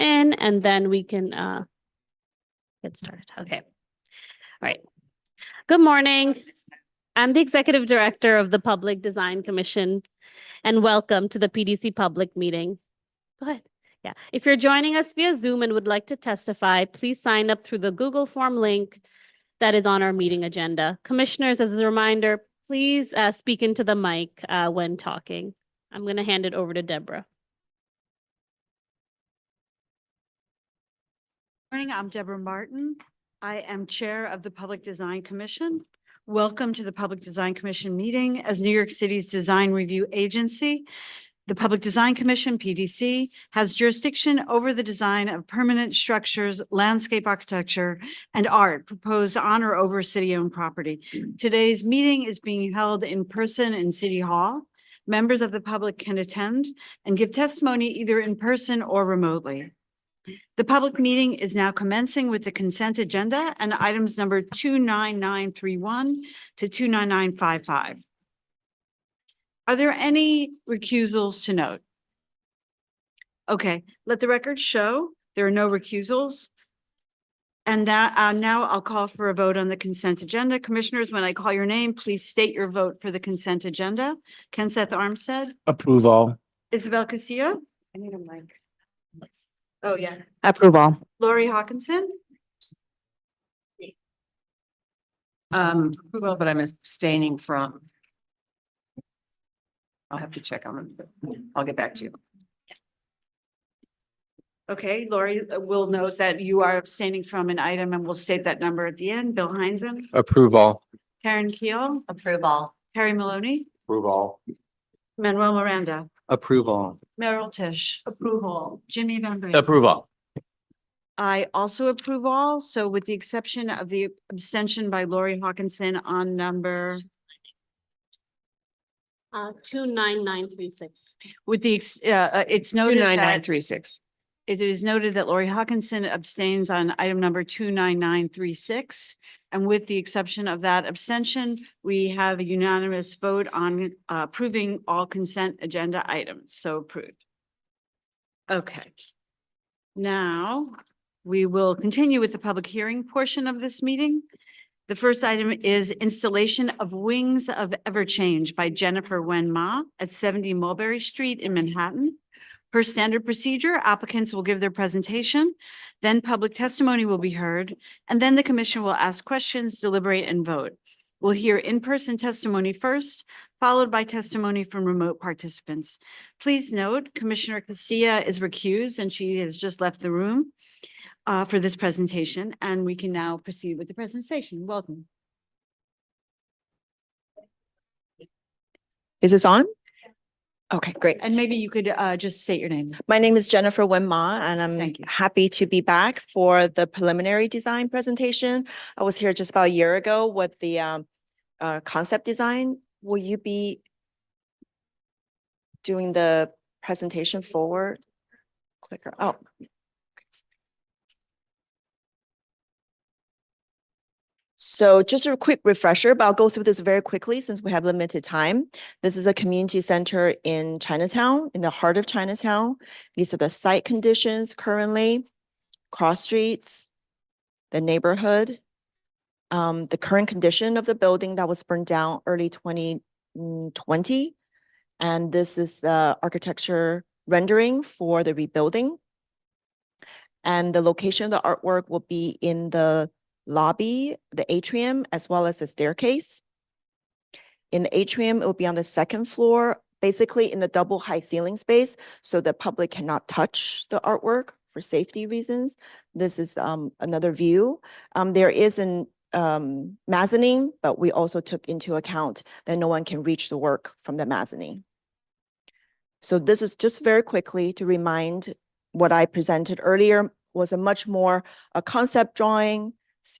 in, and then we can get started. Okay. All right. Good morning. I'm the Executive Director of the Public Design Commission, and welcome to the PDC public meeting. Go ahead. Yeah. If you're joining us via Zoom and would like to testify, please sign up through the Google form link that is on our meeting agenda. Commissioners, as a reminder, please speak into the mic when talking. I'm going to hand it over to Deborah. Morning, I'm Deborah Martin. I am Chair of the Public Design Commission. Welcome to the Public Design Commission meeting. As New York City's design review agency, the Public Design Commission, PDC, has jurisdiction over the design of permanent structures, landscape architecture, and art proposed on or over city-owned property. Today's meeting is being held in person in City Hall. Members of the public can attend and give testimony either in person or remotely. The public meeting is now commencing with the consent agenda and items number 29931 to 29955. Are there any recusals to note? Okay, let the record show there are no recusals. And that now I'll call for a vote on the consent agenda. Commissioners, when I call your name, please state your vote for the consent agenda. Kenseth Armstead. Approve all. Isabel Castillo. I need a mic. Oh, yeah. Approve all. Lori Hawkinson. Approval, but I'm abstaining from. I'll have to check on them. I'll get back to you. Okay, Lori, will note that you are abstaining from an item and we'll state that number at the end. Bill Heinzen, Approve all. Karen Keel, Approve all. Harry Maloney, Approve all. Manuel Miranda, Approve all. Merrill Tish, approval, Jimmy Van Breen. Approve all. I also approve all, so with the exception of the abstention by Lori Hawkinson on number, 29936. with the, it's noted that 29936. it is noted that Lori Hawkinson abstains on item number 29936. And with the exception of that abstention, we have a unanimous vote on approving all consent agenda items. So approved. Okay. Now we will continue with the public hearing portion of this meeting. The first item is installation of Wings of Everchange by Jennifer Wen Ma at 70 Mulberry Street in Manhattan. Per standard procedure, applicants will give their presentation, then public testimony will be heard, and then the commission will ask questions, deliberate, and vote. We'll hear in-person testimony first, followed by testimony from remote participants. Please note, Commissioner Castilla is recused and she has just left the room for this presentation, and we can now proceed with the presentation. Welcome. Is this on? Okay, great. And maybe you could just state your name. My name is Jennifer Wen Ma, and I'm Thank you. happy to be back for the preliminary design presentation. I was here just about a year ago with the concept design. Will you be doing the presentation forward? Clicker. Oh. So just a quick refresher, but I'll go through this very quickly since we have limited time. This is a community center in Chinatown, in the heart of Chinatown. These are the site conditions currently, cross streets, the neighborhood, the current condition of the building that was burned down early 2020. And this is the architecture rendering for the rebuilding. And the location of the artwork will be in the lobby, the atrium, as well as the staircase. In the atrium, it will be on the second floor, basically in the double high ceiling space, so the public cannot touch the artwork for safety reasons. This is another view. There is an mezzanine, but we also took into account that no one can reach the work from the mezzanine. So this is just very quickly to remind what I presented earlier was a much more a concept drawing,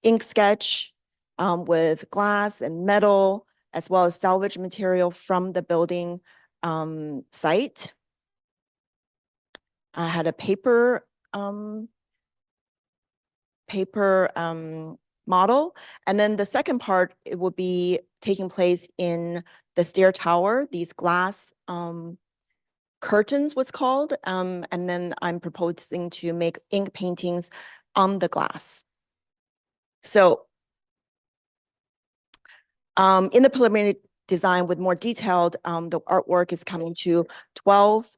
ink sketch with glass and metal, as well as salvage material from the building site. I had a paper model. And then the second part, it will be taking place in the stair tower, these glass curtains was called. And then I'm proposing to make ink paintings on the glass. So in the preliminary design with more detailed, the artwork is coming to 12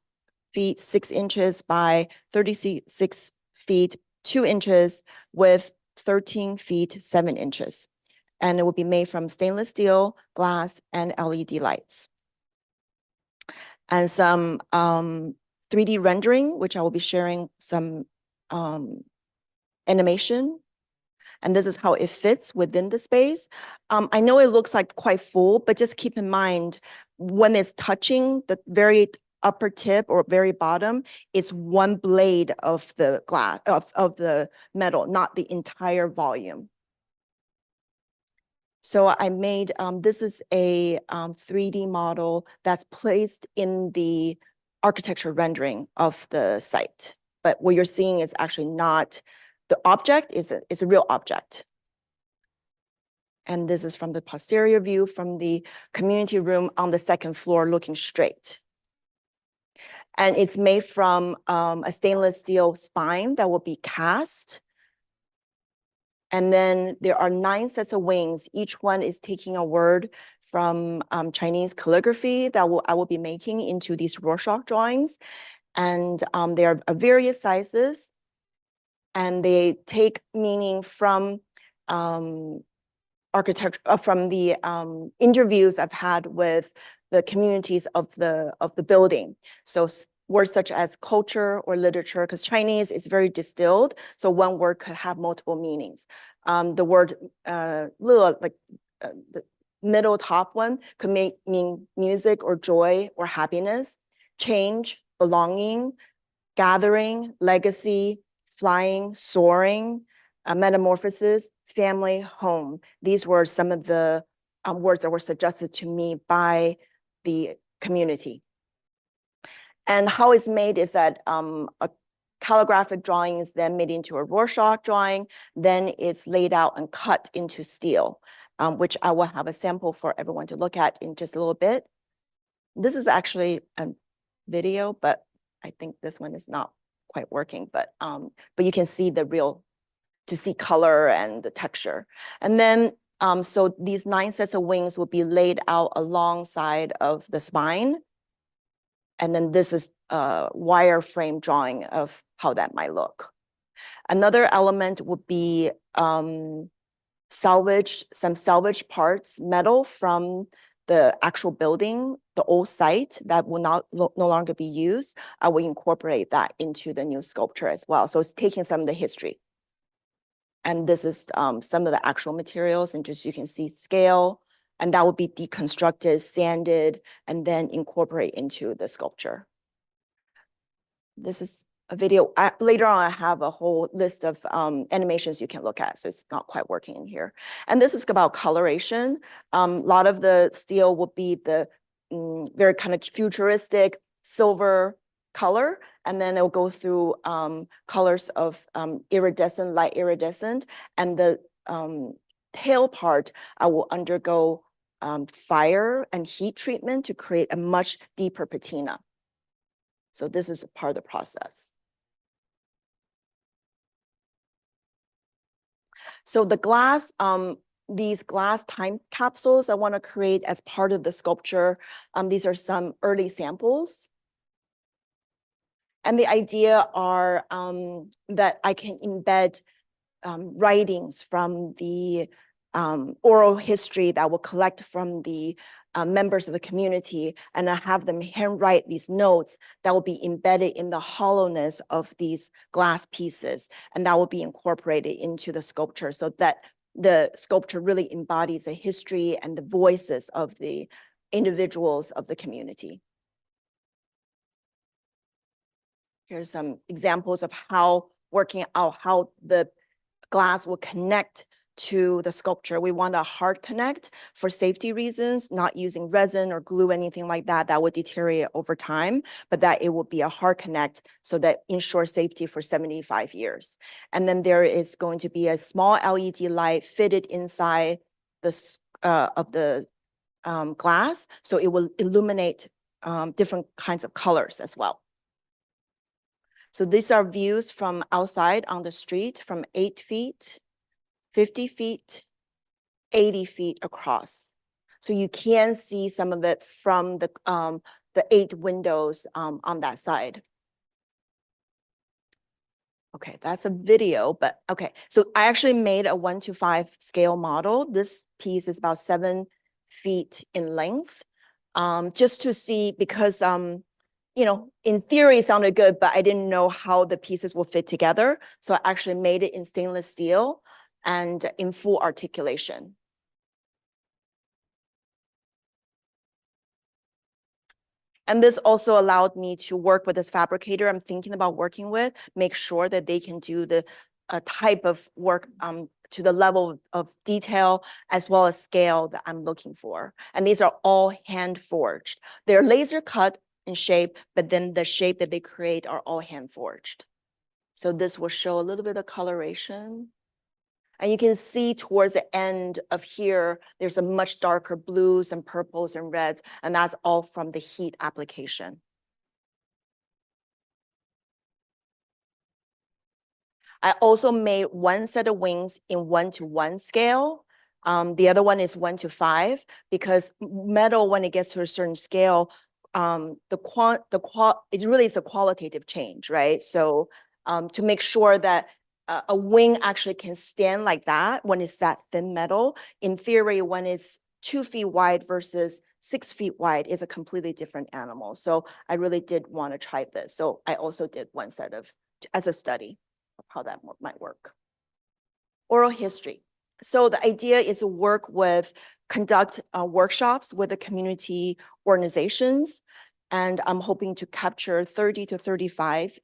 feet 6 inches by 36 feet 2 inches with 13 feet 7 inches. And it will be made from stainless steel, glass, and LED lights. And some 3D rendering, which I will be sharing some animation. And this is how it fits within the space. I know it looks like quite full, but just keep in mind when it's touching the very upper tip or very bottom, it's one blade of the glass of the metal, not the entire volume. So I made, this is a 3D model that's placed in the architecture rendering of the site. But what you're seeing is actually not, the object is a real object. And this is from the posterior view from the community room on the second floor looking straight. And it's made from a stainless steel spine that will be cast. And then there are 9 sets of wings. Each one is taking a word from Chinese calligraphy that I will be making into these Rorschach drawings. And they are of various sizes. And they take meaning from architecture, from the interviews I've had with the communities of the building. So words such as culture or literature, because Chinese is very distilled, so one word could have multiple meanings. The word the middle top one could mean music or joy or happiness, change, belonging, gathering, legacy, flying, soaring, metamorphosis, family, home. These were some of the words that were suggested to me by the community. And how it's made is that a calligraphic drawing is then made into a Rorschach drawing, then it's laid out and cut into steel, which I will have a sample for everyone to look at in just a little bit. This is actually a video, but I think this one is not quite working, but you can see the real, to see color and the texture. And then, so these 9 sets of wings will be laid out alongside of the spine. And then this is a wireframe drawing of how that might look. Another element would be some salvage parts, metal from the actual building, the old site that will no longer be used. I will incorporate that into the new sculpture as well. So it's taking some of the history. And this is some of the actual materials, and just you can see scale, and that will be deconstructed, sanded, and then incorporate into the sculpture. This is a video. Later on, I have a whole list of animations you can look at, so it's not quite working in here. And this is about coloration. A lot of the steel will be the very kind of futuristic silver color, and then it'll go through colors of iridescent, light iridescent, and the tail part, I will undergo fire and heat treatment to create a much deeper patina. So this is a part of the process. So the glass, these glass time capsules I want to create as part of the sculpture. These are some early samples. And the idea are that I can embed writings from the oral history that will collect from the members of the community, and I have them handwrite these notes that will be embedded in the hollowness of these glass pieces, and that will be incorporated into the sculpture so that the sculpture really embodies the history and the voices of the individuals of the community. Here's some examples of how working out how the glass will connect to the sculpture. We want a hard connect for safety reasons, not using resin or glue, anything like that, that would deteriorate over time, but that it will be a hard connect so that ensures safety for 75 years. And then there is going to be a small LED light fitted inside the glass, so it will illuminate different kinds of colors as well. So these are views from outside on the street from 8 feet, 50 feet, 80 feet across. So you can see some of it from the 8 windows on that side. Okay, that's a video, but okay. So I actually made a 1:5 scale model. This piece is about 7 feet in length, just to see because, you know, in theory it sounded good, but I didn't know how the pieces will fit together. So I actually made it in stainless steel and in full articulation. And this also allowed me to work with this fabricator I'm thinking about working with, make sure that they can do the type of work to the level of detail as well as scale that I'm looking for. And these are all hand forged. They're laser cut in shape, but then the shape that they create are all hand forged. So this will show a little bit of coloration. And you can see towards the end of here, there's a much darker blues and purples and reds, and that's all from the heat application. I also made one set of wings in 1:1 scale. The other one is 1:5 because metal, when it gets to a certain scale, it really is a qualitative change, right? So to make sure that a wing actually can stand like that when it's that thin metal. In theory, when it's 2 feet wide versus 6 feet wide is a completely different animal. So I really did want to try this. So I also did one set of, as a study of how that might work. Oral history. So the idea is to conduct workshops with the community organizations. And I'm hoping to capture 30 to 35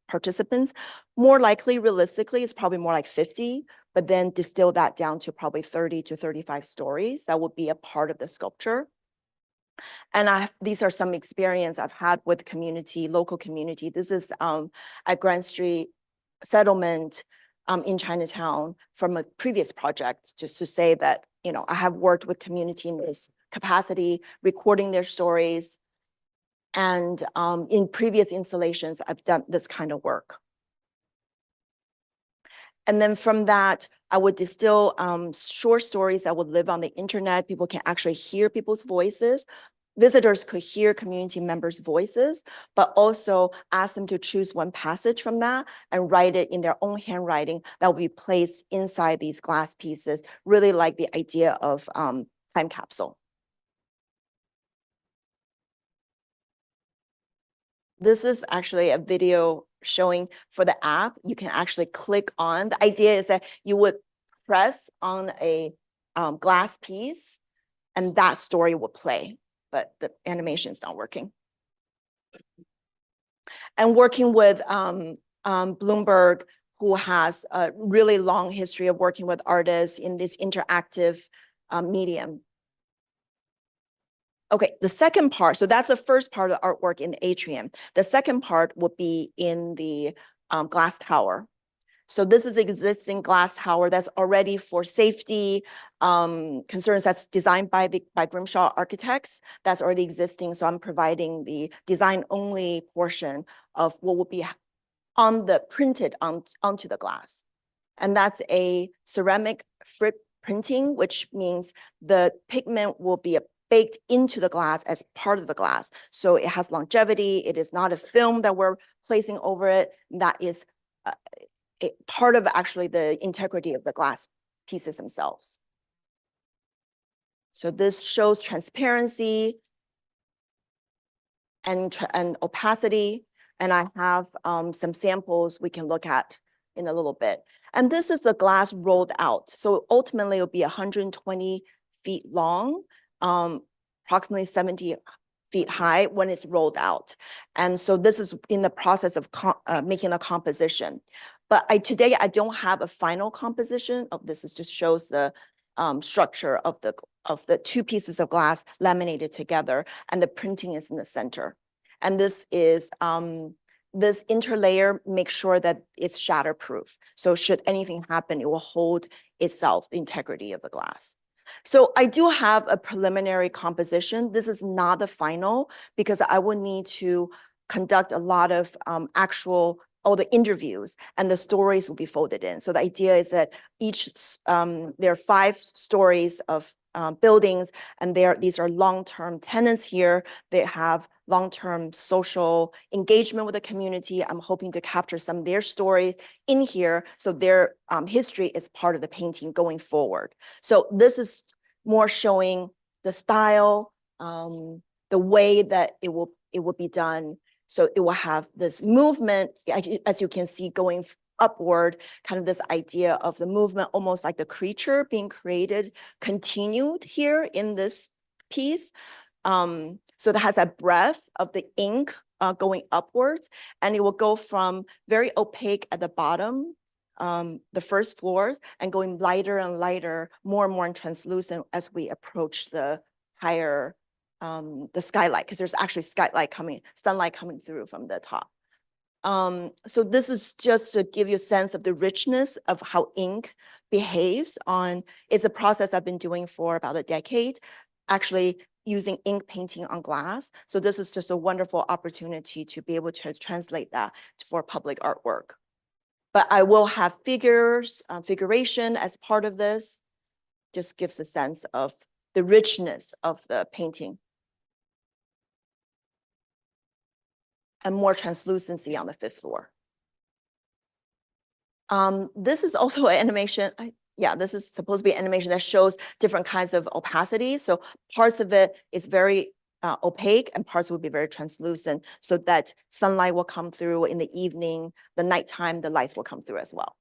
participants. More likely, realistically, it's probably more like 50, but then distill that down to probably 30 to 35 stories that would be a part of the sculpture. And these are some experience I've had with community, local community. This is at Grand Street Settlement in Chinatown from a previous project, just to say that, you know, I have worked with community in this capacity, recording their stories. And in previous installations, I've done this kind of work. And then from that, I would distill short stories that would live on the internet. People can actually hear people's voices. Visitors could hear community members' voices, but also ask them to choose one passage from that and write it in their own handwriting that will be placed inside these glass pieces, really like the idea of time capsule. This is actually a video showing for the app. You can actually click on. The idea is that you would press on a glass piece and that story will play, but the animation is not working. And working with Bloomberg, who has a really long history of working with artists in this interactive medium. Okay, the second part, so that's the first part of the artwork in the atrium. The second part will be in the glass tower. So this is existing glass tower that's already for safety concerns, that's designed by Grimshaw Architects, that's already existing. So I'm providing the design only portion of what will be printed onto the glass. And that's a ceramic frip printing, which means the pigment will be baked into the glass as part of the glass. So it has longevity. It is not a film that we're placing over it. That is part of actually the integrity of the glass pieces themselves. So this shows transparency and opacity. And I have some samples we can look at in a little bit. And this is the glass rolled out. So ultimately it'll be 120 feet long, approximately 70 feet high when it's rolled out. And so this is in the process of making a composition. But today I don't have a final composition of this. It just shows the structure of the 2 pieces of glass laminated together, and the printing is in the center. And this is this interlayer makes sure that it's shatterproof. So should anything happen, it will hold itself, the integrity of the glass. So I do have a preliminary composition. This is not the final because I will need to conduct a lot of all the interviews and the stories will be folded in. So the idea is that there are 5 stories of buildings and these are long-term tenants here. They have long-term social engagement with the community. I'm hoping to capture some of their stories in here. So their history is part of the painting going forward. So this is more showing the style, the way that it will be done. So it will have this movement, as you can see, going upward, kind of this idea of the movement, almost like the creature being created, continued here in this piece. So that has a breadth of the ink going upwards, and it will go from very opaque at the bottom, the first floors, and going lighter and lighter, more and more translucent as we approach the higher the skylight, because there's actually sunlight coming through from the top. So this is just to give you a sense of the richness of how ink behaves it's a process I've been doing for about a decade, actually using ink painting on glass. So this is just a wonderful opportunity to be able to translate that for public artwork. But I will have figuration as part of this, just gives a sense of the richness of the painting. And more translucency on the 5th floor. This is also an animation. This is supposed to be an animation that shows different kinds of opacity. So parts of it is very opaque and parts will be very translucent so that sunlight will come through in the evening, the nighttime, the lights will come through as well.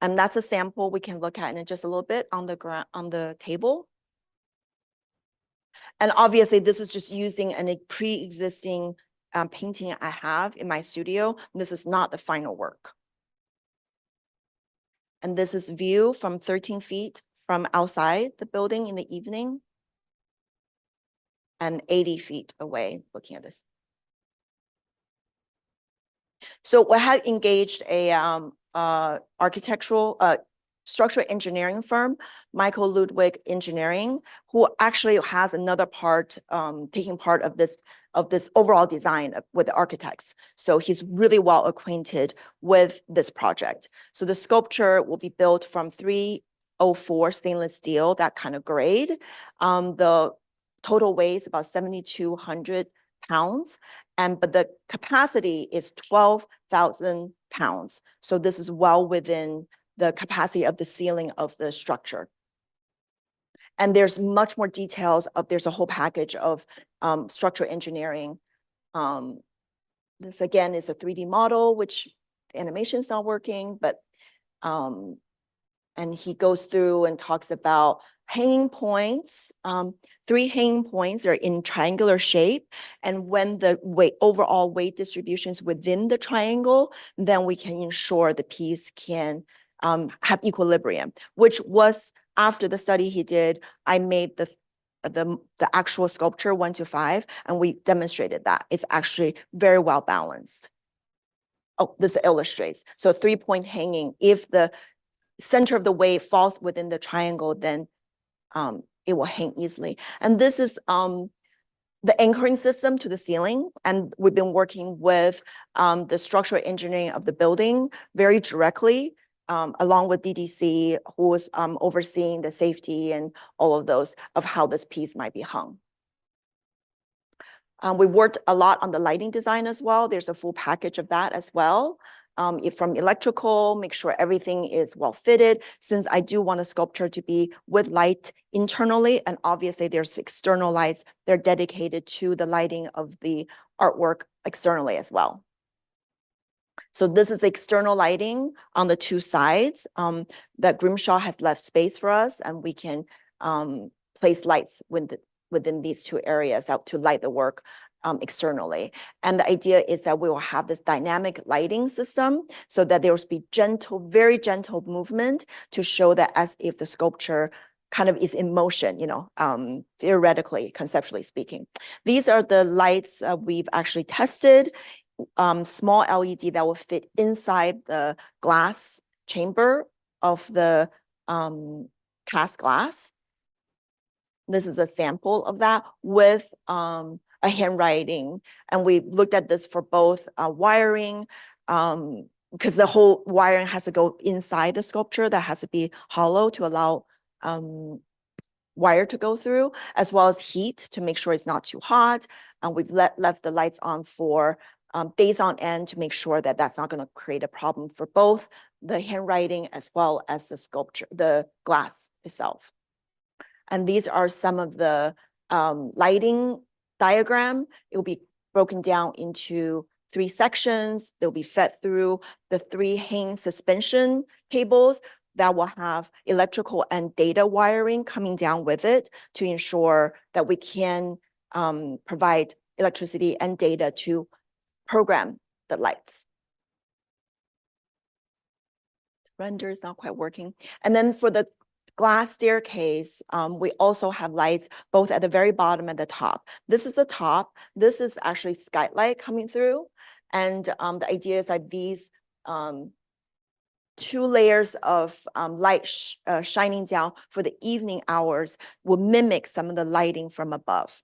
And that's a sample we can look at in just a little bit on the table. And obviously, this is just using a pre-existing painting I have in my studio. This is not the final work. And this is view from 13 feet from outside the building in the evening and 80 feet away looking at this. So we have engaged a structural engineering firm, Michael Ludwig Engineering, who actually has another part, taking part of this overall design with the architects. So he's really well acquainted with this project. So the sculpture will be built from 304 stainless steel, that kind of grade. The total weight is about 7,200 pounds, but the capacity is 12,000 pounds. So this is well within the capacity of the ceiling of the structure. And there's much more details there's a whole package of structural engineering. This again is a 3D model, which the animation is not working, but and he goes through and talks about hanging points, 3 hanging points are in triangular shape. And when the overall weight distribution is within the triangle, then we can ensure the piece can have equilibrium, which was after the study he did. I made the actual sculpture 1 to 5, and we demonstrated that it's actually very well balanced. Oh, this illustrates. So 3-point hanging, if the center of the weight falls within the triangle, then it will hang easily. And this is the anchoring system to the ceiling. And we've been working with the structural engineering of the building very directly, along with DDC, who was overseeing the safety and all of those of how this piece might be hung. We worked a lot on the lighting design as well. There's a full package of that as well. From electrical, make sure everything is well fitted, since I do want the sculpture to be with light internally, and obviously there's external lights. They're dedicated to the lighting of the artwork externally as well. So this is external lighting on the 2 sides that Grimshaw has left space for us, and we can place lights within these 2 areas out to light the work externally. And the idea is that we will have this dynamic lighting system so that there will be gentle, very gentle movement to show that as if the sculpture kind of is in motion, theoretically, conceptually speaking. These are the lights we've actually tested. Small LED that will fit inside the glass chamber of the cast glass. This is a sample of that with a handwriting. And we looked at this for both wiring, because the whole wiring has to go inside the sculpture, that has to be hollow to allow wire to go through, as well as heat to make sure it's not too hot. And we've left the lights on for days on end to make sure that that's not going to create a problem for both the handwriting as well as the sculpture, the glass itself. And these are some of the lighting diagram. It will be broken down into 3 sections. They'll be fed through the 3 hang suspension cables that will have electrical and data wiring coming down with it to ensure that we can provide electricity and data to program the lights. Render is not quite working. And then for the glass staircase, we also have lights both at the very bottom and the top. This is the top. This is actually skylight coming through. And the idea is that these 2 layers of light shining down for the evening hours will mimic some of the lighting from above.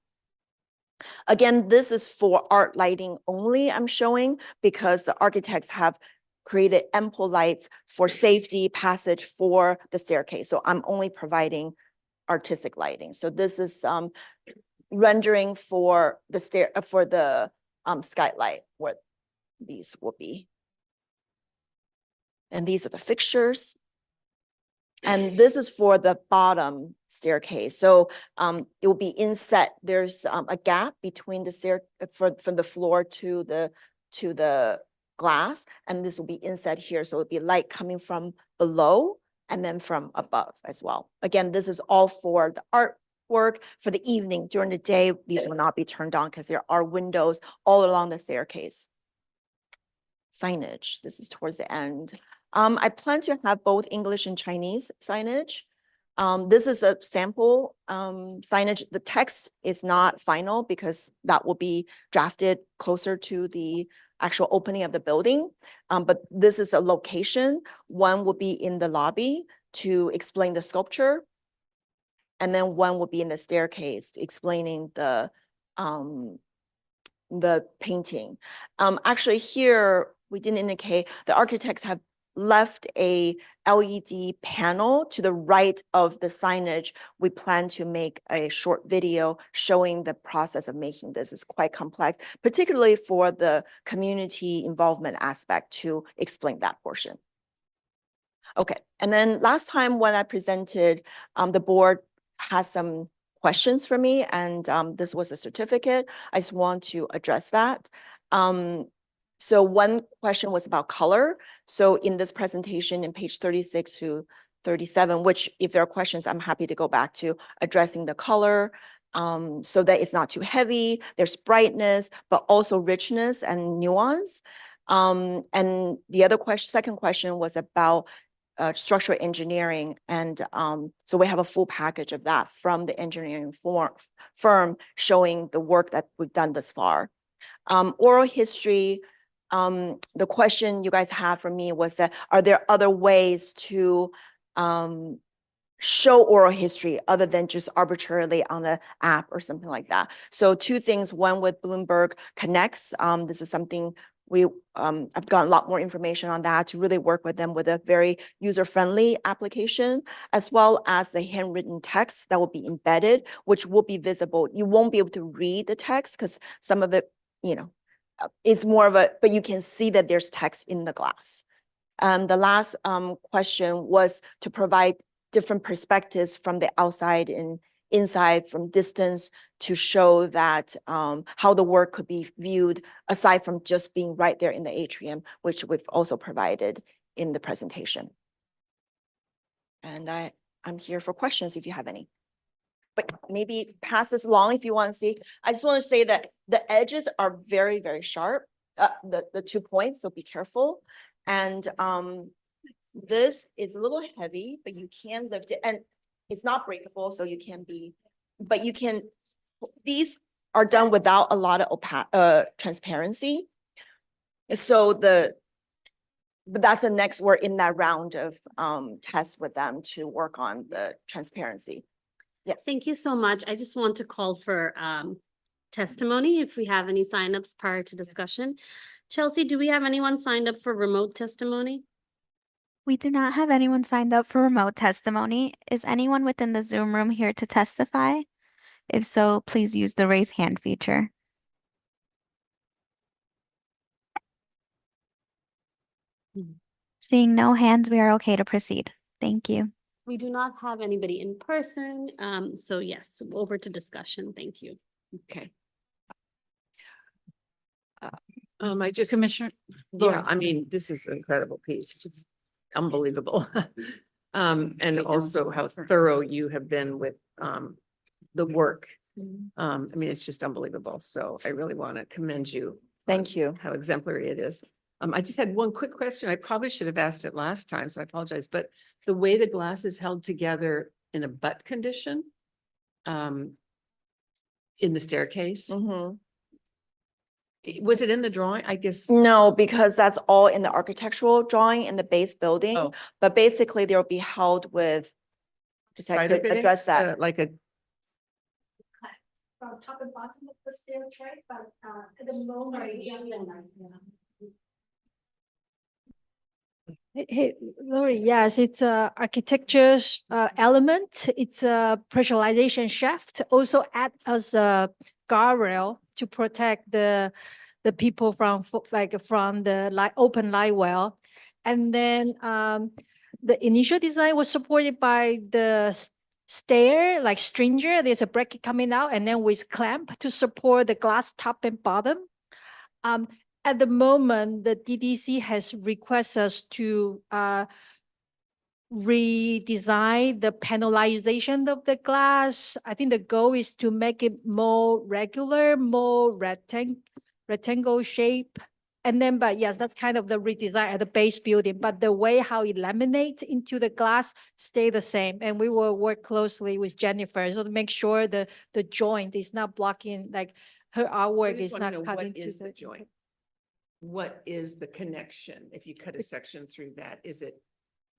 Again, this is for art lighting only, I'm showing, because the architects have created ample lights for safety passage for the staircase. So I'm only providing artistic lighting. So this is rendering for the skylight where these will be. And these are the fixtures. And this is for the bottom staircase. So it will be inset. There's a gap between the from the floor to the glass, and this will be inset here. So it'll be light coming from below and then from above as well. Again, this is all for the artwork for the evening. During the day, these will not be turned on because there are windows all along the staircase. Signage, this is towards the end. I plan to have both English and Chinese signage. This is a sample signage. The text is not final because that will be drafted closer to the actual opening of the building. But this is a location. One will be in the lobby to explain the sculpture. And then one will be in the staircase explaining the painting. Actually here, we didn't indicate, the architects have left a LED panel to the right of the signage. We plan to make a short video showing the process of making this. Is quite complex, particularly for the community involvement aspect to explain that portion. Okay, and then last time when I presented, the board has some questions for me, and this was a certificate. I just want to address that. So one question was about color. So in this presentation in page 36 to 37, which if there are questions, I'm happy to go back to addressing the color so that it's not too heavy. There's brightness, but also richness and nuance. And the other question, second question was about structural engineering. And so we have a full package of that from the engineering firm showing the work that we've done thus far. Oral history. The question you guys have for me was that, are there other ways to show oral history other than just arbitrarily on an app or something like that? So 2 things, one with Bloomberg Connects. This is something I've gotten a lot more information on that to really work with them with a very user-friendly application, as well as the handwritten text that will be embedded, which will be visible. You won't be able to read the text because some of it, it's more of a, but you can see that there's text in the glass. The last question was to provide different perspectives from the outside and inside from distance to show that how the work could be viewed aside from just being right there in the atrium, which we've also provided in the presentation. And I'm here for questions if you have any. But maybe pass this along if you want to see. I just want to say that the edges are very, very sharp, the 2 points, so be careful. And this is a little heavy, but you can lift it. And it's not breakable, so you can be, but you can, these are done without a lot of transparency. So but that's the next, we're in that round of tests with them to work on the transparency. Yes. Thank you so much. I just want to call for testimony if we have any signups prior to discussion. Chelsea, do we have anyone signed up for remote testimony? We do not have anyone signed up for remote testimony. Is anyone within the Zoom room here to testify? If so, please use the raise hand feature. Seeing no hands, we are okay to proceed. Thank you. We do not have anybody in person. So yes, over to discussion. Thank you. Okay. I just, Commissioner. yeah, I mean, this is an incredible piece. It's unbelievable. And also how thorough you have been with the work. I mean, it's just unbelievable. So I really want to commend you. Thank you. How exemplary it is. I just had one quick question. I probably should have asked it last time, so I apologize, but the way the glass is held together in a butt condition, in the staircase, Mhm. was it in the drawing? I guess. No, because that's all in the architectural drawing in the base building, Oh. but basically they'll be held with. If I spider could fittings, address that. Like a, from top and bottom of the stair tray, but at the moment. Hey, Lori, yes, it's a architecture's element. It's a pressurization shaft, also act as a guardrail to protect the people from from the open light well. And then the initial design was supported by the stair, like stringer. There's a bracket coming out, and then with clamp to support the glass top and bottom. At the moment, the DDC has requested us to redesign the panelization of the glass. I think the goal is to make it more regular, more rectangle shape. And then, but yes, that's kind of the redesign at the base building, but the way how it laminates into the glass stay the same. And we will work closely with Jennifer so to make sure the joint is not blocking, like her I artwork just is want to not know cut what into is the the joint? What is the connection? If you cut a section through that, is it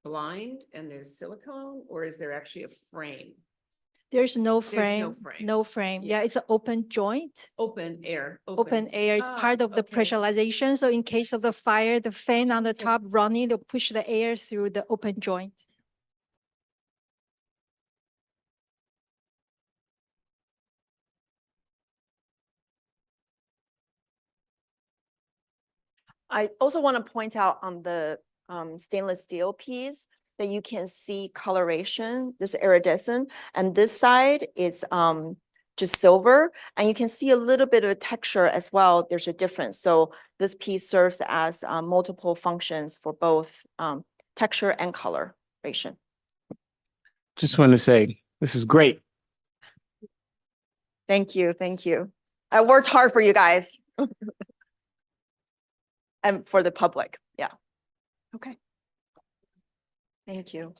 blind and there's silicone, or is there actually a frame? There's no no frame, frame. no frame. Yeah. Yeah, it's an open joint, Open air. open air. It's Ah, part of the okay. pressurization. So in case of the fire, the fan on the Okay. top running, they'll push the air through the open joint. I also want to point out on the stainless steel piece that you can see coloration, this iridescent, and this side is just silver, and you can see a little bit of a texture as well. There's a difference. So this piece serves as multiple functions for both texture and coloration. Just want to say, this is great. Thank you, thank you. I worked hard for you guys. And for the public, yeah. Okay. Thank you.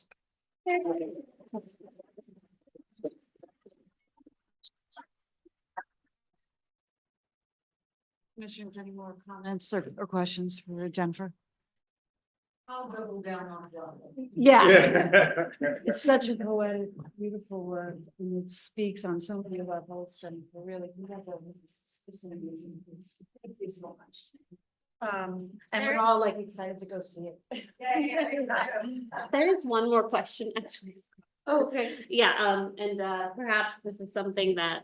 Commissioners, any more comments or questions for Jennifer? I'll double down on that. Yeah. It's such a poetic, beautiful word, and it speaks on so many levels, and really, it's an amazing piece. Thank you so much. And we're all like excited to go see it. There is one more question, actually. Oh, okay. Yeah, and perhaps this is something that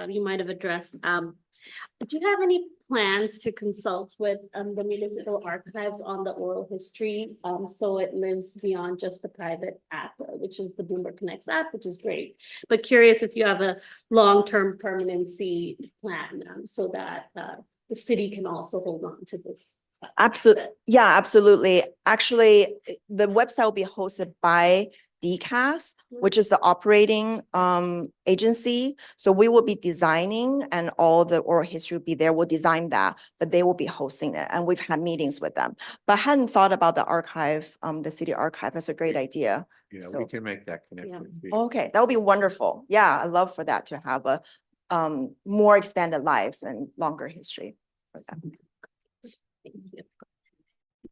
you might have addressed. Do you have any plans to consult with the municipal archives on the oral history? So it lives beyond just the private app, which is the Bloomberg Connects app, which is great. But curious if you have a long-term permanency plan so that the city can also hold on to this. Absolutely. asset. Yeah, absolutely. Actually, the website will be hosted by DCAS, which is the operating agency. So we will be designing and all the oral history will be there. We'll design that, but they will be hosting it. And we've had meetings with them. But I hadn't thought about the archive, the city archive. That's a great idea. Yeah, So- we can make that connection. for you. Okay, that would be wonderful. Yeah, I'd love for that to have a more expanded life and longer history for them. Thank you.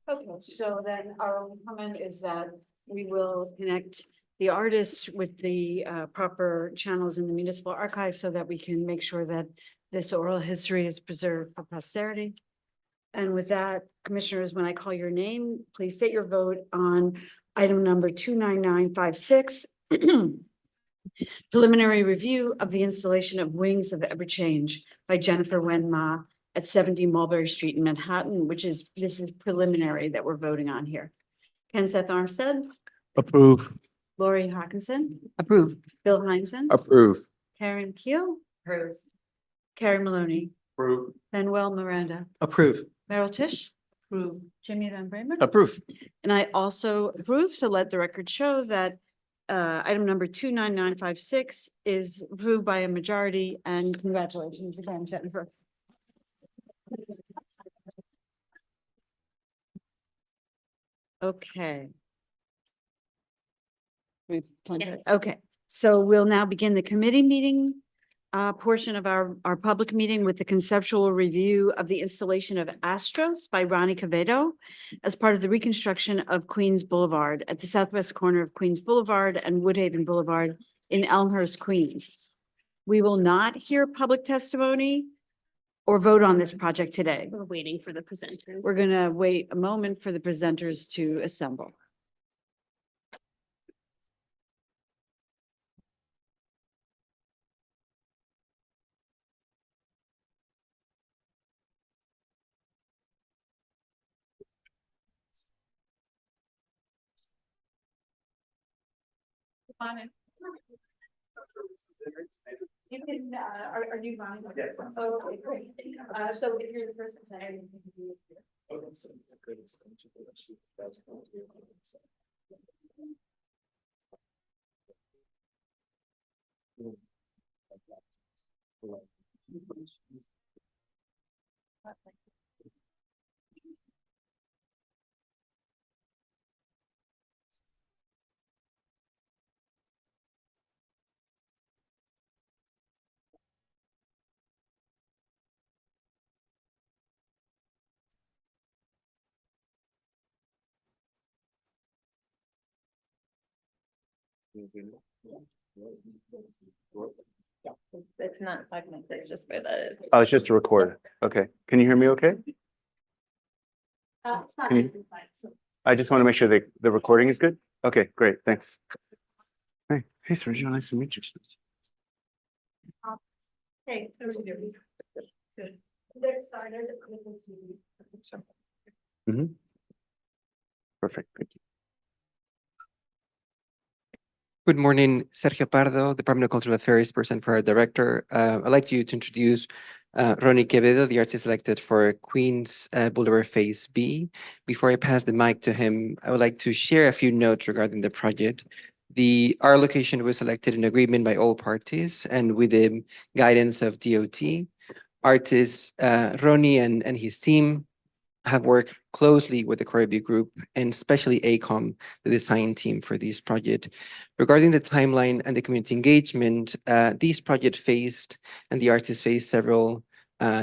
Okay, so then our comment is that we will connect the artist with the proper channels in the municipal archive so that we can make sure that this oral history is preserved for posterity. And with that, commissioners, when I call your name, please state your vote on item number 29956. Preliminary review of the installation of Wings of Everchange by Jennifer Wen Ma at 70 Mulberry Street in Manhattan, this is preliminary that we're voting on here. Ken Seth Armstead, Approve. Lori Hawkinson, Approve. Bill Heinzen, Approve. Karen Keel. Carrie Maloney, Approve. Manuel Miranda, Approve. Meryl Tisch. Approve. Jimmy Van Bramer. Approve. And I also approve, so let the record show that item number 29956 is approved by a majority, and congratulations again, Jennifer. Okay. Okay, so we'll now begin the committee meeting portion of our public meeting with the conceptual review of the installation of Astros by Ronnie Cavedo as part of the reconstruction of Queens Boulevard at the southwest corner of Queens Boulevard and Woodhaven Boulevard in Elmhurst, Queens. We will not hear public testimony or vote on this project today. We're waiting for the presenters. We're going to wait a moment for the presenters to assemble. You can, are you running? Yes. Oh, okay, great. So if you're the first presenter, you can do it. It's not 5 minutes, it's just for the. Oh, it's just a record. Okay. Can you hear me okay? It's not Can you- amplified, so. I just want to make sure that the recording is good. Okay, great. Thanks. Hey, Sergio, nice to meet you. Hey. Good. There's a Perfect. Thank you. Good morning, Sergio Pardo, Department of Cultural Affairs, person for our director. I'd like you to introduce Ronnie Quevedo, the artist selected for Queens Boulevard Phase B. Before I pass the mic to him, I would like to share a few notes regarding the project. Our location was selected in agreement by all parties and with the guidance of DOT. Artist Ronnie and his team have worked closely with the Corby Group and especially ACOM, the design team for this project. Regarding the timeline and the community engagement, this project faced and the artists faced several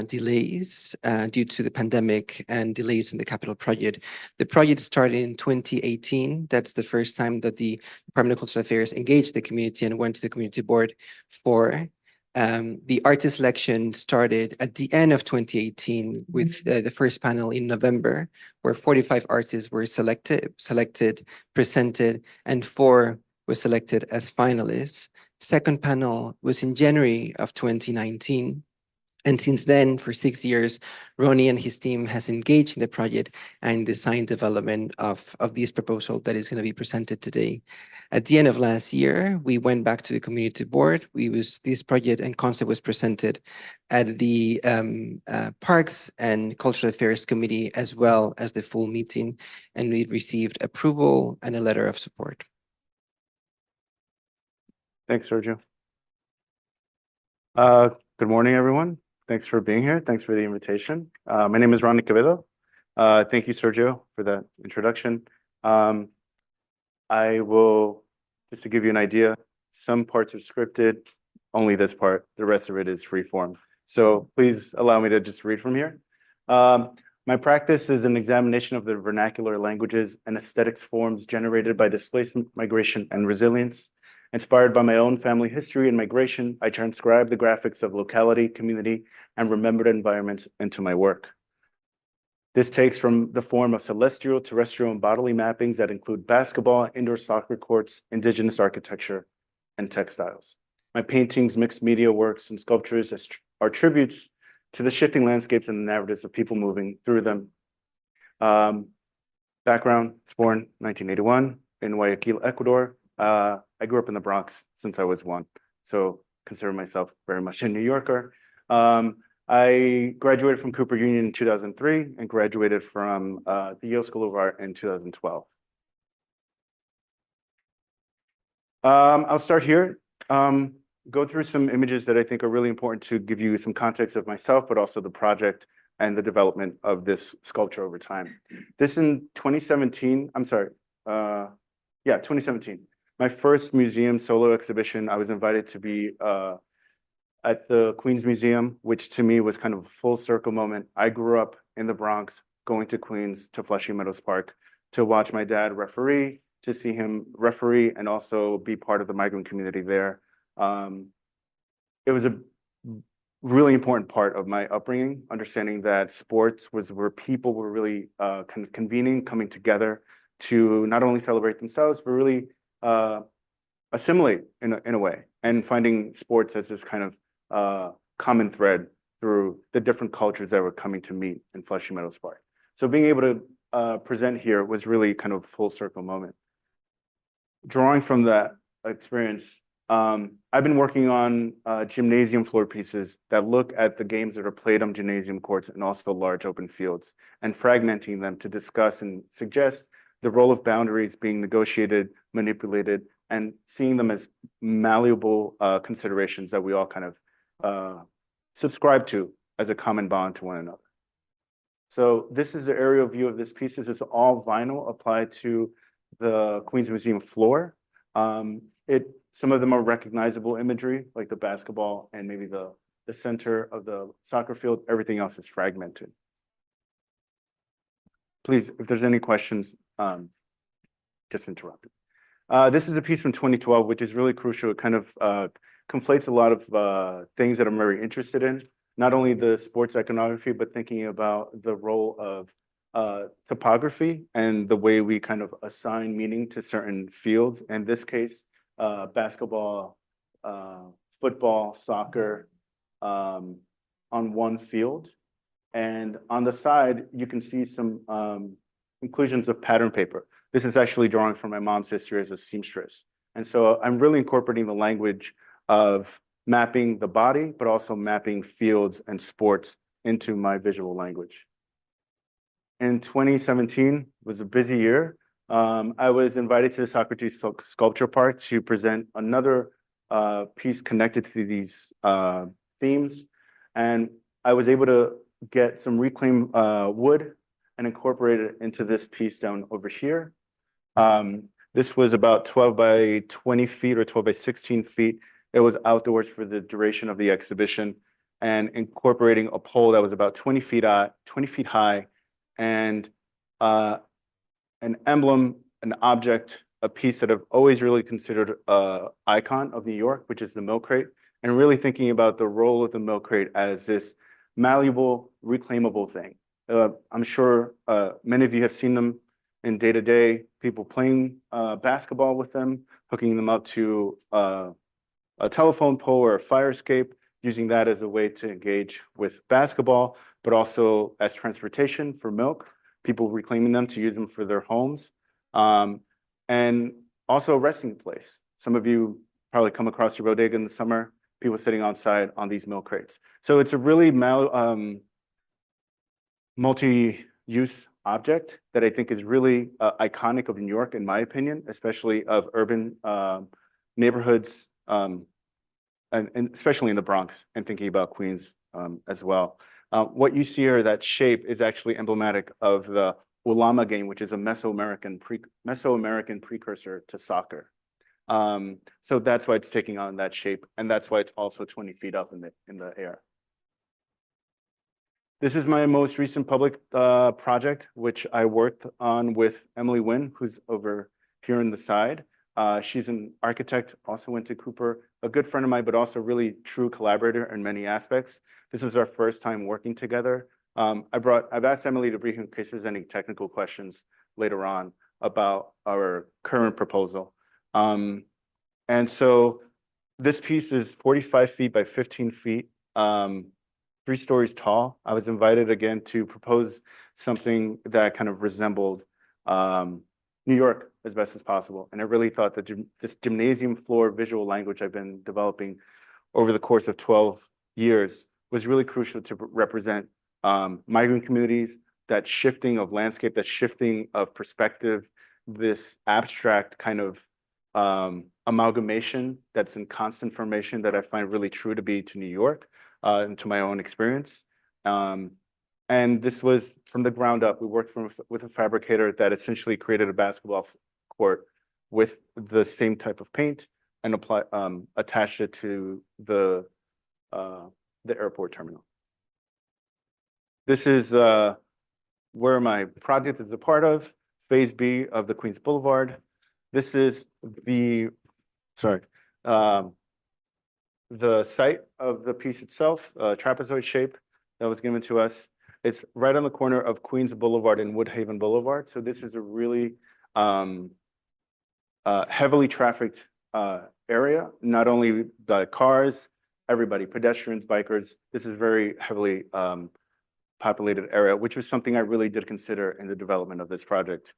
delays due to the pandemic and delays in the capital project. The project started in 2018. That's the first time that the Department of Cultural Affairs engaged the community and went to the community board for. The artist selection started at the end of 2018 with the first panel in November, where 45 artists were selected, presented, and 4 were selected as finalists. Second panel was in January of 2019. And since then, for 6 years, Ronnie and his team has engaged in the project and design development of this proposal that is going to be presented today. At the end of last year, we went back to the community board. This project and concept was presented at the Parks and Cultural Affairs Committee, as well as the full meeting, and we received approval and a letter of support. Thanks, Sergio. Good morning, everyone. Thanks for being here. Thanks for the invitation. My name is Ronnie Quevedo. Thank you, Sergio, for that introduction. I will, just to give you an idea, some parts are scripted, only this part, the rest of it is free form. So please allow me to just read from here. My practice is an examination of the vernacular languages and aesthetics forms generated by displacement, migration, and resilience. Inspired by my own family history and migration, I transcribe the graphics of locality, community, and remembered environments into my work. This takes from the form of celestial, terrestrial, and bodily mappings that include basketball, indoor soccer courts, indigenous architecture, and textiles. My paintings, mixed media works, and sculptures are tributes to the shifting landscapes and the narratives of people moving through them. Background, I was born 1981 in Guayaquil, Ecuador. I grew up in the Bronx since I was 1, so consider myself very much a New Yorker. I graduated from Cooper Union in 2003 and graduated from the Yale School of Art in 2012. I'll start here. Go through some images that I think are really important to give you some context of myself, but also the project and the development of this sculpture over time. This in 2017, 2017. My first museum solo exhibition, I was invited to be at the Queens Museum, which to me was kind of a full circle moment. I grew up in the Bronx, going to Queens, to Flushing Meadows Park, to watch my dad referee, to see him referee, and also be part of the migrant community there. It was a really important part of my upbringing, understanding that sports was where people were really convening, coming together to not only celebrate themselves, but really assimilate in a way, and finding sports as this kind of common thread through the different cultures that were coming to meet in Flushing Meadows Park. So being able to present here was really kind of a full circle moment. Drawing from that experience, I've been working on gymnasium floor pieces that look at the games that are played on gymnasium courts and also large open fields, and fragmenting them to discuss and suggest the role of boundaries being negotiated, manipulated, and seeing them as malleable considerations that we all kind of subscribe to as a common bond to one another. So this is the aerial view of this piece. This is all vinyl applied to the Queens Museum floor. Some of them are recognizable imagery, like the basketball and maybe the center of the soccer field. Everything else is fragmented. Please, if there's any questions, just interrupt. This is a piece from 2012, which is really crucial. It kind of conflates a lot of things that I'm very interested in, not only the sports iconography, but thinking about the role of topography and the way we kind of assign meaning to certain fields. In this case, basketball, football, soccer on one field. And on the side, you can see some inclusions of pattern paper. This is actually drawing from my mom's history as a seamstress. And so I'm really incorporating the language of mapping the body, but also mapping fields and sports into my visual language. In 2017 was a busy year. I was invited to the Socrates Sculpture Park to present another piece connected to these themes. And I was able to get some reclaimed wood and incorporate it into this piece down over here. This was about 12 by 20 feet or 12 by 16 feet. It was outdoors for the duration of the exhibition, and incorporating a pole that was about 20 feet high, and an emblem, an object, a piece that I've always really considered an icon of New York, which is the milk crate, and really thinking about the role of the milk crate as this malleable, reclaimable thing. I'm sure many of you have seen them in day-to-day, people playing basketball with them, hooking them up to a telephone pole or a fire escape, using that as a way to engage with basketball, but also as transportation for milk, people reclaiming them to use them for their homes, and also a resting place. Some of you probably come across your bodega in the summer, people sitting outside on these milk crates. So it's a really multi-use object that I think is really iconic of New York, in my opinion, especially of urban neighborhoods, and especially in the Bronx, and thinking about Queens as well. What you see here, that shape, is actually emblematic of the Ulama game, which is a Mesoamerican precursor to soccer. So that's why it's taking on that shape, and that's why it's also 20 feet up in the air. This is my most recent public project, which I worked on with Emily Nguyen, who's over here on the side. She's an architect, also went to Cooper, a good friend of mine, but also really true collaborator in many aspects. This was our first time working together. I've asked Emily to bring in case there's any technical questions later on about our current proposal. And so this piece is 45 feet by 15 feet, 3 stories tall. I was invited again to propose something that kind of resembled New York as best as possible. And I really thought that this gymnasium floor visual language I've been developing over the course of 12 years was really crucial to represent migrant communities, that shifting of landscape, that shifting of perspective, this abstract kind of amalgamation that's in constant formation that I find really true to be to New York and to my own experience. And this was from the ground up. We worked with a fabricator that essentially created a basketball court with the same type of paint and attached it to the airport terminal. This is where my project is a part of, Phase B of the Queens Boulevard. This is the site of the piece itself, trapezoid shape that was given to us. It's right on the corner of Queens Boulevard and Woodhaven Boulevard. So this is a really heavily trafficked area, not only the cars, everybody, pedestrians, bikers. This is a very heavily populated area, which was something I really did consider in the development of this project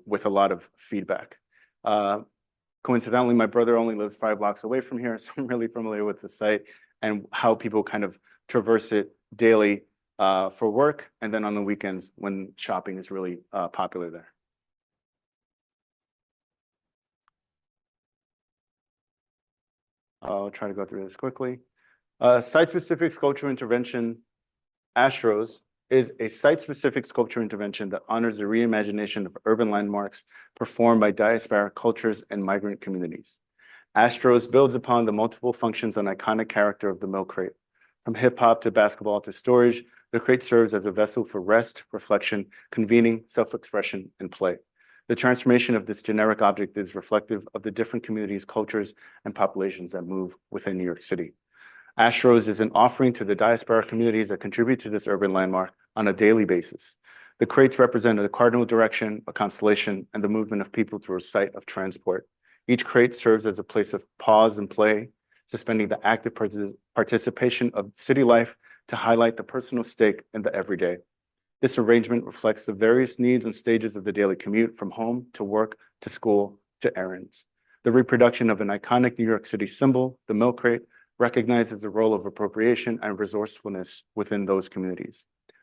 with a lot of feedback. Coincidentally, my brother only lives 5 blocks away from here, so I'm really familiar with the site and how people kind of traverse it daily for work, and then on the weekends when shopping is really popular there. I'll try to go through this quickly. Site-specific sculpture intervention, Astros, is a site-specific sculpture intervention that honors the reimagination of urban landmarks performed by diasporic cultures and migrant communities. Astros builds upon the multiple functions and iconic character of the Mill Crate. From hip-hop to basketball to storage, the crate serves as a vessel for rest, reflection, convening, self-expression, and play. The transformation of this generic object is reflective of the different communities, cultures, and populations that move within New York City. Astros is an offering to the diasporic communities that contribute to this urban landmark on a daily basis. The crates represent a cardinal direction, a constellation, and the movement of people through a site of transport. Each crate serves as a place of pause and play, suspending the active participation of city life to highlight the personal stake in the everyday. This arrangement reflects the various needs and stages of the daily commute from home to work to school to errands. The reproduction of an iconic New York City symbol, the Mill Crate, recognizes the role of appropriation and resourcefulness within those communities.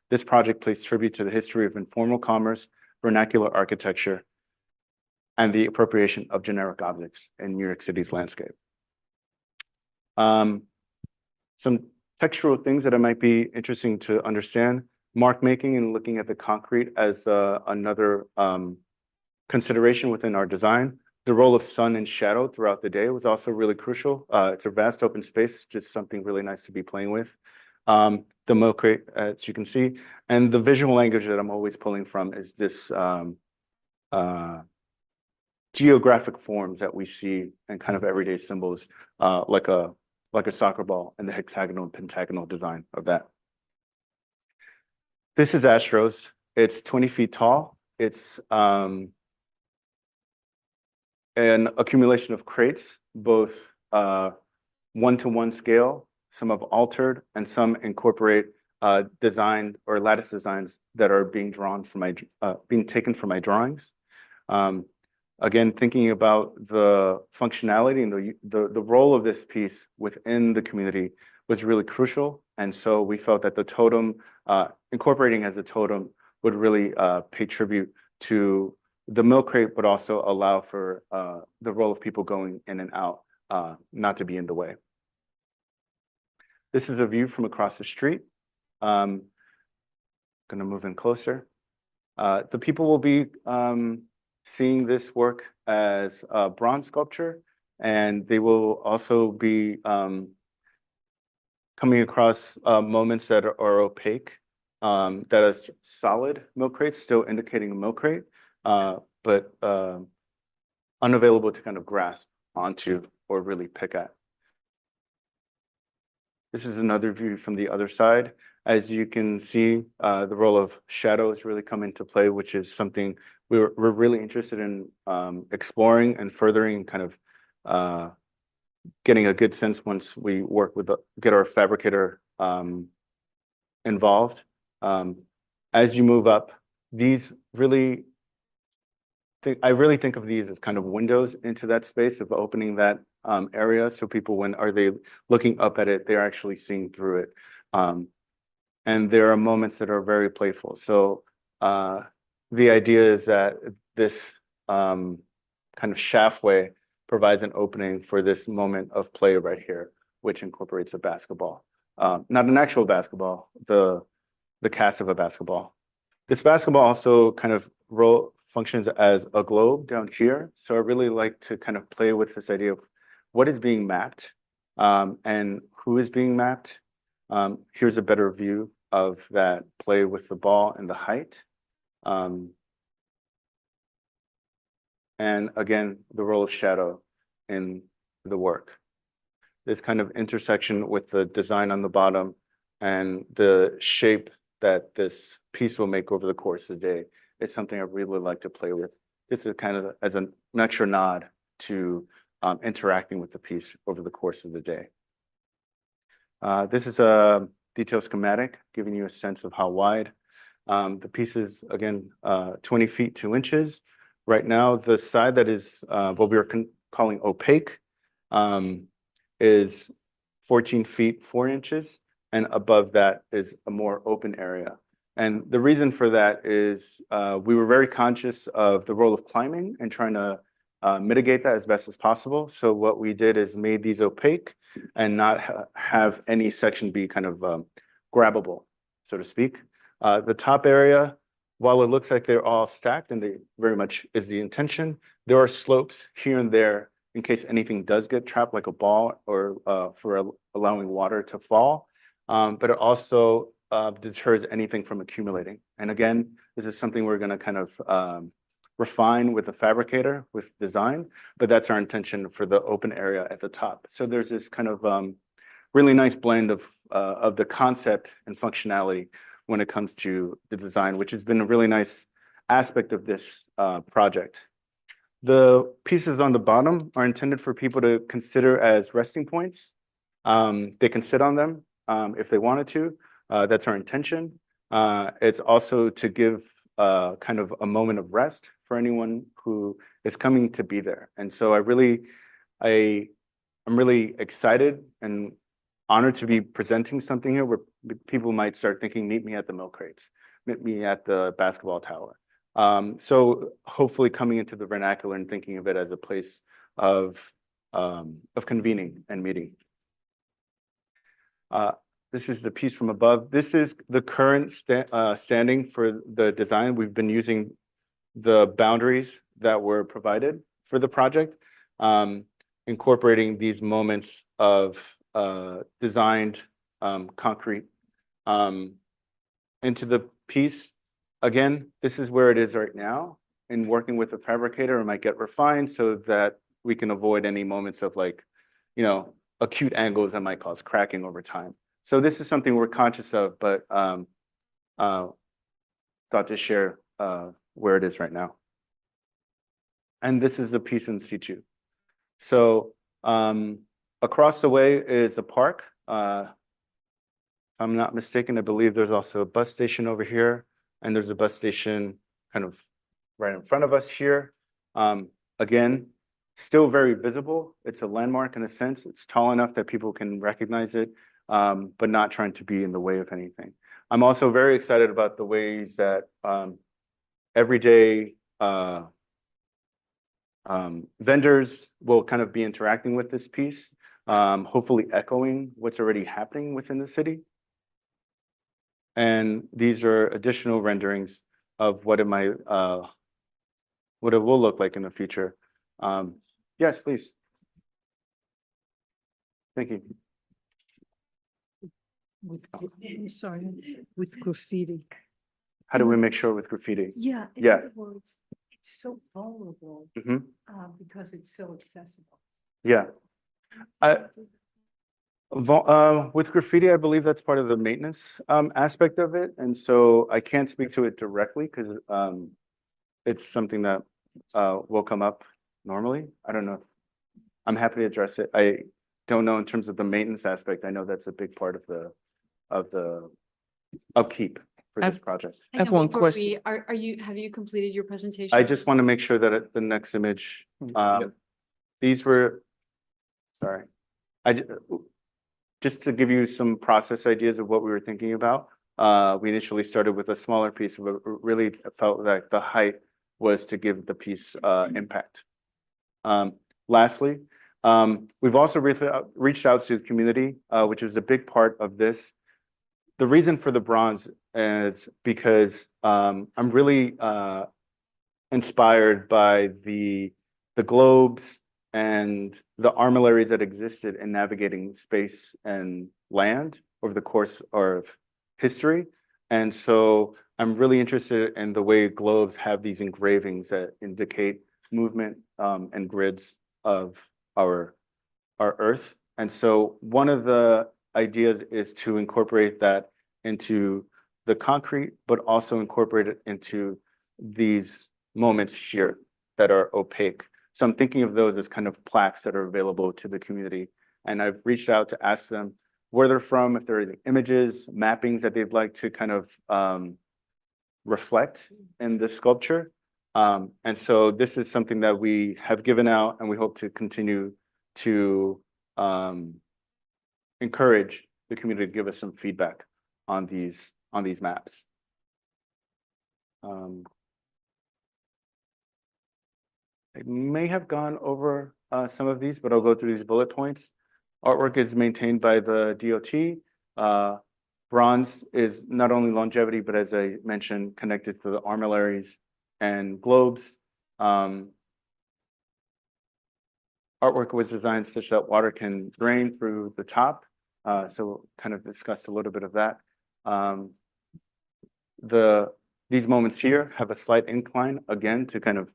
This project pays tribute to the history of informal commerce, vernacular architecture, and the appropriation of generic objects in New York City's landscape. Some textural things that it might be interesting to understand: mark making and looking at the concrete as another consideration within our design. The role of sun and shadow throughout the day was also really crucial. It's a vast open space, just something really nice to be playing with. The Mill Crate, as you can see, and the visual language that I'm always pulling from is this geographic forms that we see and kind of everyday symbols, like a soccer ball and the hexagonal and pentagonal design of that. This is Astros. It's 20 feet tall. It's an accumulation of crates, both one-to-one scale. Some have altered, and some incorporate designed or lattice designs that are being drawn from being taken from my drawings. Again, thinking about the functionality and the role of this piece within the community was really crucial, and so we felt that the totem, incorporating as a totem, would really pay tribute to the Mill Crate, but also allow for the role of people going in and out, not to be in the way. This is a view from across the street. Going to move in closer. The people will be seeing this work as a bronze sculpture, and they will also be coming across moments that are opaque that is solid milk crate, still indicating a milk crate, but unavailable to kind of grasp onto or really pick at. This is another view from the other side. As you can see, the role of shadow has really come into play, which is something we're really interested in exploring and furthering, kind of getting a good sense once we work with get our fabricator involved. As you move up, these really I really think of these as kind of windows into that space of opening that area. So people, when are they looking up at it, they're actually seeing through it. And there are moments that are very playful. So the idea is that this kind of shaftway provides an opening for this moment of play right here, which incorporates a basketball. Not an actual basketball, the cast of a basketball. This basketball also kind of functions as a globe down here. So I really like to kind of play with this idea of what is being mapped and who is being mapped. Here's a better view of that play with the ball and the height. And again, the role of shadow in the work. This kind of intersection with the design on the bottom and the shape that this piece will make over the course of the day is something I really like to play with. This is kind of as an extra nod to interacting with the piece over the course of the day. This is a detailed schematic giving you a sense of how wide. The piece is, again, 20 feet, 2 inches. Right now, the side that is what we are calling opaque is 14 feet, 4 inches. And above that is a more open area. And the reason for that is we were very conscious of the role of climbing and trying to mitigate that as best as possible. So what we did is made these opaque and not have any section be kind of grabbable, so to speak. The top area, while it looks like they're all stacked, and they very much is the intention, there are slopes here and there in case anything does get trapped, like a ball, or for allowing water to fall. But it also deters anything from accumulating. And again, this is something we're going to kind of refine with the fabricator, with design, but that's our intention for the open area at the top. So there's this kind of really nice blend of the concept and functionality when it comes to the design, which has been a really nice aspect of this project. The pieces on the bottom are intended for people to consider as resting points. They can sit on them if they wanted to. That's our intention. It's also to give kind of a moment of rest for anyone who is coming to be there. And so I'm really excited and honored to be presenting something here where people might start thinking, meet me at the milk crates, meet me at the basketball tower. So hopefully coming into the vernacular and thinking of it as a place of convening and meeting. This is the piece from above. This is the current standing for the design. We've been using the boundaries that were provided for the project, incorporating these moments of designed concrete into the piece. Again, this is where it is right now. In working with a fabricator, it might get refined so that we can avoid any moments of, like, you know, acute angles that might cause cracking over time. So this is something we're conscious of, but thought to share where it is right now. And this is a piece in situ. So across the way is a park. If I'm not mistaken, I believe there's also a bus station over here, and there's a bus station kind of right in front of us here. Again, still very visible. It's a landmark in a sense. It's tall enough that people can recognize it, but not trying to be in the way of anything. I'm also very excited about the ways that everyday vendors will kind of be interacting with this piece, hopefully echoing what's already happening within the city. And these are additional renderings of what it might, what it will look like in the future. Yes, please. Thank you. I'm sorry, with graffiti. How do we make sure with graffiti? Yeah. In Yeah. other words, it's so vulnerable, Mhm. because it's so accessible. Yeah. With graffiti, I believe that's part of the maintenance aspect of it. And so I can't speak to it directly because it's something that will come up normally. I don't know. I'm happy to address it. I don't know in terms of the maintenance aspect. I know that's a big part of the upkeep for this project. I have know, one before question. have you completed your presentation? I just want to make sure that the next image, these were, sorry. Just to give you some process ideas of what we were thinking about. We initially started with a smaller piece, but really felt like the height was to give the piece impact. Lastly, we've also reached out to the community, which is a big part of this. The reason for the bronze is because I'm really inspired by the globes and the armillaries that existed in navigating space and land over the course of history. And so I'm really interested in the way globes have these engravings that indicate movement and grids of our Earth. And so one of the ideas is to incorporate that into the concrete, but also incorporate it into these moments here that are opaque. So I'm thinking of those as kind of plaques that are available to the community. And I've reached out to ask them where they're from, if there are any images, mappings that they'd like to kind of reflect in this sculpture. And so this is something that we have given out and we hope to continue to encourage the community to give us some feedback on these maps. I may have gone over some of these, but I'll go through these bullet points. Artwork is maintained by the DOT. Bronze is not only longevity, but as I mentioned, connected to the armillaries and globes. Artwork was designed such that water can drain through the top. So we'll kind of discussed a little bit of that. These moments here have a slight incline, again, to kind of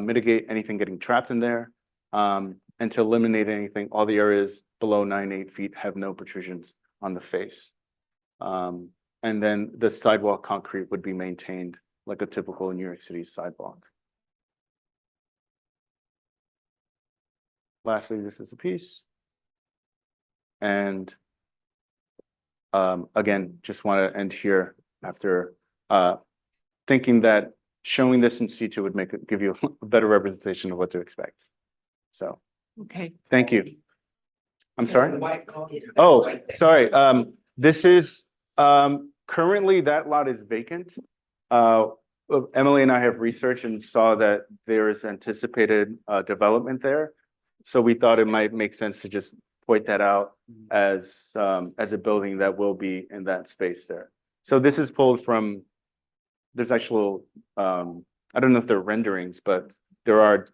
mitigate anything getting trapped in there, and to eliminate anything. All the areas below 9.8 feet have no protrusions on the face. And then the sidewalk concrete would be maintained like a typical New York City sidewalk. Lastly, this is a piece. And again, just want to end here after thinking that showing this in situ would give you a better representation of what to expect. So, Okay. thank you. I'm sorry? Oh, sorry. This is currently that lot is vacant. Emily and I have researched and saw that there is anticipated development there. So we thought it might make sense to just point that out as a building that will be in that space there. So this is pulled from, there's actual, I don't know if they're renderings, but there are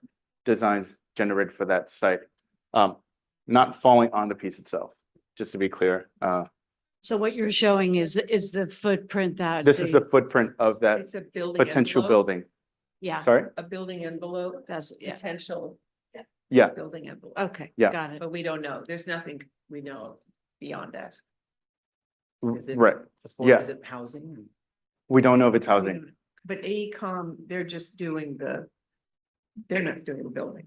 designs generated for that site. Not falling on the piece itself, just to be clear. So what you're showing is the footprint that. This is the footprint of that It's a building potential envelope, building. Yeah, Sorry? a building envelope, that's, yeah, potential Yeah, building envelope. okay, Yeah. got it. But we don't know. There's nothing we know beyond that. Is it- right. Yeah. Is it housing? We don't know if it's housing. But AECom, they're just doing they're not doing the building.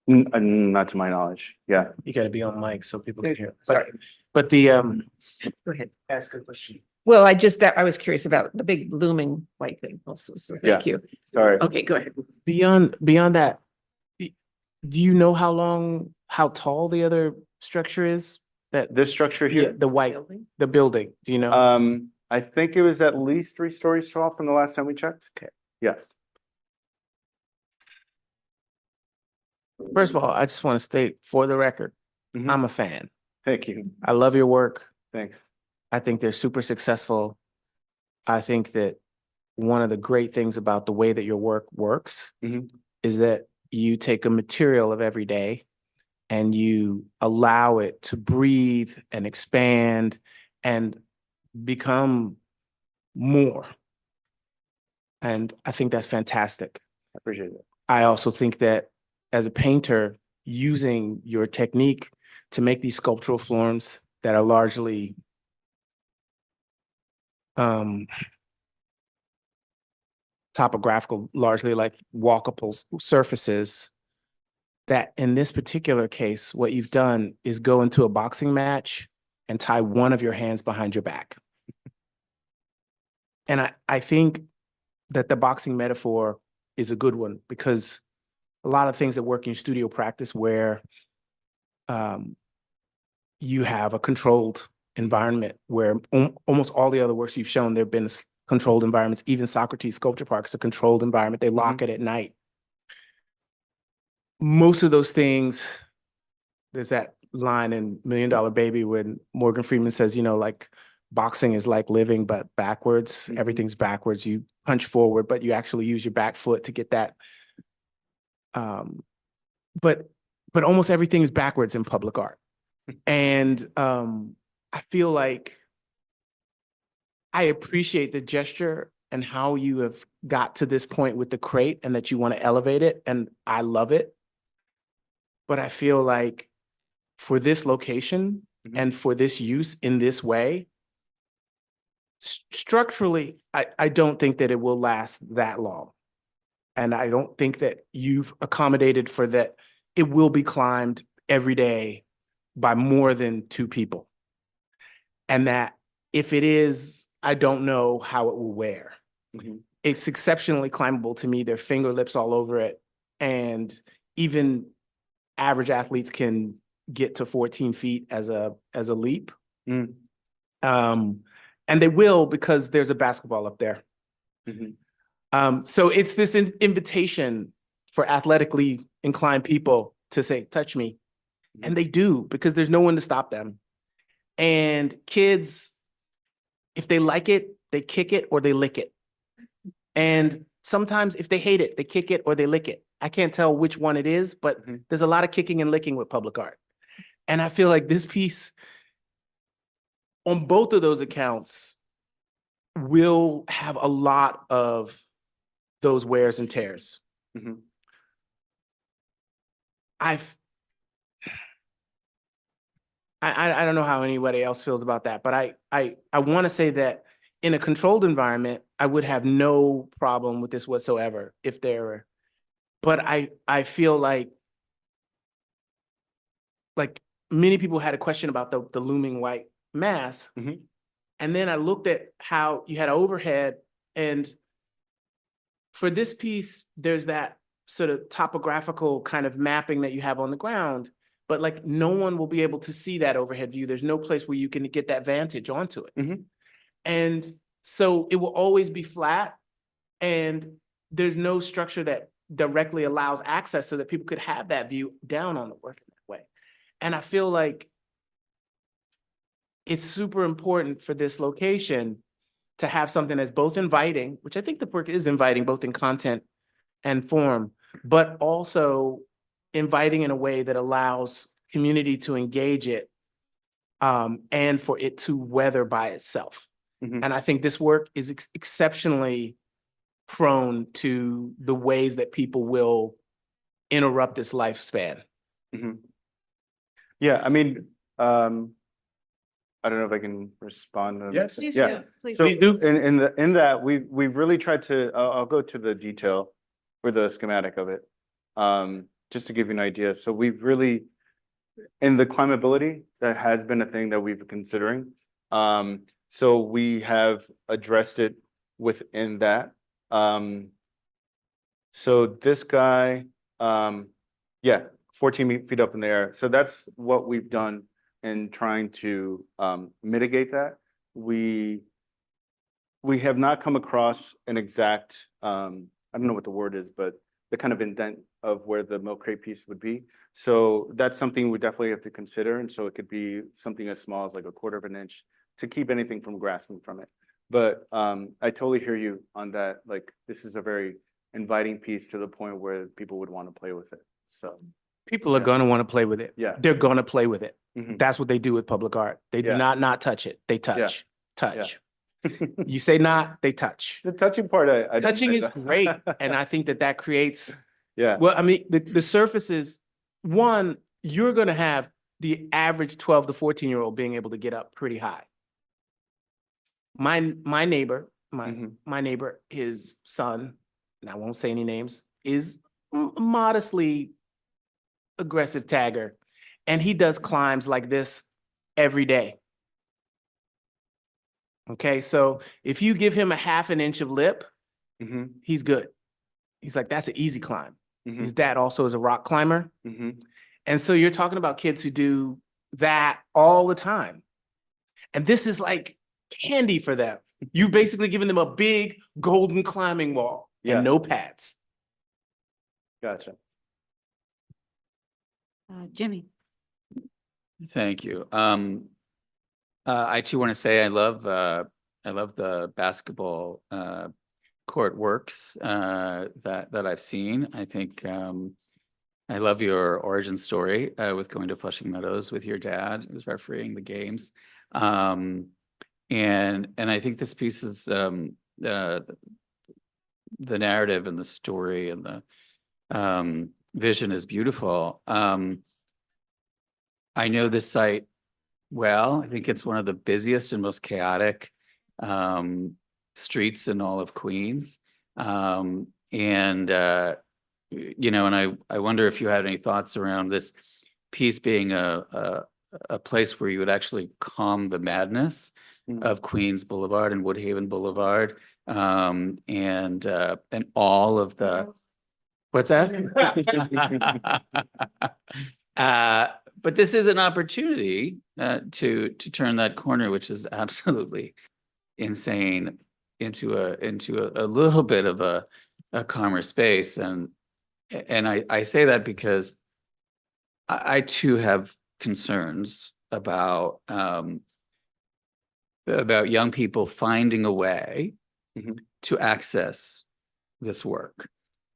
Not to my knowledge. Yeah. You gotta be on mic so people can Yes, hear. sorry. But the, Go ahead. ask a question. Well, I was curious about the big looming white thing also, so thank you. Sorry. Okay, go ahead. Beyond that, do you know how tall the other structure is? That, This structure yeah, here, the white, Building? the building, do you know? I think it was at least 3 stories tall from the last time we checked. Okay. Yeah. First of all, I just want to state for the record, Mhm. I'm a fan. Thank you. I love your work. Thanks. I think they're super successful. I think that one of the great things about the way that your work works Mhm. is that you take a material of every day and you allow it to breathe and expand and become more. And I think that's fantastic. I appreciate it. I also think that as a painter, using your technique to make these sculptural forms that are largely topographical, largely like walkable surfaces, that in this particular case, what you've done is go into a boxing match and tie one of your hands behind your back. And I think that the boxing metaphor is a good one, because a lot of things that work in your studio practice where you have a controlled environment where almost all the other works you've shown, there have been controlled environments. Even Socrates Sculpture Park is a controlled environment. They lock it at night. Most of those things, there's that line in $1 Million Baby when Morgan Freeman says, you know, like boxing is like living, but backwards. Everything's backwards. You punch forward, but you actually use your back foot to get that. But almost everything is backwards in public art. And I feel like I appreciate the gesture and how you have got to this point with the crate and that you want to elevate it. And I love it. But I feel like for this location and for this use in this way, structurally, I don't think that it will last that long. And I don't think that you've accommodated for that. It will be climbed every day by more than 2 people. And that if it is, I don't know how it will wear. It's exceptionally climbable to me. There are finger lips all over it. And even average athletes can get to 14 feet as a leap. And they will, because there's a basketball up there. So it's this invitation for athletically inclined people to say, touch me. And they do, because there's no one to stop them. And kids, if they like it, they kick it or they lick it. And sometimes if they hate it, they kick it or they lick it. I can't tell which one it is, but there's a lot of kicking and licking with public art. And I feel like this piece, on both of those accounts, will have a lot of those wears and tears. I don't know how anybody else feels about that, but I want to say that in a controlled environment, I would have no problem with this whatsoever if there were. But I feel like many people had a question about the looming white mass. And then I looked at how you had overhead, and for this piece, there's that sort of topographical kind of mapping that you have on the ground, but like no one will be able to see that overhead view. There's no place where you can get that vantage onto it. And so it will always be flat, and there's no structure that directly allows access so that people could have that view down on the work in that way. And I feel like it's super important for this location to have something that's both inviting, which I think the work is inviting both in content and form, but also inviting in a way that allows community to engage it, and for it to weather by itself. And I think this work is exceptionally prone to the ways that people will interrupt its lifespan. Yeah, I mean, I don't know if I can respond. Yes. Please Yeah. do, please So do. in that, we've really tried to, I'll go to the detail for the schematic of it, just to give you an idea. So we've really, in the climbability, that has been a thing that we've been considering. So we have addressed it within that. So this guy, yeah, 14 feet up in the air. So that's what we've done in trying to mitigate that. We have not come across an exact, I don't know what the word is, but the kind of indent of where the milk crate piece would be. So that's something we definitely have to consider. And so it could be something as small as like 1/4 of an inch to keep anything from grasping from it. But I totally hear you on that. Like, this is a very inviting piece to the point where people would want to play with it. So People are Yeah. gonna want to play with it. Yeah. They're gonna play with it. Mhm. That's what they do with public art. They do Yeah. not touch it. They touch, touch. You say not, they touch. The touching part, I don't Touching say is that. great, and I think that that creates, Yeah. well, I mean, the surfaces, one, you're gonna have the average 12 to 14-year-old being able to get up pretty high. My neighbor, Mhm. my neighbor, his son, and I won't say any names, is modestly aggressive tagger, and he does climbs like this every day. Okay, so if you give him a half an inch of lip, Mhm. he's good. He's like, that's an easy climb. Mhm. His dad also is a rock climber. Mhm. And so you're talking about kids who do that all the time. And this is like candy for them. You've basically given them a big golden climbing wall Yeah. and no pads. Gotcha. Jimmy. Thank you. I too want to say I love the basketball court works that I've seen. I think I love your origin story with going to Flushing Meadows with your dad, who was refereeing the games. And I think this piece is the narrative and the story and the vision is beautiful. I know this site well. I think it's one of the busiest and most chaotic streets in all of Queens. And I wonder if you had any thoughts around this piece being a place where you would actually calm the madness of Queens Boulevard and Woodhaven Boulevard, and all of the. What's that? But this is an opportunity to turn that corner, which is absolutely insane, into a little bit of a calmer space. And I say that because I too have concerns about young people finding a way Mhm. to access this work.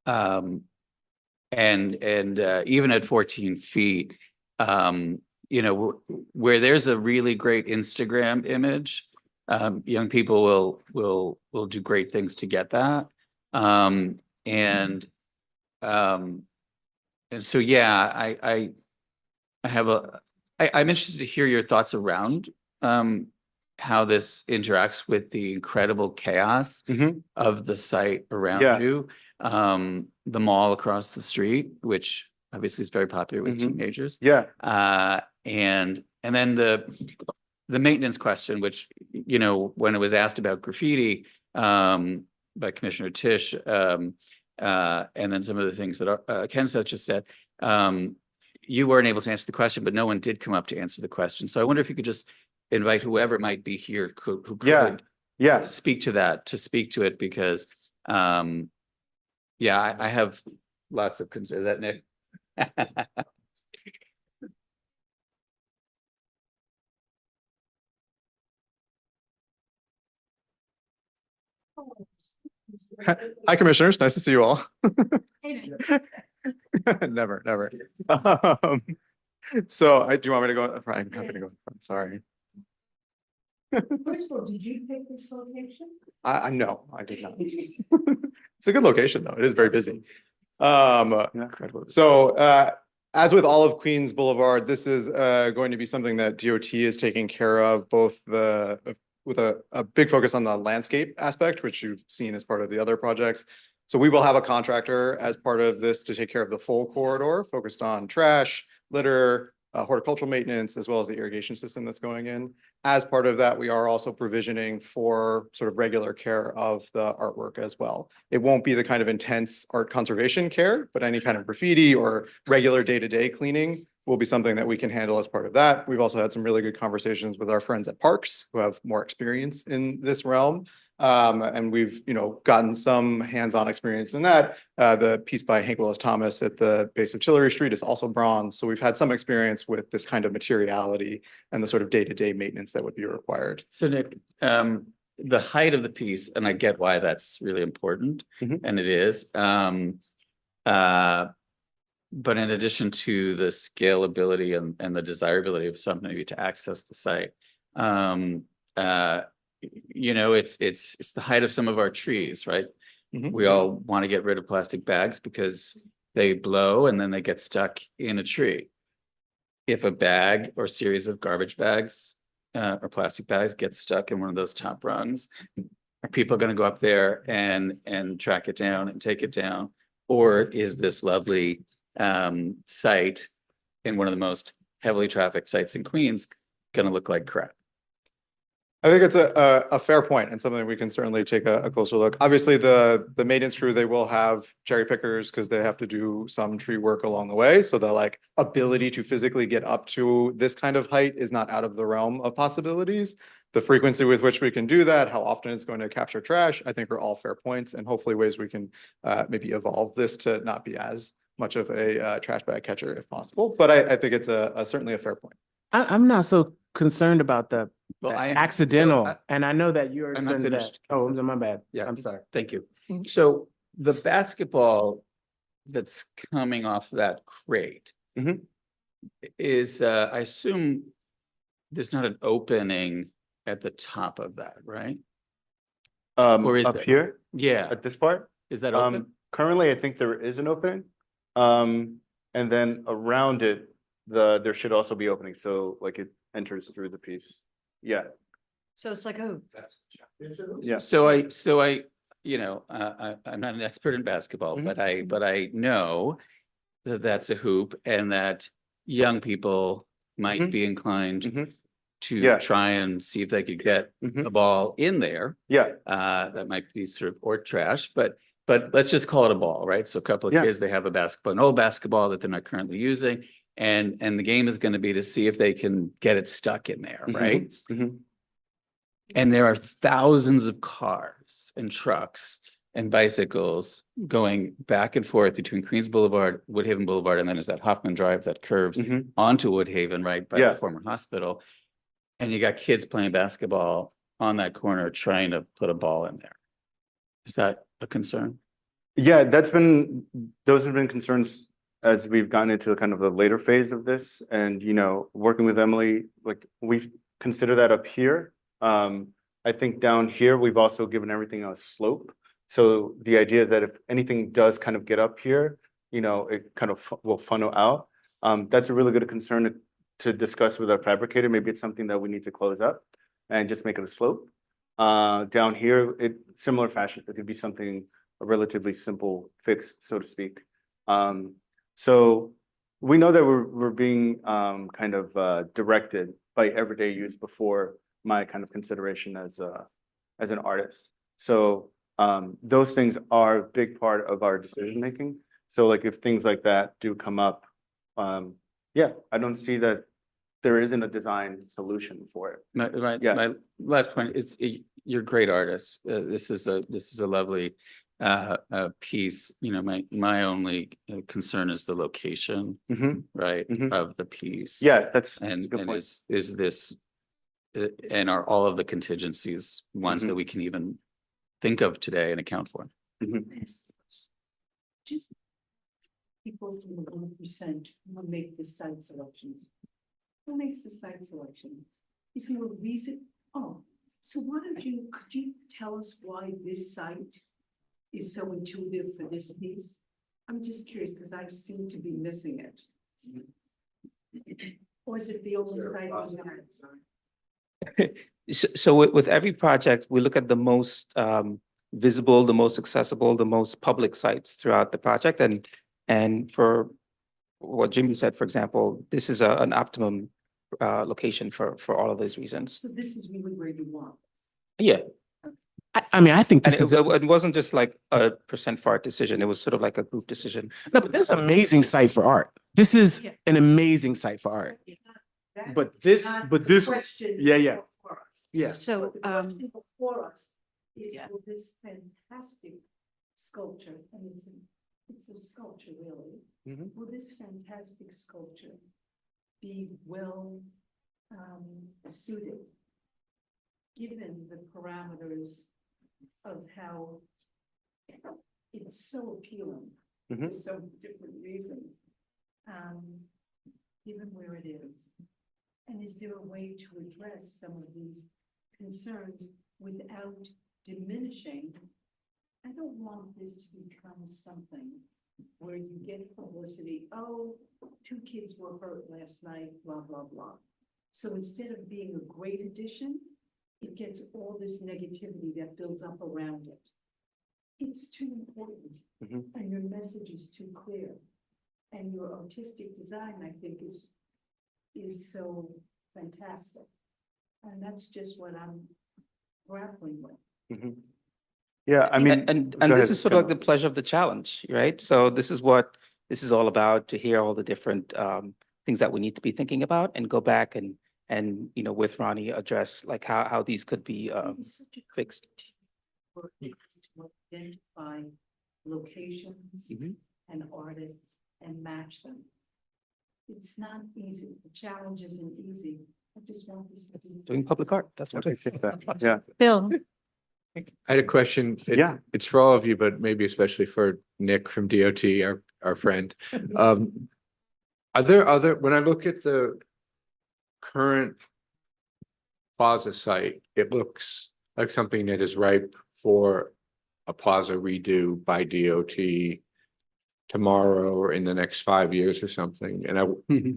And even at 14 feet, where there's a really great Instagram image, young people will do great things to get that. And so, yeah, I'm interested to hear your thoughts around how this interacts with the incredible chaos Mhm. of the site around Yeah. you. The mall across the street, which obviously is very popular with Mhm. teenagers. Yeah. And then the maintenance question, which, when it was asked about graffiti by Commissioner Tisch, and then some of the things that Ken Such just said, you weren't able to answer the question, but no one did come up to answer the question. So I wonder if you could just invite whoever might be here who could speak to it, because I have lots of concerns. Is that Nick? Hi, commissioners. Nice to see you all. Never, never. So do you want me to go? I'm happy to go. Sorry. First of all, did you pick this location? I know, I did not. It's a good location, though. It is very busy. Incredible. So as with all of Queens Boulevard, this is going to be something that DOT is taking care of, both with a big focus on the landscape aspect, which you've seen as part of the other projects. So we will have a contractor as part of this to take care of the full corridor, focused on trash, litter, horticultural maintenance, as well as the irrigation system that's going in. As part of that, we are also provisioning for sort of regular care of the artwork as well. It won't be the kind of intense art conservation care, but any kind of graffiti or regular day-to-day cleaning will be something that we can handle as part of that. We've also had some really good conversations with our friends at Parks who have more experience in this realm. And we've, gotten some hands-on experience in that. The piece by Hank Willis Thomas at the base of Chillery Street is also bronze. So we've had some experience with this kind of materiality and the sort of day-to-day maintenance that would be required. So Nick, the height of the piece, and I get why that's really important, Mhm. and it is. But in addition to the scalability and the desirability of somebody to access the site, you know, it's the height of some of our trees, right? We all want to get rid of plastic bags because they blow and then they get stuck in a tree. If a bag or series of garbage bags or plastic bags get stuck in one of those top rungs, are people going to go up there and track it down and take it down? Or is this lovely site in one of the most heavily trafficked sites in Queens going to look like crap? I think it's a fair point and something we can certainly take a closer look. Obviously, the maintenance crew, they will have cherry pickers because they have to do some tree work along the way. So the like ability to physically get up to this kind of height is not out of the realm of possibilities. The frequency with which we can do that, how often it's going to capture trash, I think are all fair points and hopefully ways we can maybe evolve this to not be as much of a trash bag catcher if possible. But I think it's certainly a fair point. I'm not so concerned about the Well, accidental, and I know that you're I'm not concerned that. finished. Oh, my bad. Yeah. I'm sorry. Thank you. Mhm. So the basketball that's coming off that crate Mhm. is, I assume there's not an opening at the top of that, right? Or is Up there? here Yeah. at this part, Is that open? currently, I think there is an opening. And then around it, there should also be opening. So like it enters through the piece. Yeah, So it's like, oh. yeah. So I, you know, I'm not an expert in basketball, but I know that that's a hoop and that young people might be inclined to Yeah. try and see if they could get a ball in there. Yeah, That might be sort of or trash, but let's just call it a ball, right? So a couple of Yeah. kids, they have a basketball, an old basketball that they're not currently using. And the game is going to be to see if they can get it stuck in there, right? And there are thousands of cars and trucks and bicycles going back and forth between Queens Boulevard, Woodhaven Boulevard, and then there's that Hoffman Drive that curves onto Woodhaven, right, by Yeah. the former hospital. And you got kids playing basketball on that corner trying to put a ball in there. Is that a concern? Yeah, those have been concerns as we've gotten into kind of the later phase of this. And, you know, working with Emily, like we've considered that up here. I think down here, we've also given everything a slope. So the idea that if anything does kind of get up here, you know, it kind of will funnel out. That's a really good concern to discuss with our fabricator. Maybe it's something that we need to close up and just make it a slope. Down here, similar fashion, it could be something a relatively simple fix, so to speak. So we know that we're being kind of directed by everyday use before my kind of consideration as an artist. So those things are a big part of our decision making. So like if things like that do come up, yeah, I don't see that there isn't a design solution for it. My last point is you're a great artist. This is a lovely piece. You know, my only concern is the location, right, of the piece. Yeah, that's and a good point. is this and are all of the contingencies ones that we can even think of today and account for? Just people from the 1% who make the site selections. Who makes the site selections? Is there a reason? Oh, so could you tell us why this site is so intuitive for this piece? I'm just curious because I seem to be missing it. Or is it the only site we have? So with every project, we look at the most visible, the most accessible, the most public sites throughout the project. And for what Jimmy said, for example, this is an optimum location for all of those reasons. So this is really where you want. Yeah. I mean, I think And this is. it wasn't just like a % for art decision. It was sort of like a group decision. No, but that's an amazing site for art. This is an amazing site for art. But this, yeah. Yeah. So, Before us is will this fantastic sculpture, and it's a sculpture really. Will this fantastic sculpture be well suited, given the parameters of how it's so appealing for so different reasons? given where it is? And is there a way to address some of these concerns without diminishing? I don't want this to become something where you get publicity, oh, 2 kids were hurt last night, blah, blah, blah. So instead of being a great addition, it gets all this negativity that builds up around it. It's too important, and your message is too clear. And your artistic design, I think, is so fantastic. And that's just what I'm grappling with. Yeah, I mean. And go this ahead, is sort of like the Kendall. pleasure of the challenge, right? So this is what this is all about, to hear all the different things that we need to be thinking about and go back and you know, with Ronnie, address like how these could be It's such a fixed. for it to identify locations and artists and match them. It's not easy. The challenge isn't easy. I just want this to be. Doing public art, that's what. Appreciate that. Yeah, Bill, I had a question. Yeah. It's for all of you, but maybe especially for Nick from DOT, our friend. Are there other, when I look at the current plaza site, it looks like something that is ripe for a plaza redo by DOT tomorrow or in the next 5 years or something. And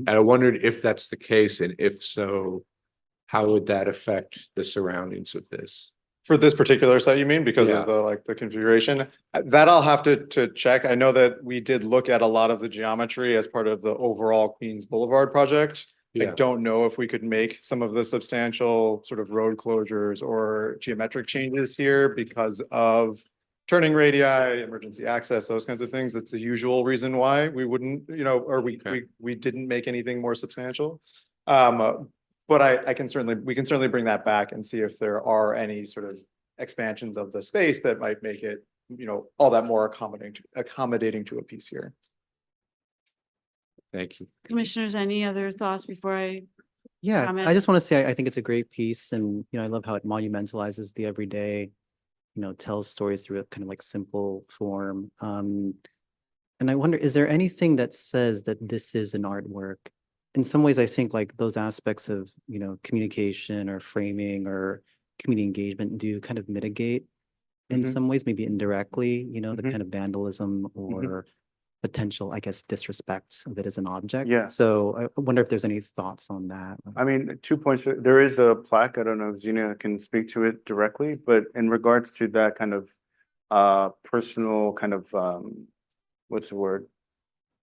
I wondered if that's the case, and if so, how would that affect the surroundings of this? For this particular site, you mean, because Yeah. of the configuration? That I'll have to check. I know that we did look at a lot of the geometry as part of the overall Queens Boulevard project. I Yeah. don't know if we could make some of the substantial sort of road closures or geometric changes here because of turning radii, emergency access, those kinds of things. That's the usual reason why we wouldn't, you know, or Okay. we didn't make anything more substantial. But we can certainly bring that back and see if there are any sort of expansions of the space that might make it, you know, all that more accommodating to a piece here. Thank you. commissioners, any other thoughts before I? Yeah, comment? I just want to say, I think it's a great piece, and, you know, I love how it monumentalizes the everyday, you know, tells stories through a kind of like simple form. And I wonder, is there anything that says that this is an artwork? In some ways, I think like those aspects of, you know, communication or framing or community engagement do kind of mitigate in some ways, maybe indirectly, you know, the kind of vandalism or potential, I guess, disrespect of it as an object. Yeah. So I wonder if there's any thoughts on that. I mean, 2 points. There is a plaque. I don't know if Zena can speak to it directly, but in regards to that kind of personal kind of what's the word?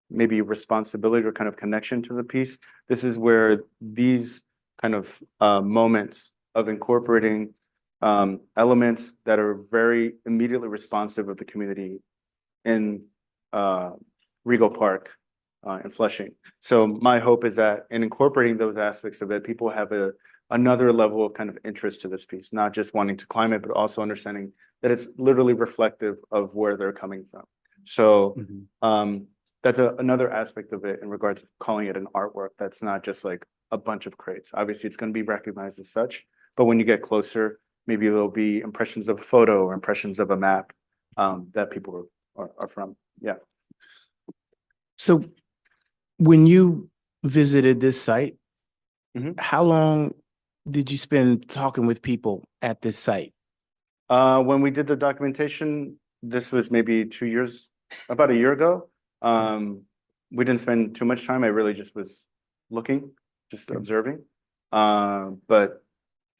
Maybe responsibility or kind of connection to the piece. This is where these kind of moments of incorporating elements that are very immediately responsive of the community in Regal Park in Flushing. So my hope is that in incorporating those aspects of it, people have another level of kind of interest to this piece, not just wanting to climb it, but also understanding that it's literally reflective of where they're coming from. So that's another aspect of it in regards to calling it an artwork. That's not just like a bunch of crates. Obviously, it's going to be recognized as such, but when you get closer, maybe there'll be impressions of a photo or impressions of a map that people are from. Yeah. So when you visited this site, how long did you spend talking with people at this site? When we did the documentation, this was maybe 2 years, about a year ago. We didn't spend too much time. I really just was looking, just observing. But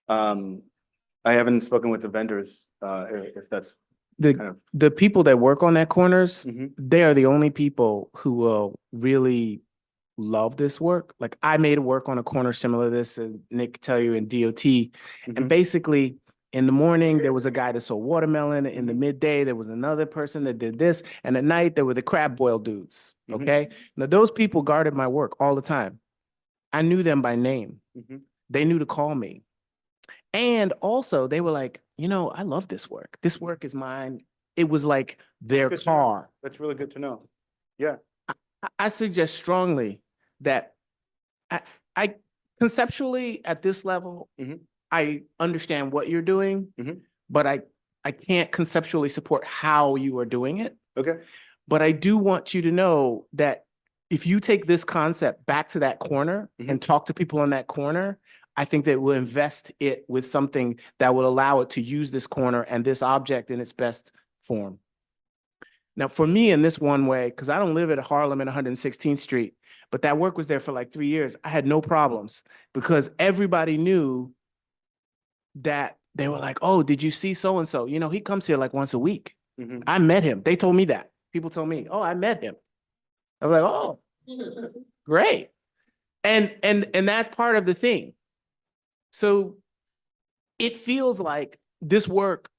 I haven't spoken with the vendors, if that's kind of. The people that work on that corners, they are the only people who will really love this work. Like I made work on a corner similar to this, and Nick can tell you in DOT. And basically in the morning, there was a guy that sold watermelon. In the midday, there was another person that did this. And at night, there were the crab boil dudes. Okay. Now those people guarded my work all the time. I knew them by name. They knew to call me. And also they were like, you know, I love this work. This work is mine. It was like their Good to know. car. That's really good to know. Yeah. I suggest strongly that I conceptually at this level, I understand what you're doing, but I can't conceptually support how you are doing it. Okay. But I do want you to know that if you take this concept back to that corner and talk to people on that corner, I think that we'll invest it with something that will allow it to use this corner and this object in its best form. Now, for me, in this one way, because I don't live at Harlem and 116th Street, but that work was there for like 3 years, I had no problems because everybody knew that they were like, oh, did you see so-and-so? You know, he comes here like once a week. I met him. They told me that. People told me, oh, I met him. I was like, oh, great. And that's part of the thing. So it feels like this work,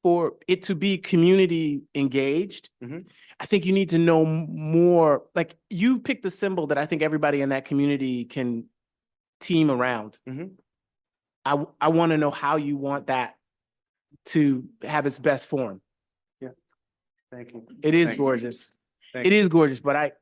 for it to be community engaged, I think you need to know more. Like, you picked the symbol that I think everybody in that community can team around. I want to know how you want that to have its best form. Yeah, thank you. It is Thank you. gorgeous. Thank It you. is gorgeous, but I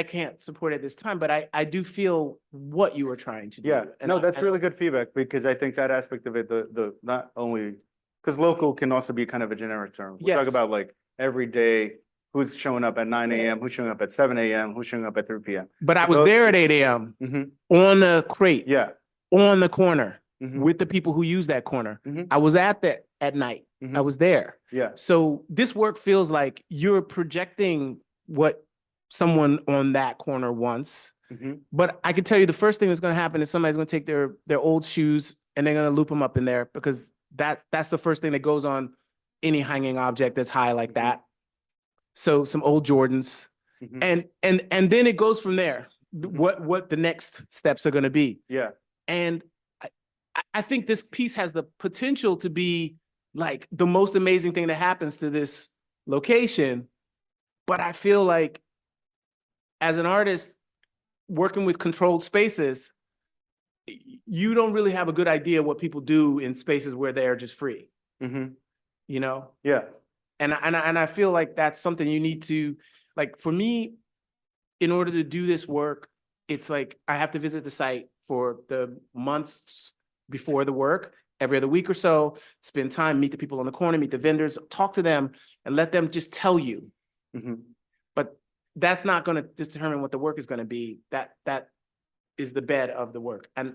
can't support it at this time, but I do feel what you were trying to do. Yeah, And no, I- that's I- really good feedback, because I think that aspect of it, the not only, because local can also be kind of a generic term. We talk Yes. about like every day, who's showing up at 9 a.m., who's showing up at 7 a.m., who's showing up at 3 p.m. But I was there at 8 a.m. on the crate, Yeah. on the corner Mhm. with the people who use that corner. Mhm. I was at that at night. I was there. Yeah. So this work feels like you're projecting what someone on that corner wants. But I can tell you the first thing that's going to happen is somebody's going to take their old shoes and they're going to loop them up in there, because that's the first thing that goes on any hanging object that's high like that. So some old Jordans, and then it goes from there. What the next steps are going to be. Yeah. And I think this piece has the potential to be like the most amazing thing that happens to this location. But I feel like as an artist working with controlled spaces, you don't really have a good idea what people do in spaces where they are just free, you know? Yeah. And I feel like that's something you need to, like, for me, in order to do this work, it's like I have to visit the site for the months before the work, every other week or so, spend time, meet the people on the corner, meet the vendors, talk to them, and let them just tell you. But that's not going to determine what the work is going to be. That is the bed of the work. And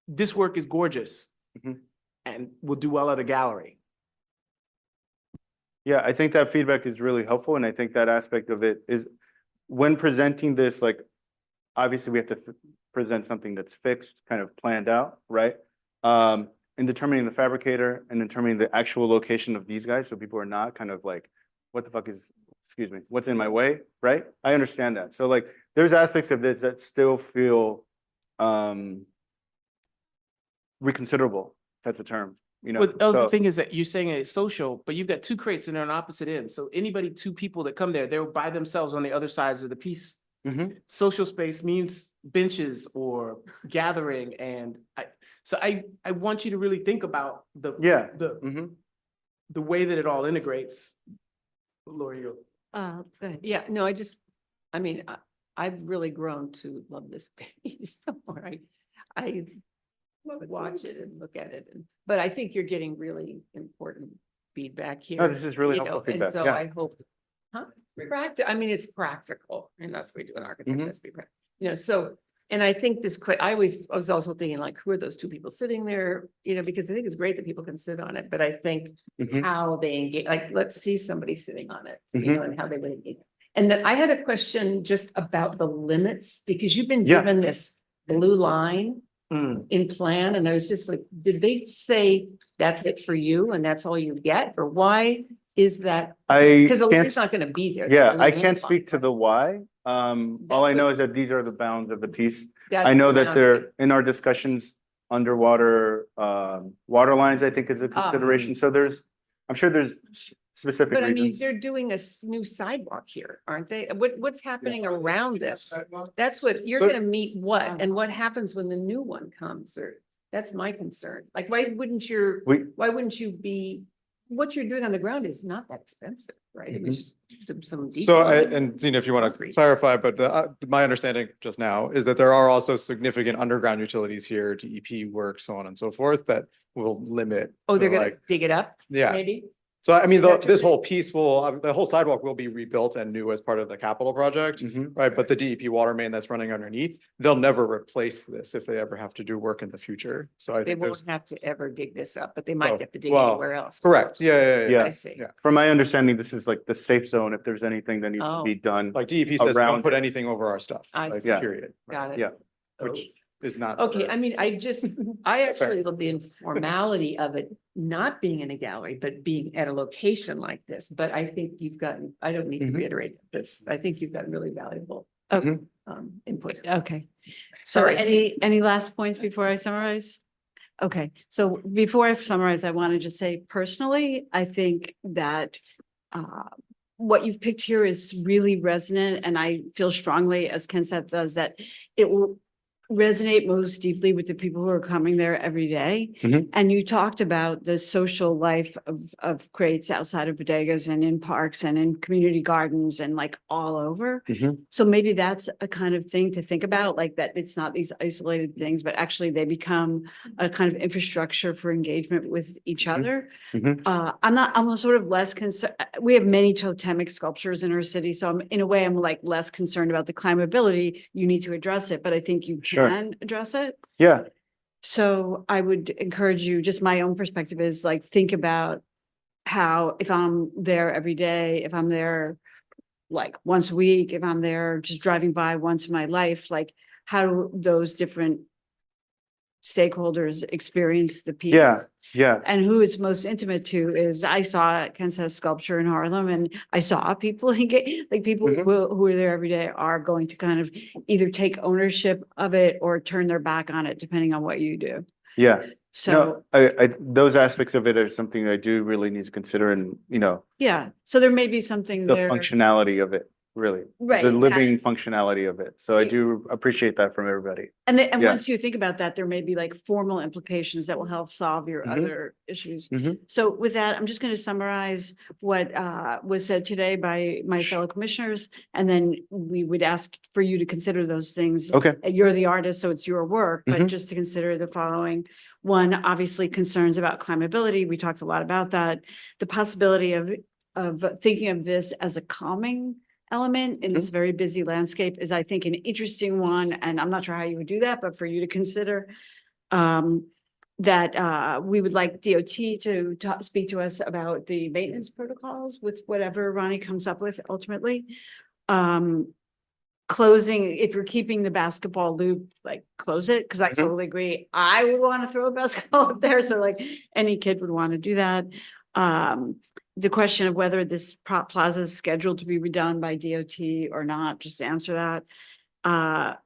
this work is gorgeous and will do well at a gallery. Yeah, I think that feedback is really helpful, and I think that aspect of it is, when presenting this, like, obviously we have to present something that's fixed, kind of planned out, right? In determining the fabricator and determining the actual location of these guys, so people are not kind of like, what the fuck is, excuse me, what's in my way, right? I understand that. So like, there's aspects of this that still feel reconsiderable. That's a term, you know? But the other So- thing is that you're saying it's social, but you've got two crates and they're on opposite ends. So two people that come there, they're by themselves on the other sides of the piece. Social space means benches or gathering, and I want you to really think about the way that it all integrates. Lori, you. Go ahead. Yeah, no, I've really grown to love this piece. I watch it and look at it, but I think you're getting really important feedback here. No, this is really you helpful know, and feedback, so yeah. I hope, it's practical, and that's what we do in architecture, Mm-hmm. has to be practical. You know, so, and I think I was also thinking, like, who are those two people sitting there? You know, because I think it's great that people can sit on it, but I think Mhm. how they engage, like, let's see somebody sitting on it, you Mhm. know, and how they would engage. And then I had a question just about the limits, because you've been Yeah. given this blue line in plan, and I was just like, did they say that's it for you and that's all you get? Or why is that? Because the line's not gonna be there. Yeah, There's I a can't line. speak to the why. All I know is that these are the bounds of the piece. I That's know the that they're in our discussions, underwater, water lines, I think is a consideration. So I'm sure there's specific But I mean, reasons. they're doing a new sidewalk here, aren't they? What's happening around this? That's what, you're So- gonna meet what, and what happens when the new one comes, or, that's my concern. Like, why wouldn't you be, what you're doing on the ground is not that expensive, right? It was just some deep. So, and Zena, if you want to concrete. clarify, but my understanding just now is that there are also significant underground utilities here, DEP work, so on and so forth, that will limit. Oh, they're the, gonna like, dig it up? Yeah. Maybe? So I mean, Is that this true? whole piece will, the whole sidewalk will be rebuilt and new as part of the capital project, right? But the DEP water main that's running underneath, they'll never replace this if they ever have to do work in the future. So I They think won't there's. have to ever dig this up, but they might Oh, have to dig well, anywhere else. Correct. Yeah. Yeah. I see. Yeah. From my understanding, this is like the safe zone if there's anything that needs to Oh. be done. Like DEP says, Around don't put it. anything over our stuff. I like, see. Yeah. Period. Got it. Yeah. Which is not. Okay, ever- I mean, I actually love the informality of it not being in a gallery, but being at a location like this. But I think I don't need to Mhm. reiterate this. I think you've got really valuable Okay, input. okay. So Sorry. any last points before I summarize? Okay, so before I summarize, I want to just say personally, I think that what you've picked here is really resonant, and I feel strongly, as Ken said, does, that it will resonate most deeply with the people who are coming there every day. Mhm. And you talked about the social life of crates outside of bodegas and in parks and in community gardens and like all over. Mhm. So maybe that's a kind of thing to think about, like that it's not these isolated things, but actually they become a kind of infrastructure for engagement with each other. Mhm. I'm sort of less concerned. We have many totemic sculptures in our city, so in a way, I'm like less concerned about the climbability. You need to address it, but I think you Sure. can address it. Yeah. So I would encourage you, just my own perspective is like, think about how, if I'm there every day, if I'm there like once a week, if I'm there just driving by once in my life, like how do those different stakeholders experience the piece? Yeah. And who it's most intimate to is, I saw Ken says sculpture in Harlem, and I saw people engage, like people Mhm. who are there every day are going to kind of either take ownership of it or turn their back on it, depending on what you do. Yeah. So, No, those aspects of it are something I do really need to consider, and, yeah, so there may be something the there. functionality of it, really. Right, The yeah. living functionality of it. So I Yeah. do appreciate that from everybody. And Yeah. once you think about that, there may be like formal implications that will help solve your Mhm. other issues. Mhm. So with that, I'm just going to summarize what was said today by my fellow commissioners. And then we would ask for you to consider those things. Okay. You're the artist, so it's your work, but Mhm. just to consider the following. One, obviously concerns about climbability. We talked a lot about that. The possibility of thinking of this as a calming element in this very busy landscape is, I think, an interesting one. And I'm not sure how you would do that, but for you to consider. That we would like DOT to speak to us about the maintenance protocols with whatever Ronnie comes up with ultimately. Closing, if you're keeping the basketball loop, like close it, because I Mhm. totally agree. I would want to throw a basketball up there, so like any kid would want to do that. The question of whether this plaza is scheduled to be redone by DOT or not, just to answer that.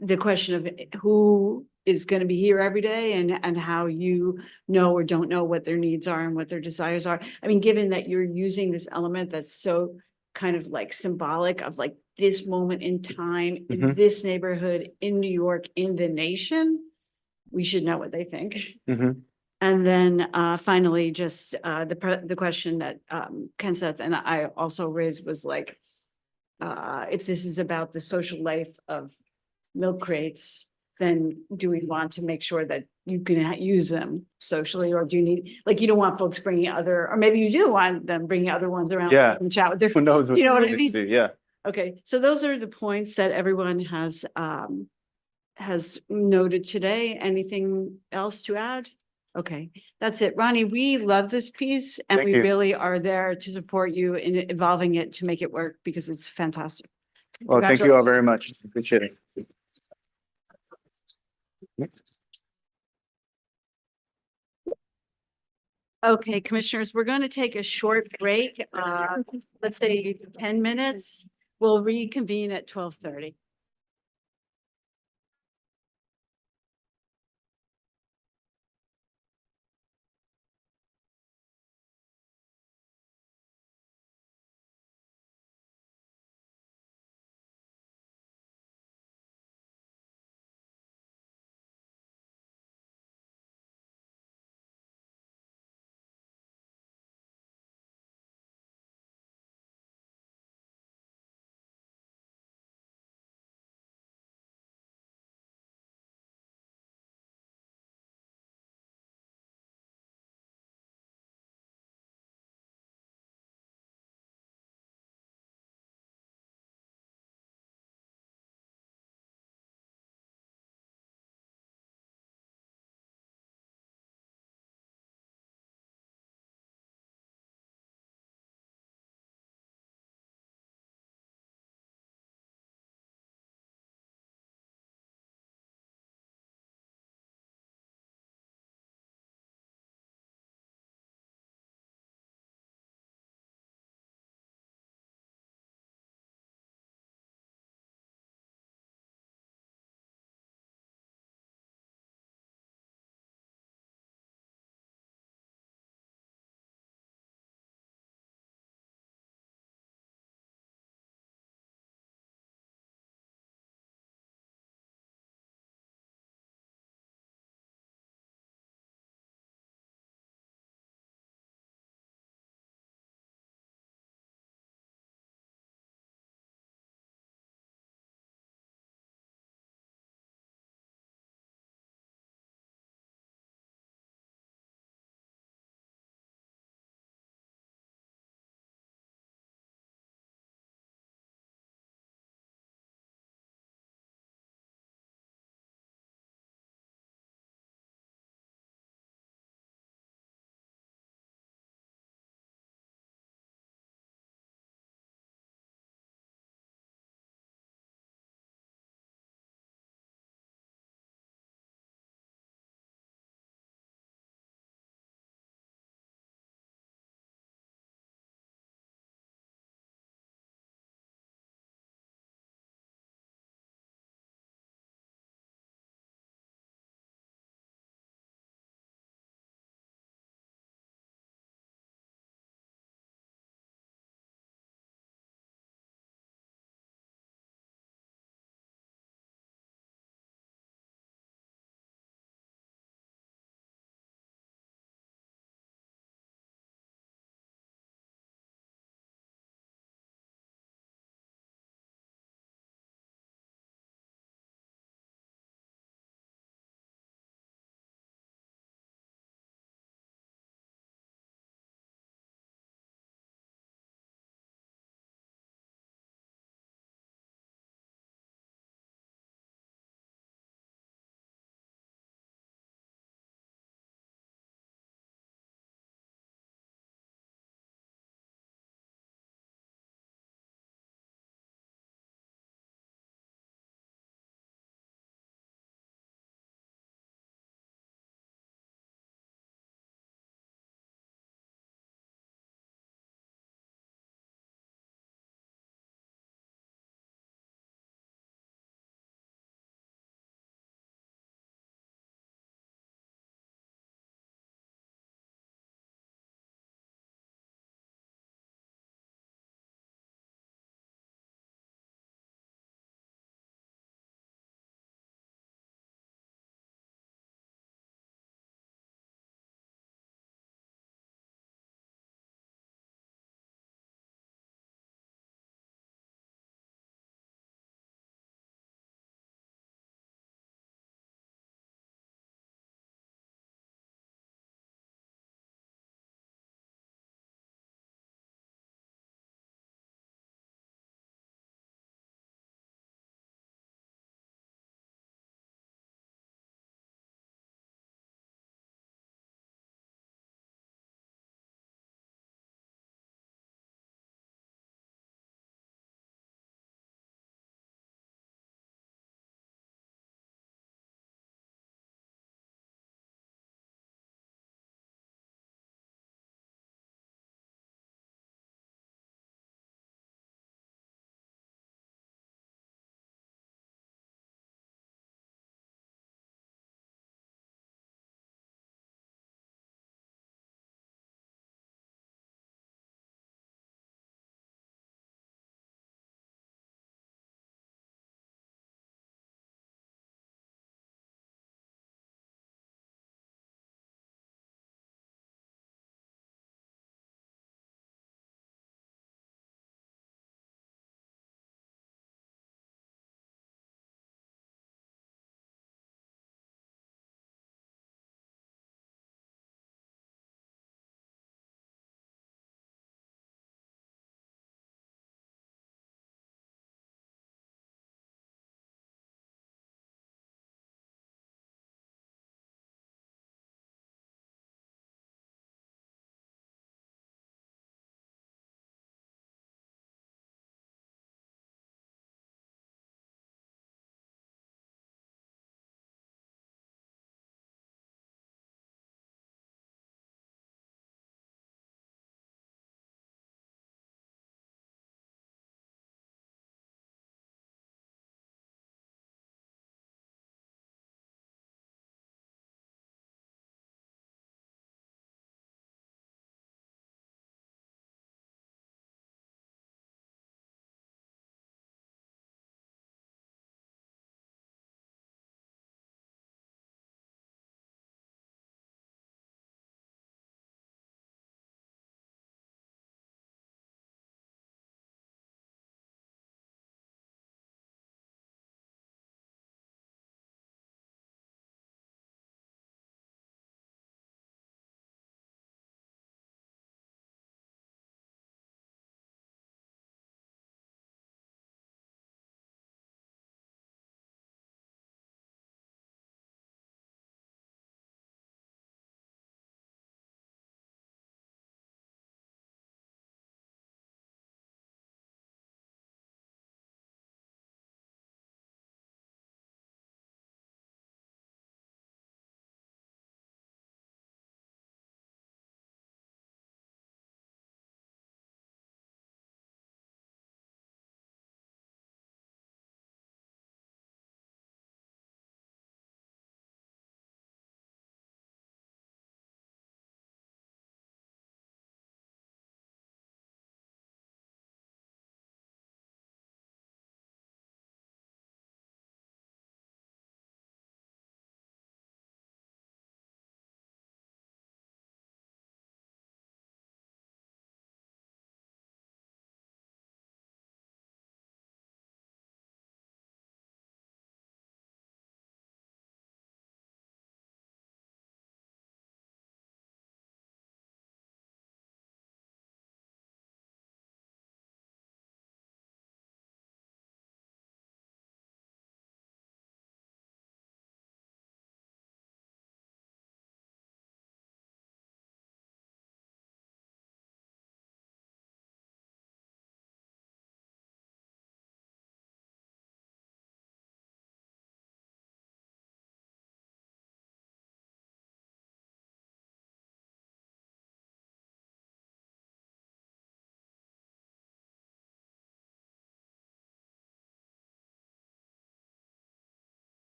The question of who is going to be here every day and how you know or don't know what their needs are and what their desires are. I mean, given that you're using this element that's so kind of like symbolic of like this moment in time in Mhm. this neighborhood in New York, in the nation, we should know what they think. Mhm. And then finally, just the question that Ken Seth and I also raised was like, if this is about the social life of milk crates, then do we want to make sure that you can use them socially, or do you need, like, you don't want folks bringing other, or maybe you do want them bringing other ones around so Yeah. you can chat with their, Who knows? you know what I they mean? do, Yeah. Okay, so those are the points that everyone has noted today. Anything else to add? Okay, that's it. Ronnie, we love this piece and Thank we you. really are there to support you in evolving it to make it work because it's fantastic. Well, thank you all very much. Appreciate it. Okay, commissioners, we're going to take a short break, let's say 10 minutes. We'll reconvene at 12:30.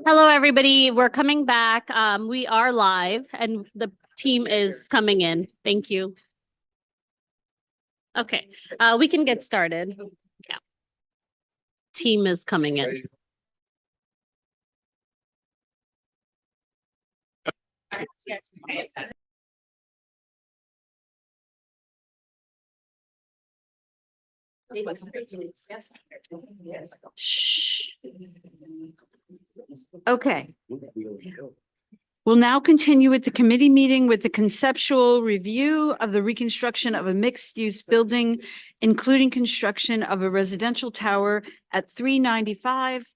Hello, everybody. We're coming back. We are live and the team is coming in. Thank you. Okay, we can get started. Yeah. Team is coming in. Okay. We'll now continue with the committee meeting with the conceptual review of the reconstruction of a mixed-use building, including construction of a residential tower at 395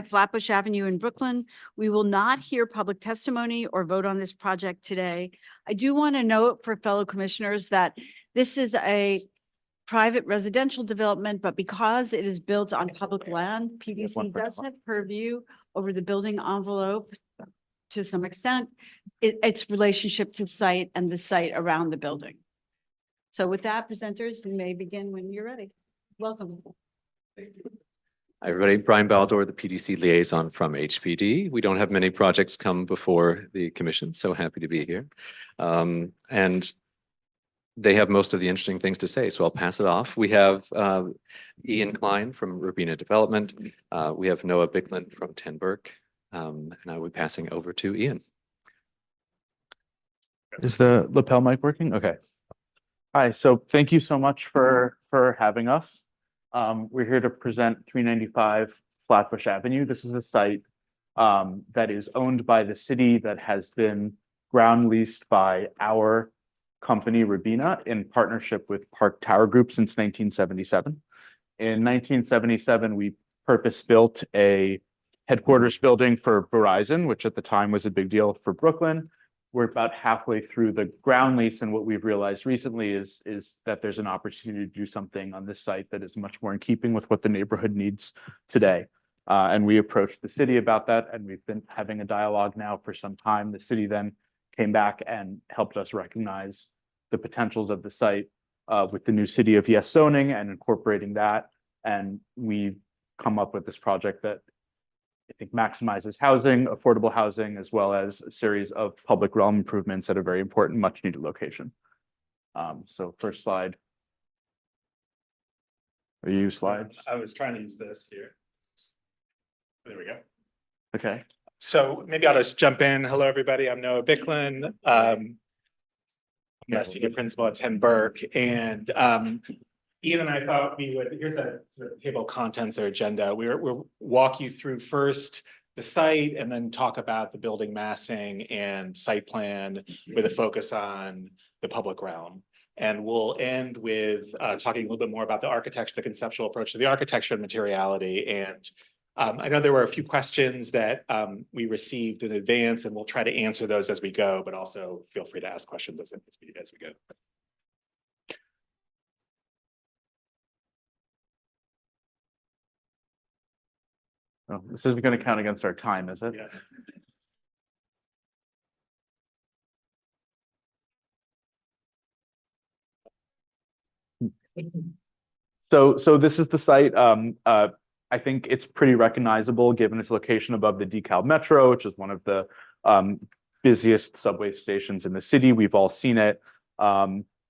Flatbush Avenue in Brooklyn. We will not hear public testimony or vote on this project today. I do want to note for fellow commissioners that this is a private residential development, but because it is built on public land, PDC does have purview over the building envelope to some extent, its relationship to site and the site around the building. So with that, presenters, you may begin when you're ready. Welcome. Hi, everybody. Brian Baldor, the PDC liaison from HPD. We don't have many projects come before the commission, so happy to be here. And they have most of the interesting things to say, so I'll pass it off. We have Ian Klein from Rubina Development. We have Noah Bicklin from Ten Burke, and I will be passing over to Ian. Is the lapel mic working? Okay. Hi, so thank you so much for having us. We're here to present 395 Flatbush Avenue. This is a site that is owned by the city that has been ground leased by our company, Rubina, in partnership with Park Tower Group since 1977. In 1977, we purpose-built a headquarters building for Verizon, which at the time was a big deal for Brooklyn. We're about halfway through the ground lease, and what we've realized recently is that there's an opportunity to do something on this site that is much more in keeping with what the neighborhood needs today. And we approached the city about that, and we've been having a dialogue now for some time. The city then came back and helped us recognize the potentials of the site with the new city of Yes zoning and incorporating that. And we've come up with this project that I think maximizes housing, affordable housing, as well as a series of public realm improvements at a very important, much needed location. So first slide. Are you slides? I was trying to use this here. There we go. Okay. So maybe I'll just jump in. Hello, everybody. I'm Noah Bicklin. I'm a senior principal at Ten Burke, and Ian and I thought we would, here's a sort of table of contents or agenda. We'll walk you through first the site and then talk about the building massing and site plan with a focus on the public realm. And we'll end with talking a little bit more about the architecture, the conceptual approach to the architecture and materiality. And I know there were a few questions that we received in advance, and we'll try to answer those as we go, but also feel free to ask questions as we go. Oh, this isn't going to count against our time, is it? Yeah. So this is the site. I think it's pretty recognizable given its location above the DeKalb Metro, which is one of the busiest subway stations in the city. We've all seen it.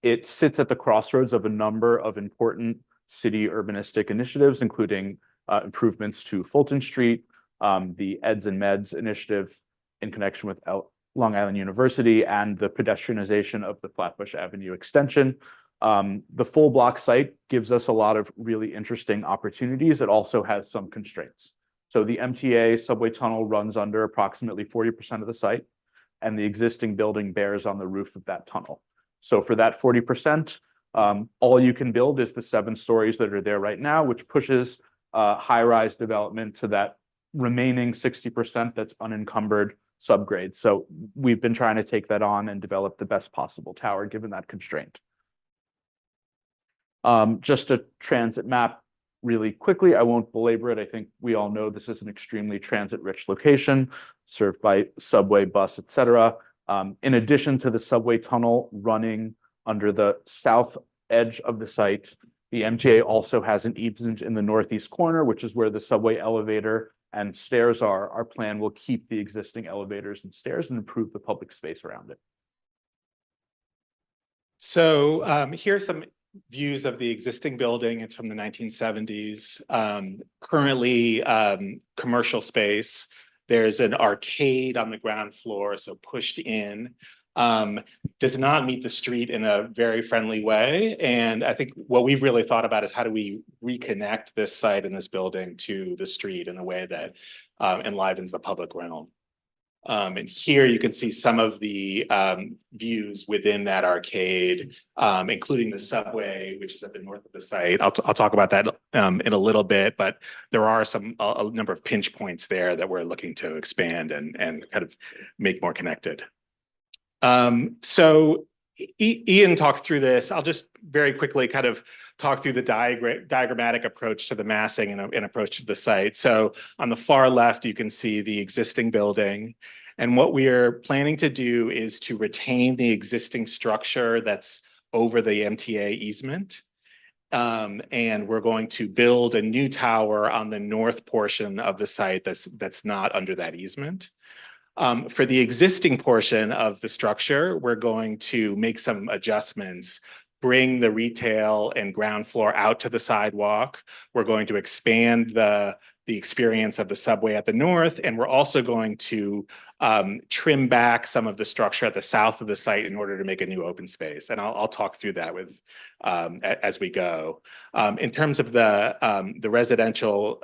It sits at the crossroads of a number of important city urbanistic initiatives, including improvements to Fulton Street, the Eds and Meds initiative in connection with Long Island University, and the pedestrianization of the Flatbush Avenue extension. The full block site gives us a lot of really interesting opportunities. It also has some constraints. So the MTA subway tunnel runs under approximately 40% of the site, and the existing building bears on the roof of that tunnel. So for that 40%, all you can build is the 7 stories that are there right now, which pushes high-rise development to that remaining 60% that's unencumbered subgrade. So we've been trying to take that on and develop the best possible tower given that constraint. Just a transit map really quickly. I won't belabor it. I think we all know this is an extremely transit-rich location served by subway, bus, et cetera. In addition to the subway tunnel running under the south edge of the site, The MTA also has an easement in the northeast corner, which is where the subway elevator and stairs are. Our plan will keep the existing elevators and stairs and improve the public space around it. So here's some views of the existing building. It's from the 1970s. Currently commercial space. There's an arcade on the ground floor, so pushed in. Does not meet the street in a very friendly way. And I think what we've really thought about is how do we reconnect this site and this building to the street in a way that enlivens the public realm. And here you can see some of the views within that arcade, including the subway, which is at the north of the site. I'll talk about that in a little bit, but there are a number of pinch points there that we're looking to expand and kind of make more connected. So Ian talked through this. I'll just very quickly kind of talk through the diagrammatic approach to the massing and approach to the site. So on the far left, you can see the existing building. And what we are planning to do is to retain the existing structure that's over the MTA easement. And we're going to build a new tower on the north portion of the site that's not under that easement. For the existing portion of the structure, we're going to make some adjustments, bring the retail and ground floor out to the sidewalk. We're going to expand the experience of the subway at the north, and we're also going to trim back some of the structure at the south of the site in order to make a new open space. And I'll talk through that with as we go. In terms of the residential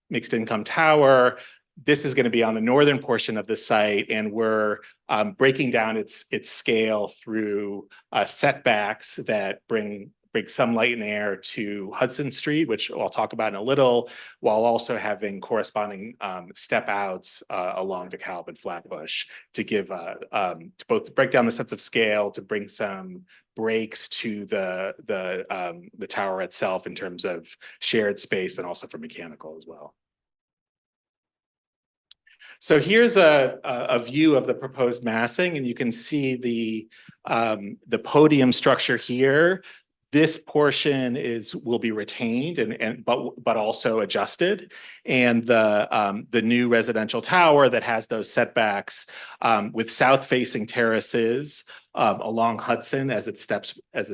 mixed income tower, this is going to be on the northern portion of the site, and we're breaking down its scale through setbacks that bring some light and air to Hudson Street, which I'll talk about in a little, while also having corresponding step outs along DeKalb and Flatbush to give to both break down the sense of scale, to bring some breaks to the tower itself in terms of shared space and also for mechanical as well. So here's a view of the proposed massing, and you can see the podium structure here. This portion will be retained but also adjusted, and the new residential tower that has those setbacks with south-facing terraces along Hudson as it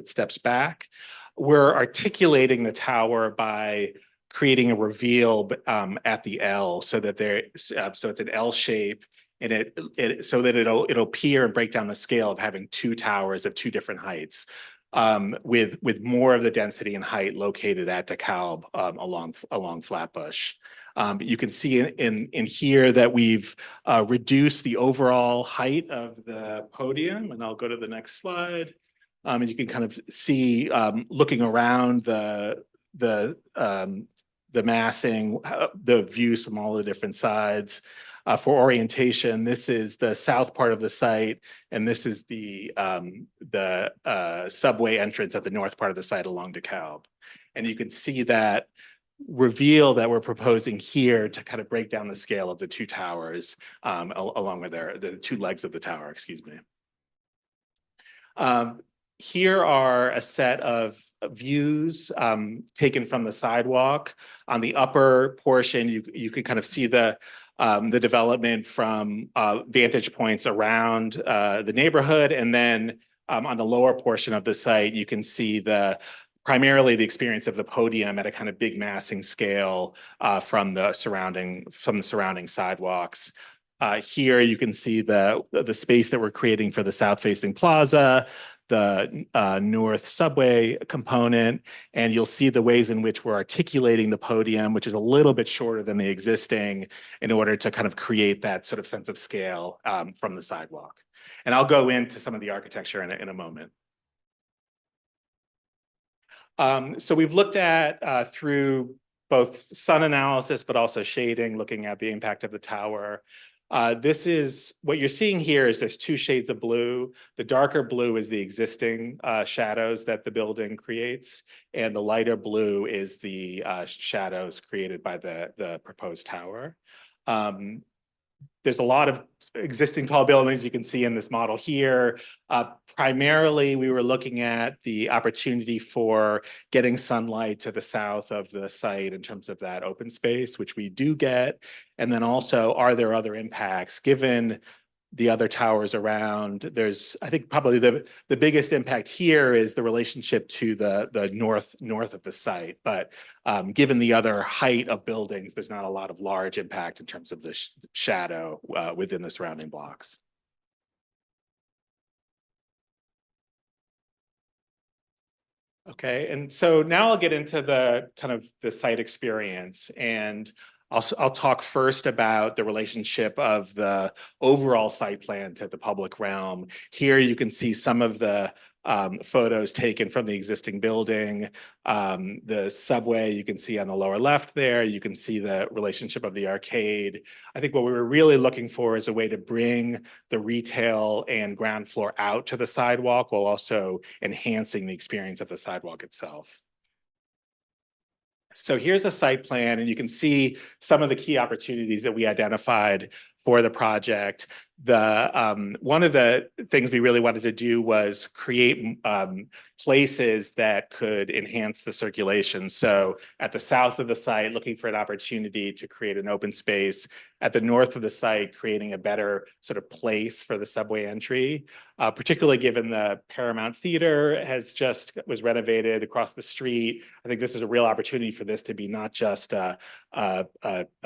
steps back. We're articulating the tower by creating a reveal at the L so that so it's an L shape, and so that it'll pier and break down the scale of having two towers of two different heights, with more of the density and height located at DeKalb along Flatbush. You can see in here that we've reduced the overall height of the podium, and I'll go to the next slide. And you can kind of see looking around the massing, the views from all the different sides. For orientation, this is the south part of the site, and this is the subway entrance at the north part of the site along DeKalb. And you can see that reveal that we're proposing here to kind of break down the scale of the two towers along with the two legs of the tower, excuse me. Here are a set of views taken from the sidewalk. On the upper portion, you can kind of see the development from vantage points around the neighborhood. And then on the lower portion of the site, you can see primarily the experience of the podium at a kind of big massing scale from the surrounding sidewalks. Here you can see the space that we're creating for the south-facing plaza, the north subway component, and you'll see the ways in which we're articulating the podium, which is a little bit shorter than the existing, in order to kind of create that sort of sense of scale from the sidewalk. And I'll go into some of the architecture in a moment. So we've looked at through both sun analysis, but also shading, looking at the impact of the tower. This is what you're seeing here is there's two shades of blue. The darker blue is the existing shadows that the building creates, and the lighter blue is the shadows created by the proposed tower. there's a lot of existing tall buildings you can see in this model here. Primarily, we were looking at the opportunity for getting sunlight to the south of the site in terms of that open space, which we do get. And then also, are there other impacts given the other towers around? There's, I think probably the biggest impact here is the relationship to the north of the site. But given the other height of buildings, there's not a lot of large impact in terms of the shadow within the surrounding blocks. Okay, and so now I'll get into the kind of the site experience, and I'll talk first about the relationship of the overall site plan to the public realm. Here you can see some of the photos taken from the existing building. The subway you can see on the lower left there. You can see the relationship of the arcade. I think what we were really looking for is a way to bring the retail and ground floor out to the sidewalk while also enhancing the experience of the sidewalk itself. So here's a site plan, and you can see some of the key opportunities that we identified for the project. One of the things we really wanted to do was create places that could enhance the circulation. So at the south of the site, looking for an opportunity to create an open space. At the north of the site, creating a better sort of place for the subway entry, particularly given the Paramount Theater was renovated across the street. I think this is a real opportunity for this to be not just a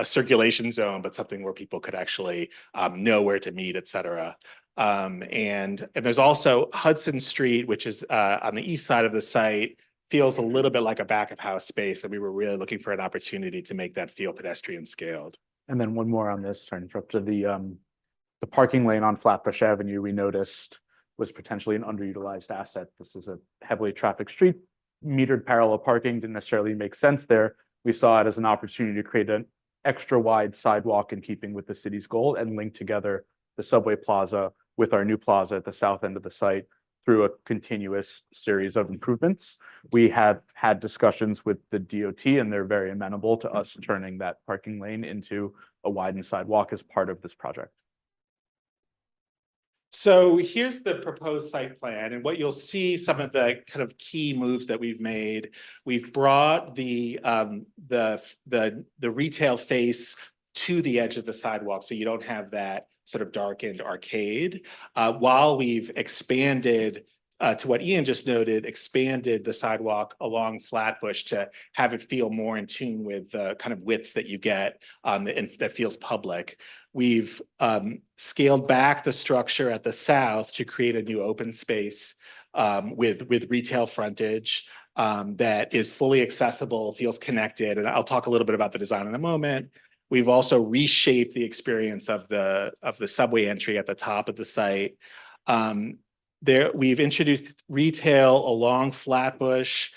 circulation zone, but something where people could actually know where to meet, et cetera. And there's also Hudson Street, which is on the east side of the site, feels a little bit like a back of house space. And we were really looking for an opportunity to make that feel pedestrian scaled. And then one more on this, sorry to interrupt, the parking lane on Flatbush Avenue, we noticed was potentially an underutilized asset. This is a heavily trafficked street. Metered parallel parking didn't necessarily make sense there. We saw it as an opportunity to create an extra wide sidewalk in keeping with the city's goal and link together the subway plaza with our new plaza at the south end of the site through a continuous series of improvements. We have had discussions with the DOT, and they're very amenable to us turning that parking lane into a widened sidewalk as part of this project. So here's the proposed site plan, and what you'll see, some of the kind of key moves that we've made. We've brought the retail face to the edge of the sidewalk, so you don't have that sort of darkened arcade, while we've expanded, to what Ian just noted, expanded the sidewalk along Flatbush to have it feel more in tune with the kind of widths that you get, and that feels public. We've scaled back the structure at the south to create a new open space with retail frontage that is fully accessible, feels connected, and I'll talk a little bit about the design in a moment. We've also reshaped the experience of the subway entry at the top of the site. We've introduced retail along Flatbush,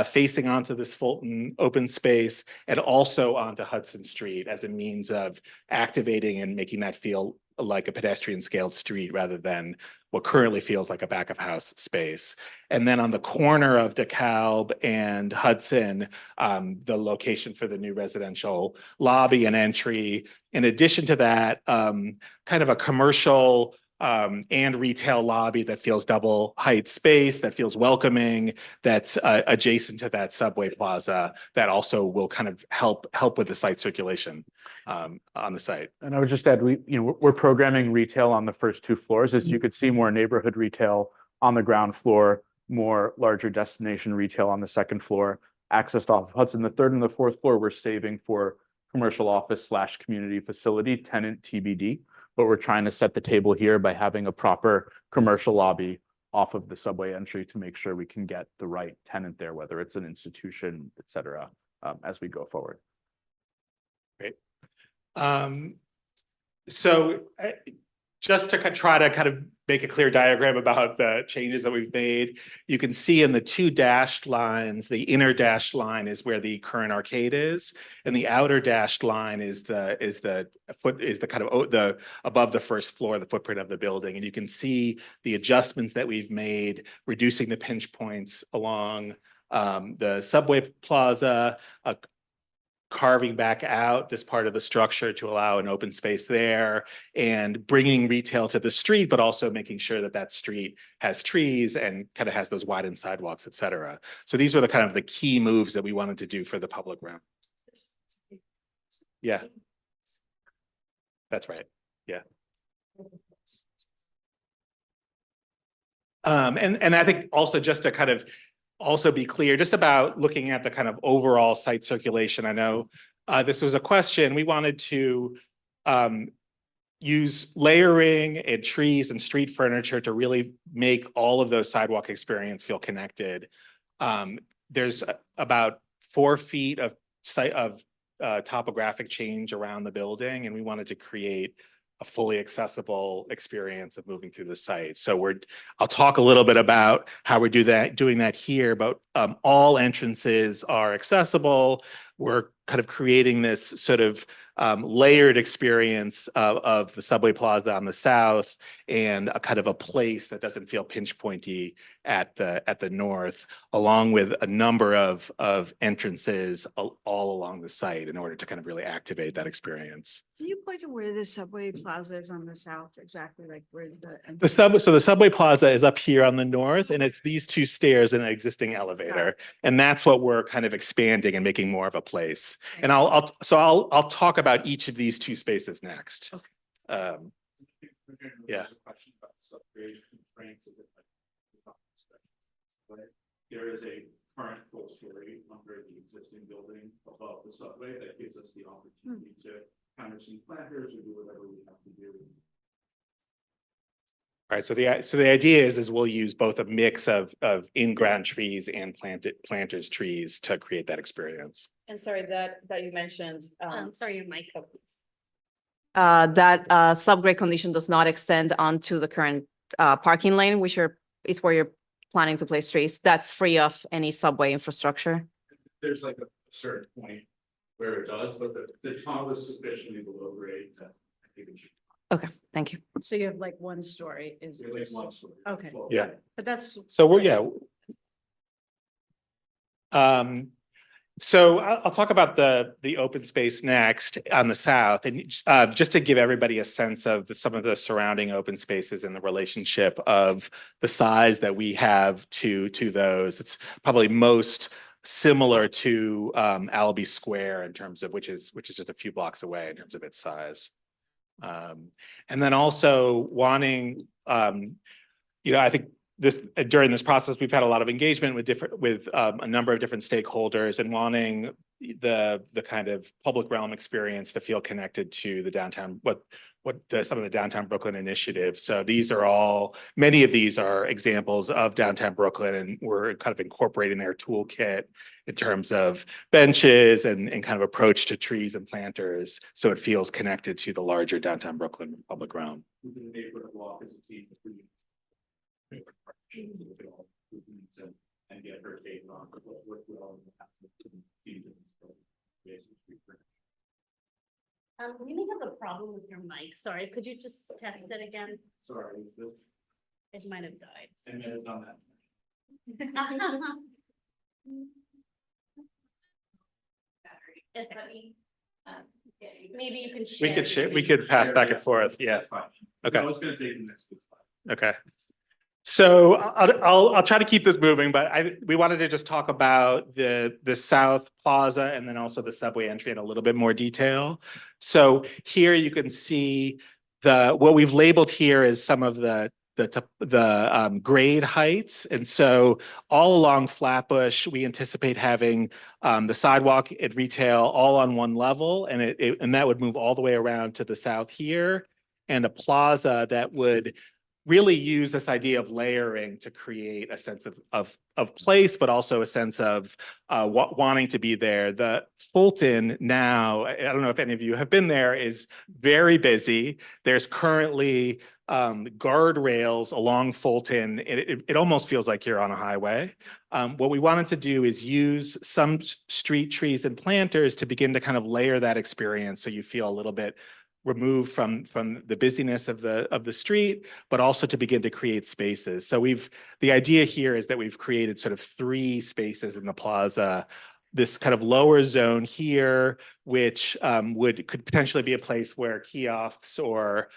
facing onto this Fulton open space, and also onto Hudson Street as a means of activating and making that feel like a pedestrian scaled street rather than what currently feels like a back of house space. And then on the corner of DeKalb and Hudson, the location for the new residential lobby and entry. In addition to that, kind of a commercial and retail lobby that feels double height space, that feels welcoming, that's adjacent to that subway plaza, that also will kind of help with the site circulation on the site. And I would just add, we're programming retail on the first two floors. As you could see, more neighborhood retail on the ground floor, more larger destination retail on the second floor, accessed off of Hudson. The third and the fourth floor, we're saving for commercial office / community facility, tenant TBD. But we're trying to set the table here by having a proper commercial lobby off of the subway entry to make sure we can get the right tenant there, whether it's an institution, et cetera, as we go forward. Great. So just to try to kind of make a clear diagram about the changes that we've made, you can see in the two dashed lines, the inner dashed line is where the current arcade is, and the outer dashed line is the kind of the above the first floor, the footprint of the building. And you can see the adjustments that we've made, reducing the pinch points along the subway plaza, carving back out this part of the structure to allow an open space there and bringing retail to the street, but also making sure that that street has trees and kind of has those widened sidewalks, et cetera. So these were the kind of the key moves that we wanted to do for the public realm. Yeah. That's right. Yeah. And I think also just to kind of also be clear, just about looking at the kind of overall site circulation. I know this was a question. We wanted to use layering and trees and street furniture to really make all of those sidewalk experience feel connected. There's about 4 feet of topographic change around the building, and we wanted to create a fully accessible experience of moving through the site. So I'll talk a little bit about how we doing that here, but all entrances are accessible. We're kind of creating this sort of layered experience of the subway plaza on the south and a kind of a place that doesn't feel pinch pointy at the north, along with a number of entrances all along the site in order to kind of really activate that experience. Can you point to where the subway plaza is on the south, exactly like where's the? So the subway plaza is up here on the north, and it's these 2 stairs and an existing elevator. And that's what we're kind of expanding and making more of a place. And I'll talk about each of these 2 spaces next. Yeah. There is a current full story under the existing building above the subway that gives us the opportunity to kind of see planters or do whatever we have to do. All right, so the idea is we'll use both a mix of in-ground trees and planters trees to create that experience. And sorry, that you mentioned, Sorry, your mic. that subgrade condition does not extend onto the current parking lane, which is where you're planning to place trees. That's free of any subway infrastructure. There's like a certain point where it does, but the tunnel is sufficiently below grade that I think it should. Okay, thank you. So you have like 1 story is. At least 1 story. Okay. Yeah. But that's. So so I'll talk about the open space next on the south, and just to give everybody a sense of some of the surrounding open spaces and the relationship of the size that we have to those. It's probably most similar to Albee Square in terms of which is just a few blocks away in terms of its size. And then also wanting, I think during this process, we've had a lot of engagement with a number of different stakeholders and wanting the kind of public realm experience to feel connected to the downtown, some of the downtown Brooklyn initiatives. So many of these are examples of downtown Brooklyn, and we're kind of incorporating their toolkit in terms of benches and kind of approach to trees and planters. So it feels connected to the larger downtown Brooklyn public realm. Within the neighborhood walk as a team. And get her take on what well. We may have a problem with your mic. Sorry, could you just test it again? Sorry, is this? It might have died. And then it's on that. Maybe you can share. We could pass back and forth. Yeah. Okay. I was gonna take the next slide. Okay. So I'll try to keep this moving, but we wanted to just talk about the South Plaza and then also the subway entry in a little bit more detail. So here you can see what we've labeled here is some of the grade heights. And so all along Flatbush, we anticipate having the sidewalk at retail all on one level, and that would move all the way around to the south here, and a plaza that would really use this idea of layering to create a sense of place, but also a sense of wanting to be there. The Fulton now, I don't know if any of you have been there, is very busy. There's currently guardrails along Fulton. It almost feels like you're on a highway. What we wanted to do is use some street trees and planters to begin to kind of layer that experience so you feel a little bit removed from the busyness of the street, but also to begin to create spaces. So the idea here is that we've created sort of 3 spaces in the plaza this kind of lower zone here, which could potentially be a place where kiosks or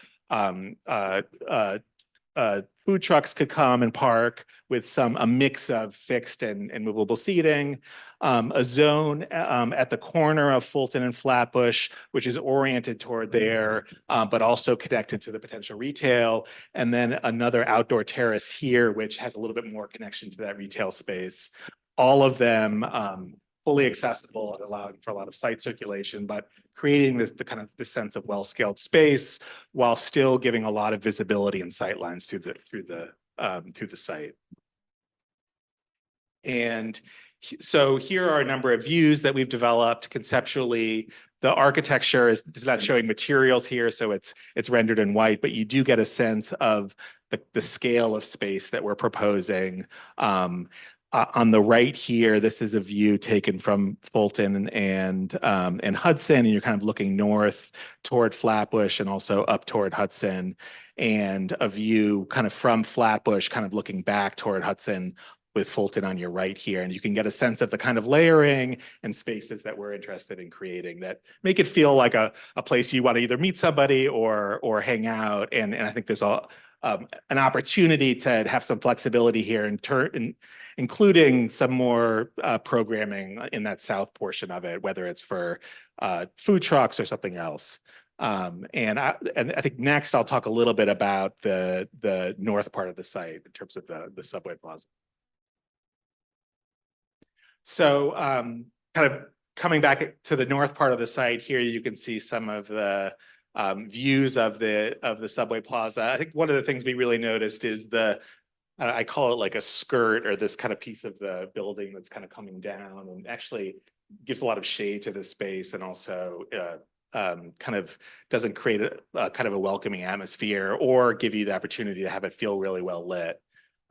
food trucks could come and park with a mix of fixed and movable seating. A zone at the corner of Fulton and Flatbush, which is oriented toward there, but also connected to the potential retail. And then another outdoor terrace here, which has a little bit more connection to that retail space. All of them fully accessible and allowing for a lot of site circulation, but creating the sense of well-scaled space while still giving a lot of visibility and sightlines through the site. And so here are a number of views that we've developed conceptually. The architecture is not showing materials here, so it's rendered in white, but you do get a sense of the scale of space that we're proposing. On the right here, this is a view taken from Fulton and Hudson, and you're kind of looking north toward Flatbush and also up toward Hudson, and a view kind of from Flatbush, kind of looking back toward Hudson with Fulton on your right here. And you can get a sense of the kind of layering and spaces that we're interested in creating that make it feel like a place you want to either meet somebody or hang out. And I think there's an opportunity to have some flexibility here including some more programming in that south portion of it, whether it's for food trucks or something else. And I think next I'll talk a little bit about the north part of the site in terms of the subway plaza. So kind of coming back to the north part of the site here, you can see some of the views of the subway plaza. I think one of the things we really noticed is I call it like a skirt, or this kind of piece of the building that's kind of coming down and actually gives a lot of shade to the space, and also kind of doesn't create a kind of a welcoming atmosphere or give you the opportunity to have it feel really well lit.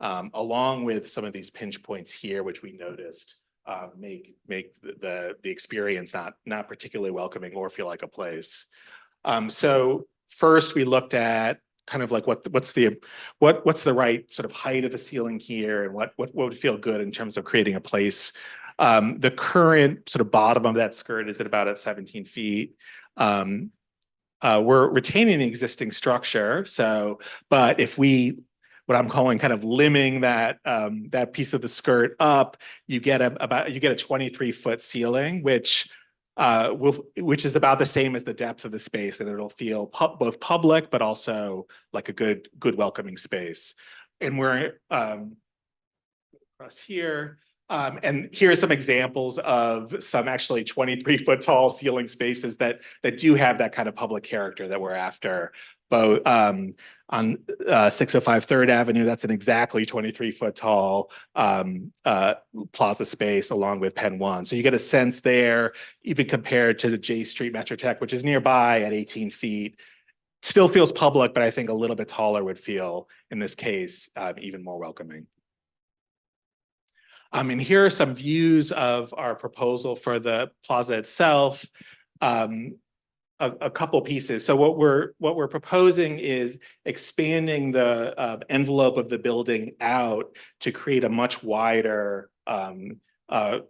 Along with some of these pinch points here, which we noticed make the experience not particularly welcoming or feel like a place. So first we looked at kind of like what's the right sort of height of the ceiling here, and what would feel good in terms of creating a place. The current sort of bottom of that skirt is at about 17 feet. We're retaining the existing structure, but if what I'm calling kind of limbing that piece of the skirt up, you get a 23-foot ceiling, which is about the same as the depth of the space, and it'll feel both public but also like a good welcoming space. And we're across here, and here are some examples of some actually 23-foot tall ceiling spaces that do have that kind of public character that we're after. Both on 605 3rd Avenue, that's an exactly 23-foot tall plaza space along with Penn 1. So you get a sense there, even compared to the J Street Metrotech, which is nearby at 18 feet. Still feels public, but I think a little bit taller would feel, in this case, even more welcoming. And here are some views of our proposal for the plaza itself. A couple pieces. So what we're proposing is expanding the envelope of the building out to create a much wider a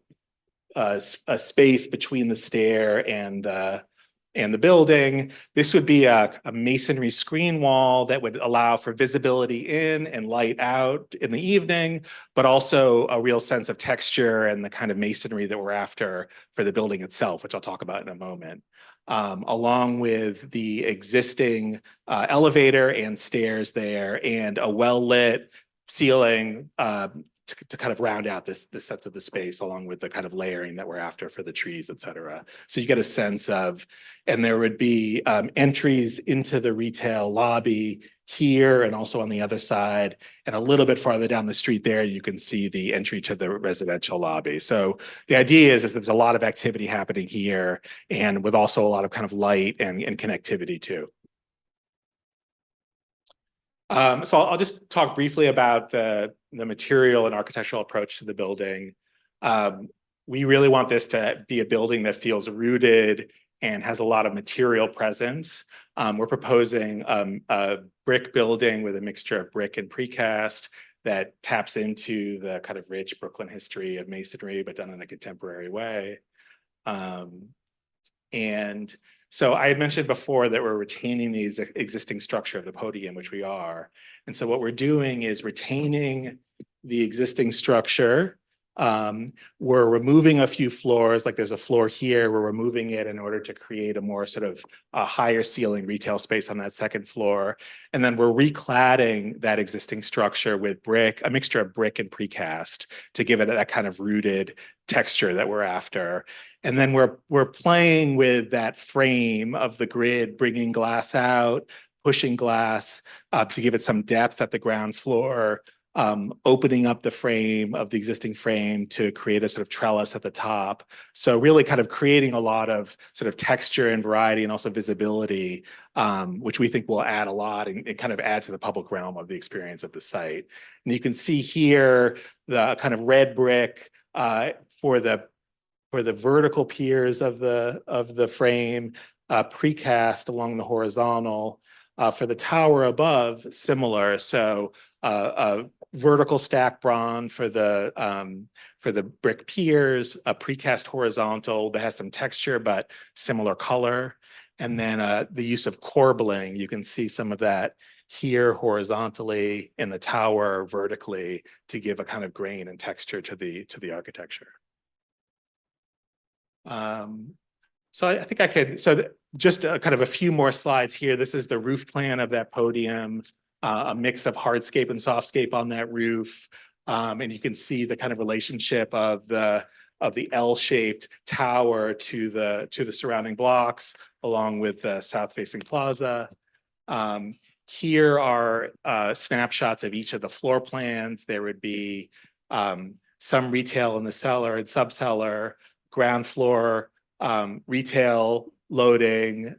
space between the stair and the building. This would be a masonry screen wall that would allow for visibility in and light out in the evening, but also a real sense of texture and the kind of masonry that we're after for the building itself, which I'll talk about in a moment. Along with the existing elevator and stairs there, and a well-lit ceiling to kind of round out this sense of the space, along with the kind of layering that we're after for the trees, et cetera. So you get a sense of, and there would be entries into the retail lobby here and also on the other side, and a little bit farther down the street there, you can see the entry to the residential lobby. So the idea is there's a lot of activity happening here, and with also a lot of kind of light and connectivity too. So I'll just talk briefly about the material and architectural approach to the building. We really want this to be a building that feels rooted and has a lot of material presence. We're proposing a brick building with a mixture of brick and precast. that taps into the kind of rich Brooklyn history of masonry, but done in a contemporary way. And so I had mentioned before that we're retaining the existing structure of the podium, which we are. And so what we're doing is retaining the existing structure. We're removing a few floors, like there's a floor here, we're removing it in order to create a more sort of higher ceiling retail space on that second floor. And then we're recladding that existing structure with brick, a mixture of brick and precast to give it that kind of rooted texture that we're after. And then we're playing with that frame of the grid, bringing glass out, pushing glass to give it some depth at the ground floor, opening up the frame of the existing frame to create a sort of trellis at the top. So really kind of creating a lot of sort of texture and variety and also visibility, which we think will add a lot and kind of add to the public realm of the experience of the site. And you can see here the kind of red brick for the vertical piers of the frame, precast along the horizontal. For the tower above, similar. So a vertical stack bronze for the brick piers, a precast horizontal that has some texture but similar color, and then the use of corbelling. You can see some of that here horizontally in the tower vertically to give a kind of grain and texture to the architecture. So I think I could, just kind of a few more slides here. This is the roof plan of that podium, a mix of hardscape and softscape on that roof. And you can see the kind of relationship of the L-shaped tower to the surrounding blocks, along with the south-facing plaza. Here are snapshots of each of the floor plans. There would be some retail in the cellar and subcellar, ground floor, retail loading,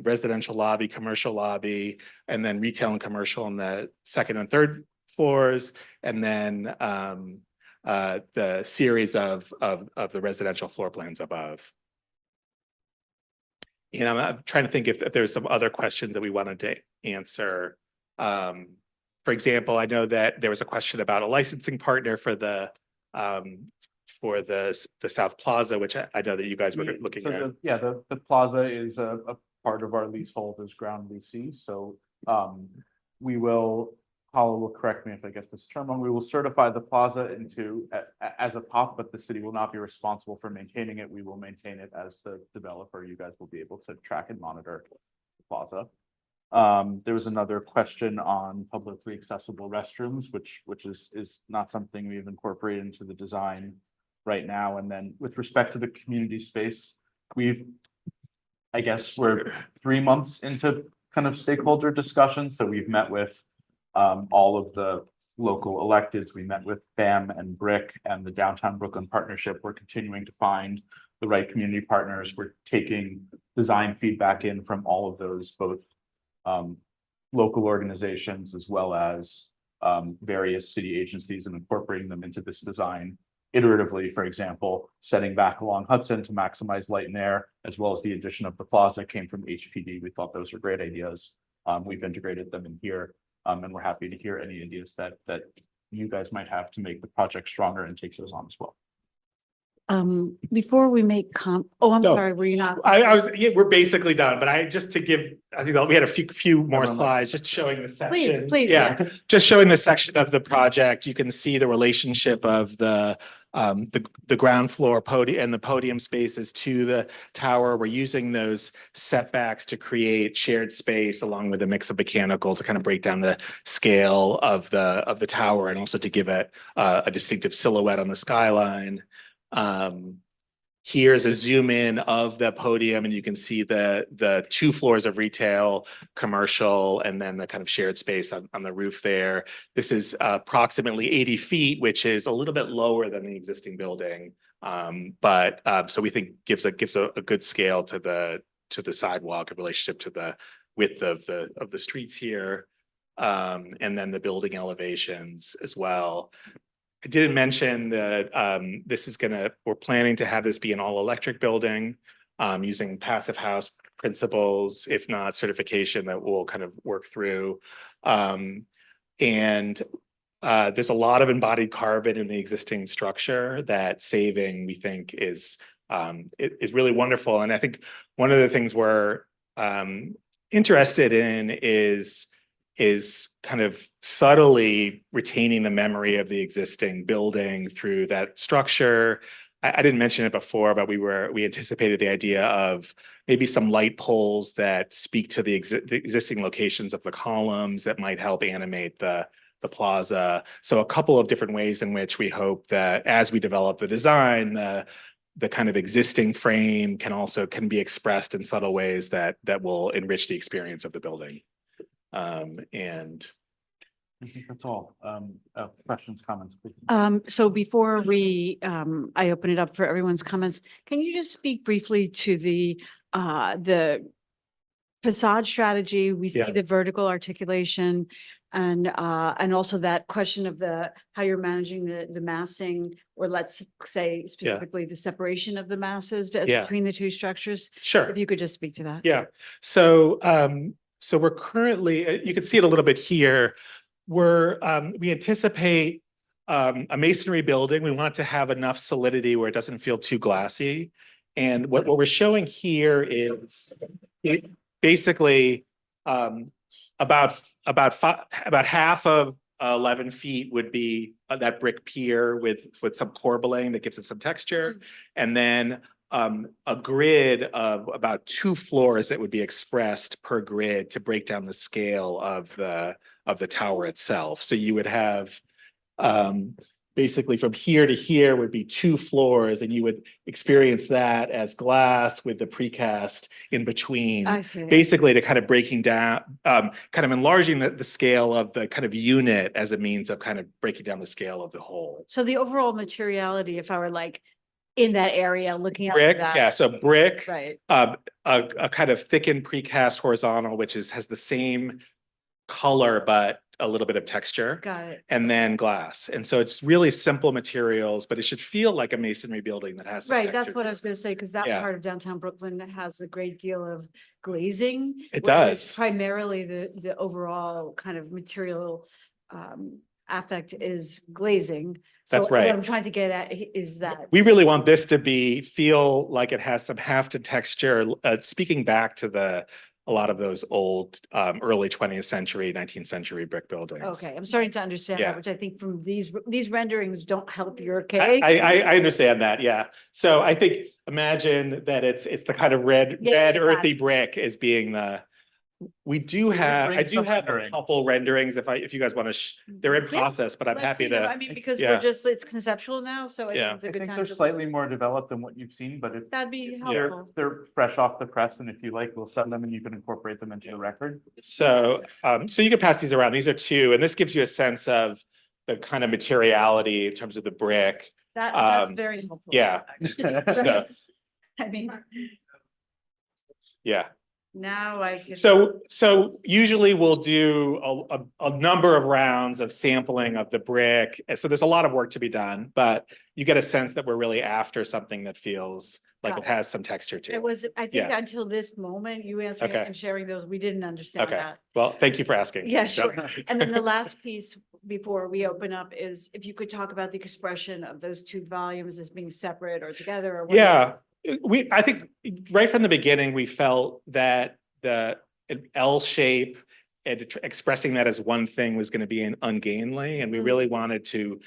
residential lobby, commercial lobby, and then retail and commercial on the second and third floors, and then the series of the residential floor plans above. And I'm trying to think if there's some other questions that we wanted to answer. For example, I know that there was a question about a licensing partner for the South Plaza, which I know that you guys were looking at. The plaza is a part of our leasehold as ground leasee. So we will, Paula will correct me if I get this term wrong, we will certify the plaza as a POP, but the city will not be responsible for maintaining it. We will maintain it as the developer. You guys will be able to track and monitor the plaza. There was another question on publicly accessible restrooms, which is not something we've incorporated into the design right now. And then with respect to the community space, I guess we're 3 months into kind of stakeholder discussions. So we've met with all of the local electeds. We met with BAM and BRIC and the Downtown Brooklyn Partnership. We're continuing to find the right community partners. We're taking design feedback in from all of those, both local organizations as well as various city agencies, and incorporating them into this design iteratively. For example, setting back along Hudson to maximize light and air, as well as the addition of the plaza came from HPD. We thought those were great ideas. We've integrated them in here, and we're happy to hear any ideas that you guys might have to make the project stronger and take those on as well. Before we make sorry, were you not? We're basically done, but I think we had a few more slides just showing the section. Please. Yeah, just showing the section of the project. You can see the relationship of the ground floor podium and the podium spaces to the tower. We're using those setbacks to create shared space along with a mix of mechanical to kind of break down the scale of the tower, and also to give it a distinctive silhouette on the skyline. Here's a zoom in of the podium, and you can see the 2 floors of retail, commercial, and then the kind of shared space on the roof there. This is approximately 80 feet, which is a little bit lower than the existing building. But so we think gives a good scale to the sidewalk in relationship to the width of the streets here. And then the building elevations as well. I didn't mention that we're planning to have this be an all-electric building using passive house principles, if not certification, that we'll kind of work through. And there's a lot of embodied carbon in the existing structure that saving, we think, is really wonderful. And I think one of the things we're interested in is kind of subtly retaining the memory of the existing building through that structure. I didn't mention it before, but we anticipated the idea of maybe some light poles that speak to the existing locations of the columns that might help animate the plaza. So a couple of different ways in which we hope that as we develop the design, the kind of existing frame can be expressed in subtle ways that will enrich the experience of the building. And I think that's all. Questions, comments, please. So before I open it up for everyone's comments, can you just speak briefly to the facade strategy? We see Yeah. the vertical articulation and also that question of how you're managing the massing, or let's say specifically the separation of the masses Yeah. between the two structures. Sure. If you could just speak to that. Yeah. So we're currently, you can see it a little bit here. We anticipate a masonry building. We want to have enough solidity where it doesn't feel too glassy. And what we're showing here is basically about half of 11 feet would be that brick pier with some corbelling that gives it some texture. And then a grid of about 2 floors that would be expressed per grid to break down the scale of the tower itself. So you would have basically from here to here would be 2 floors, and you would experience that as glass with the precast in between. I see. Basically to kind of breaking down, kind of enlarging the scale of the kind of unit as a means of kind of breaking down the scale of the whole. So the overall materiality, if I were like in that area looking at Brick, that. yeah, so brick, Right. a kind of thickened precast horizontal, which has the same color, but a little bit of texture. Got it. And then glass. And so it's really simple materials, but it should feel like a masonry building that has some Right, that's texture. what I was gonna say, because that Yeah. part of downtown Brooklyn has a great deal of glazing. It whereas does. Primarily, the overall kind of material affect is glazing. That's So what right. I'm trying to get at is that. We really want this to feel like it has some hafted texture, speaking back to a lot of those old, early 20th century, 19th century brick buildings. Okay, I'm starting to understand Yeah. that, which I think from these renderings don't help your I, case. I understand that, yeah. So I think, imagine that it's the kind of red Yeah, got earthy it. brick as being I bring do have some a renderings. couple renderings if you guys want to, they're in Yeah, process, but I'm Let's happy see them. to. I mean, because yeah. it's conceptual now, so I Yeah. think it's a I good think time they're to. slightly more developed than what you've seen, but if That'd be they're, helpful. they're fresh off the press, and if you like, we'll send them and you can incorporate them into the record. So, so you can pass these around. These are 2, and this gives you a sense of the kind of materiality in terms of the brick. That's very helpful. Yeah. So, I mean, yeah. now I can. So usually we'll do a number of rounds of sampling of the brick. And so there's a lot of work to be done, but you get a sense that we're really after something that feels like Got it has some texture to It it. was, I think Yeah. until this moment, you answering Okay. and sharing those, we didn't understand Okay. that. Well, thank you for asking. Yeah, So- sure. And then the last piece before we open up is if you could talk about the expression of those 2 volumes as being separate or together or. whatever. Yeah, I think right from the beginning, we felt that an L shape and expressing that as one thing was going to be an ungainly, and we really wanted to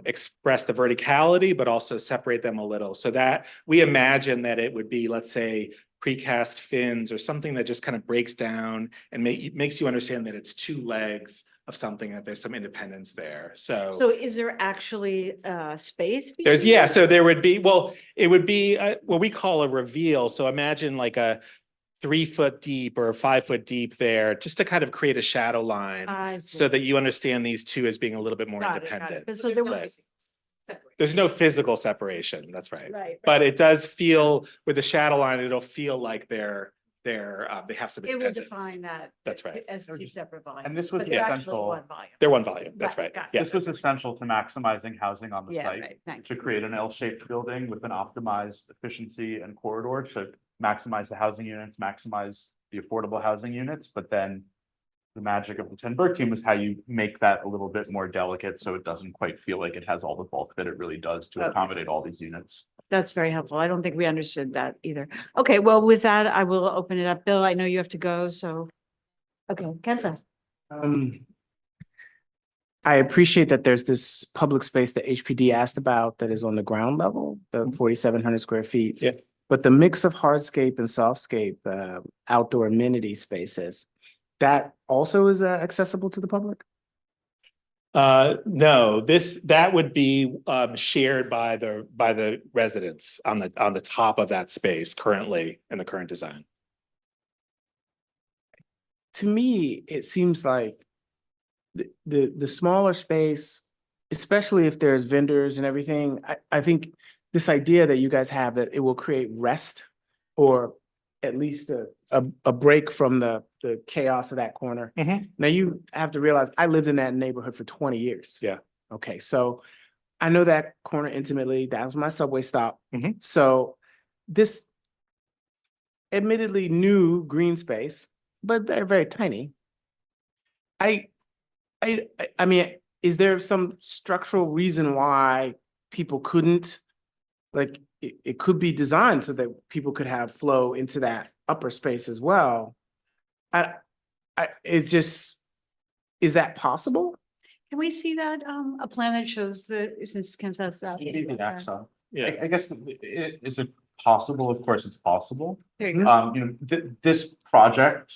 express the verticality, but also separate them a little, so that we imagine that it would be, let's say, precast fins or something that just kind of breaks down and makes you understand that it's 2 legs of something, that there's some independence there. So is there actually space? there's, between yeah, them? so there would be, well, it would be what we call a reveal. So imagine like a 3 foot deep or 5 foot deep there, just to kind of create a shadow line I see. so that you understand these 2 as being a little bit more Got it. independent. But so there Right. was. There's no physical separation, that's right. Right. But it does feel, with the shadow line, it'll feel like they have some It will independence. define that. That's right. As 2 separate volumes. And this was but they're actually essential. one volume. They're one volume, that's right. got it. Yeah. This was essential to maximizing housing on the Yeah, site. right, thank To create an L-shaped building with an optimized efficiency and corridor to maximize the housing units, maximize the affordable housing units, but then the magic of the 10 Burke team was how you make that a little bit more delicate, so it doesn't quite feel like it has all the bulk that it really does to Okay. accommodate all these units. That's very helpful. I don't think we understood that either. Okay, well, with that, I will open it up. Bill, I know you have to go, so. Okay, Kenza. I appreciate that there's this public space that HPD asked about that is on the ground level, the 4,700 square feet. Yeah. But the mix of hardscape and softscape, outdoor amenity spaces, that also is accessible to the public? No, that would be shared by the residents on the top of that space currently in the current design. To me, it seems like the smaller space, especially if there's vendors and everything, I think this idea that you guys have that it will create rest or at least a break from the chaos of that corner. Now you have to realize I lived in that neighborhood for 20 years. Yeah. Okay, so I know that corner intimately. That was my subway stop. So this admittedly new green space, but very, very tiny. I mean, is there some structural reason why people couldn't, like, it could be designed so that people could have flow into that upper space as well? It's just, is that possible? Can we see that, a plan that shows since Kenza's out? Yeah. I guess, is it possible? Of course, it's possible. There you go. You know, this project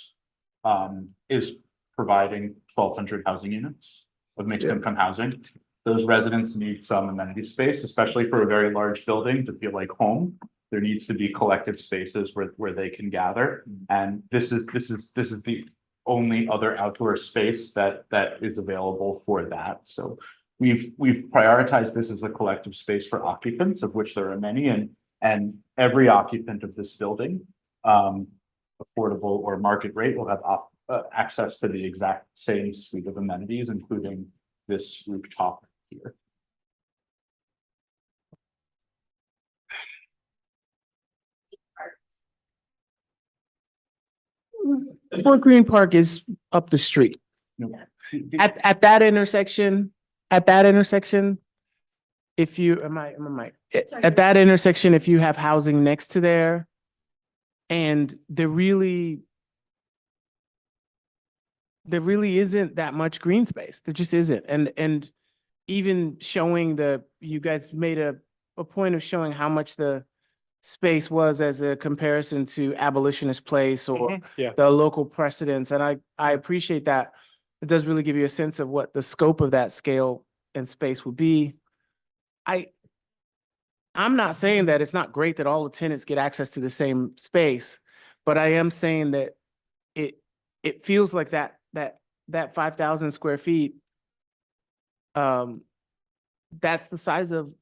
is providing 1,200 housing units of mixed income housing. Those residents need some amenity space, especially for a very large building to feel like home. There needs to be collective spaces where they can gather. And this is the only other outdoor space that is available for that. So we've prioritized this as a collective space for occupants, of which there are many, and every occupant of this building, affordable or market rate, will have access to the exact same suite of amenities, including this rooftop here. Fort Greene Park is up the street. At that intersection, if you, at that intersection, if you have housing next to there, and there really isn't that much green space. There just isn't. And even showing you guys made a point of showing how much the space was as a comparison to Abolitionist Place or the local precedents. And I appreciate that. It does really give you a sense of what the scope of that scale and space would be. I'm not saying that it's not great that all the tenants get access to the same space, but I am saying that it feels like that 5,000 square feet, that's the size of,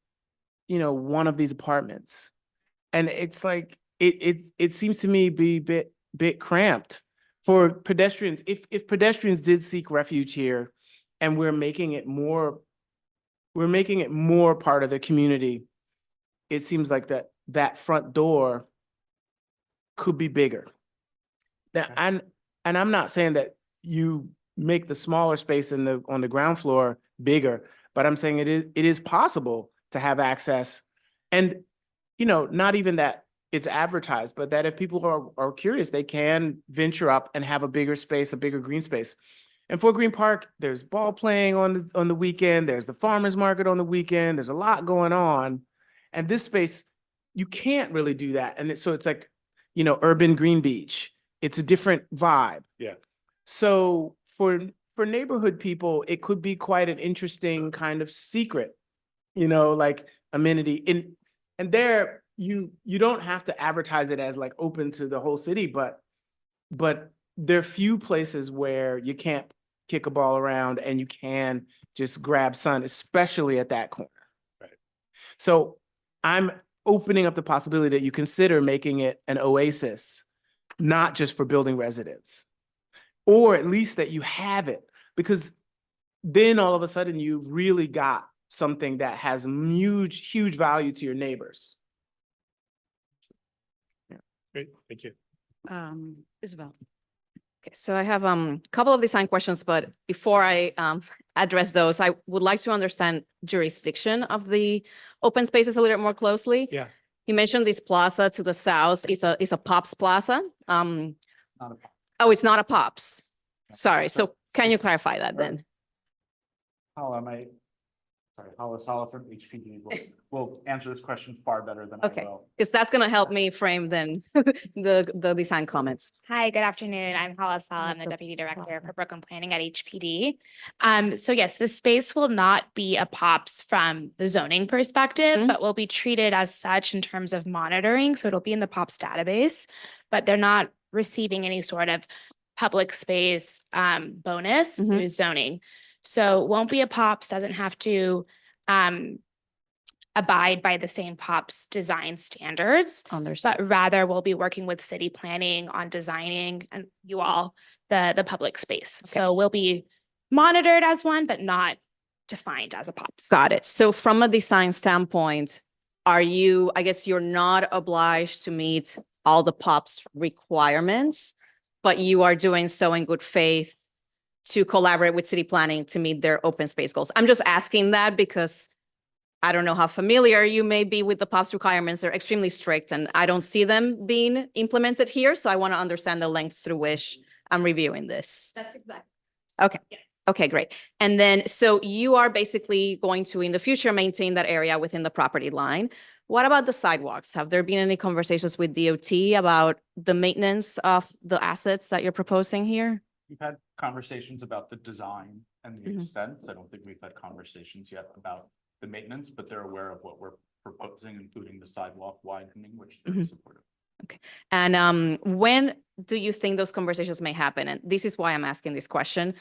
one of these apartments. And it's like, it seems to me be bit cramped for pedestrians. If pedestrians did seek refuge here and we're making it more part of the community, it seems like that front door could be bigger. And I'm not saying that you make the smaller space on the ground floor bigger, but I'm saying it is possible to have access. And, not even that it's advertised, but that if people are curious, they can venture up and have a bigger space, a bigger green space. And Fort Greene Park, there's ball playing on the weekend, there's the farmer's market on the weekend, there's a lot going on. And this space, you can't really do that. And so it's like, urban Green Beach. It's a different vibe. Yeah. So for neighborhood people, it could be quite an interesting kind of secret, like amenity. And there you don't have to advertise it as like open to the whole city, but there are few places where you can't kick a ball around and you can just grab sun, especially at that corner. Right. So I'm opening up the possibility that you consider making it an oasis, not just for building residents, or at least that you have it, because then all of a sudden you really got something that has huge value to your neighbors. Great, thank you. Isabel. Okay, so I have a couple of design questions, but before I address those, I would like to understand jurisdiction of the open spaces a little bit more closely. Yeah. You mentioned this plaza to the south, it's a Pops Plaza. Not a- Oh, it's not a Pops. Sorry, so can you clarify that then? Hala Sala from HPD will answer this question far better than I Okay, will. because that's gonna help me frame then the design comments. Hi, good afternoon. I'm Hala Sala. I'm the Deputy Director for Brooklyn Planning at HPD. So yes, the space will not be a POPs from the zoning perspective, but will be treated as such in terms of monitoring. So it'll be in the POPs database, but they're not receiving any sort of public space bonus through zoning. So it won't be a POPs, doesn't have to abide by the same POPs design standards. Understood. But rather we'll be working with city planning on designing and you all the public space. So we'll be monitored as one, but not defined as a POPs. Got it. So from a design standpoint, I guess you're not obliged to meet all the POPs requirements, but you are doing so in good faith to collaborate with city planning to meet their open space goals. I'm just asking that because I don't know how familiar you may be with the POPs requirements. They're extremely strict and I don't see them being implemented here. So I want to understand the lengths through which I'm reviewing this. That's exactly. Okay. Okay, great. And then, so you are basically going to, in the future, maintain that area within the property line. What about the sidewalks? Have there been any conversations with DOT about the maintenance of the assets that you're proposing here? We've had conversations about the design and the Mhm. extent. I don't think we've had conversations yet about the maintenance, but they're aware of what we're proposing, including the sidewalk widening, which they're Mhm. supportive. And when do you think those conversations may happen? And this is why I'm asking this question.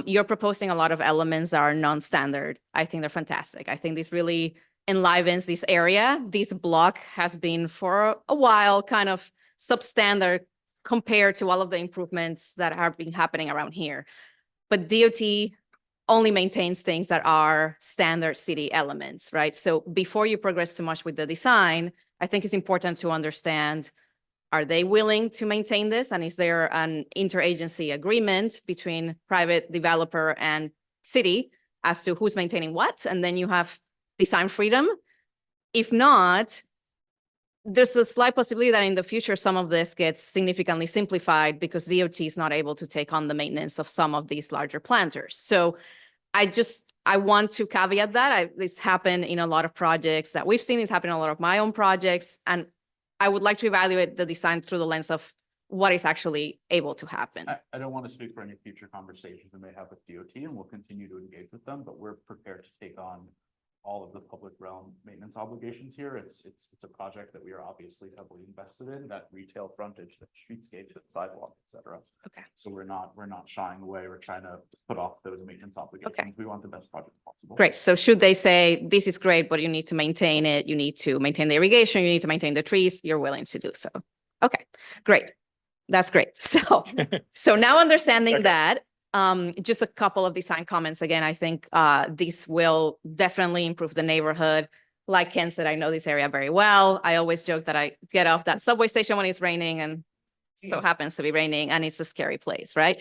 You're proposing a lot of elements that are non-standard. I think they're fantastic. I think this really enlivens this area. This block has been for a while kind of substandard compared to all of the improvements that have been happening around here. But DOT only maintains things that are standard city elements, right? So before you progress too much with the design, I think it's important to understand, are they willing to maintain this? And is there an interagency agreement between private developer and city as to who's maintaining what? And then you have design freedom. If not, there's a slight possibility that in the future, some of this gets significantly simplified because DOT is not able to take on the maintenance of some of these larger planters. So I want to caveat that. This happened in a lot of projects that we've seen. It's happened in a lot of my own projects. And I would like to evaluate the design through the lens of what is actually able to happen. I don't want to speak for any future conversations we may have with DOT, and we'll continue to engage with them, but we're prepared to take on all of the public realm maintenance obligations here. It's a project that we are obviously heavily invested in, that retail frontage, that streetscape, that sidewalk, et cetera. Okay. So we're not shying away or trying to put off those maintenance obligations. We want the best project possible. Great. So should they say, this is great, but you need to maintain it, you need to maintain the irrigation, you need to maintain the trees, you're willing to do so. Okay, great. That's great. So now understanding that, just a couple of design comments. Again, I think this will definitely improve the neighborhood. Like Ken said, I know this area very well. I always joke that I get off that subway station when it's raining and so happens to be raining and it's a scary place, right?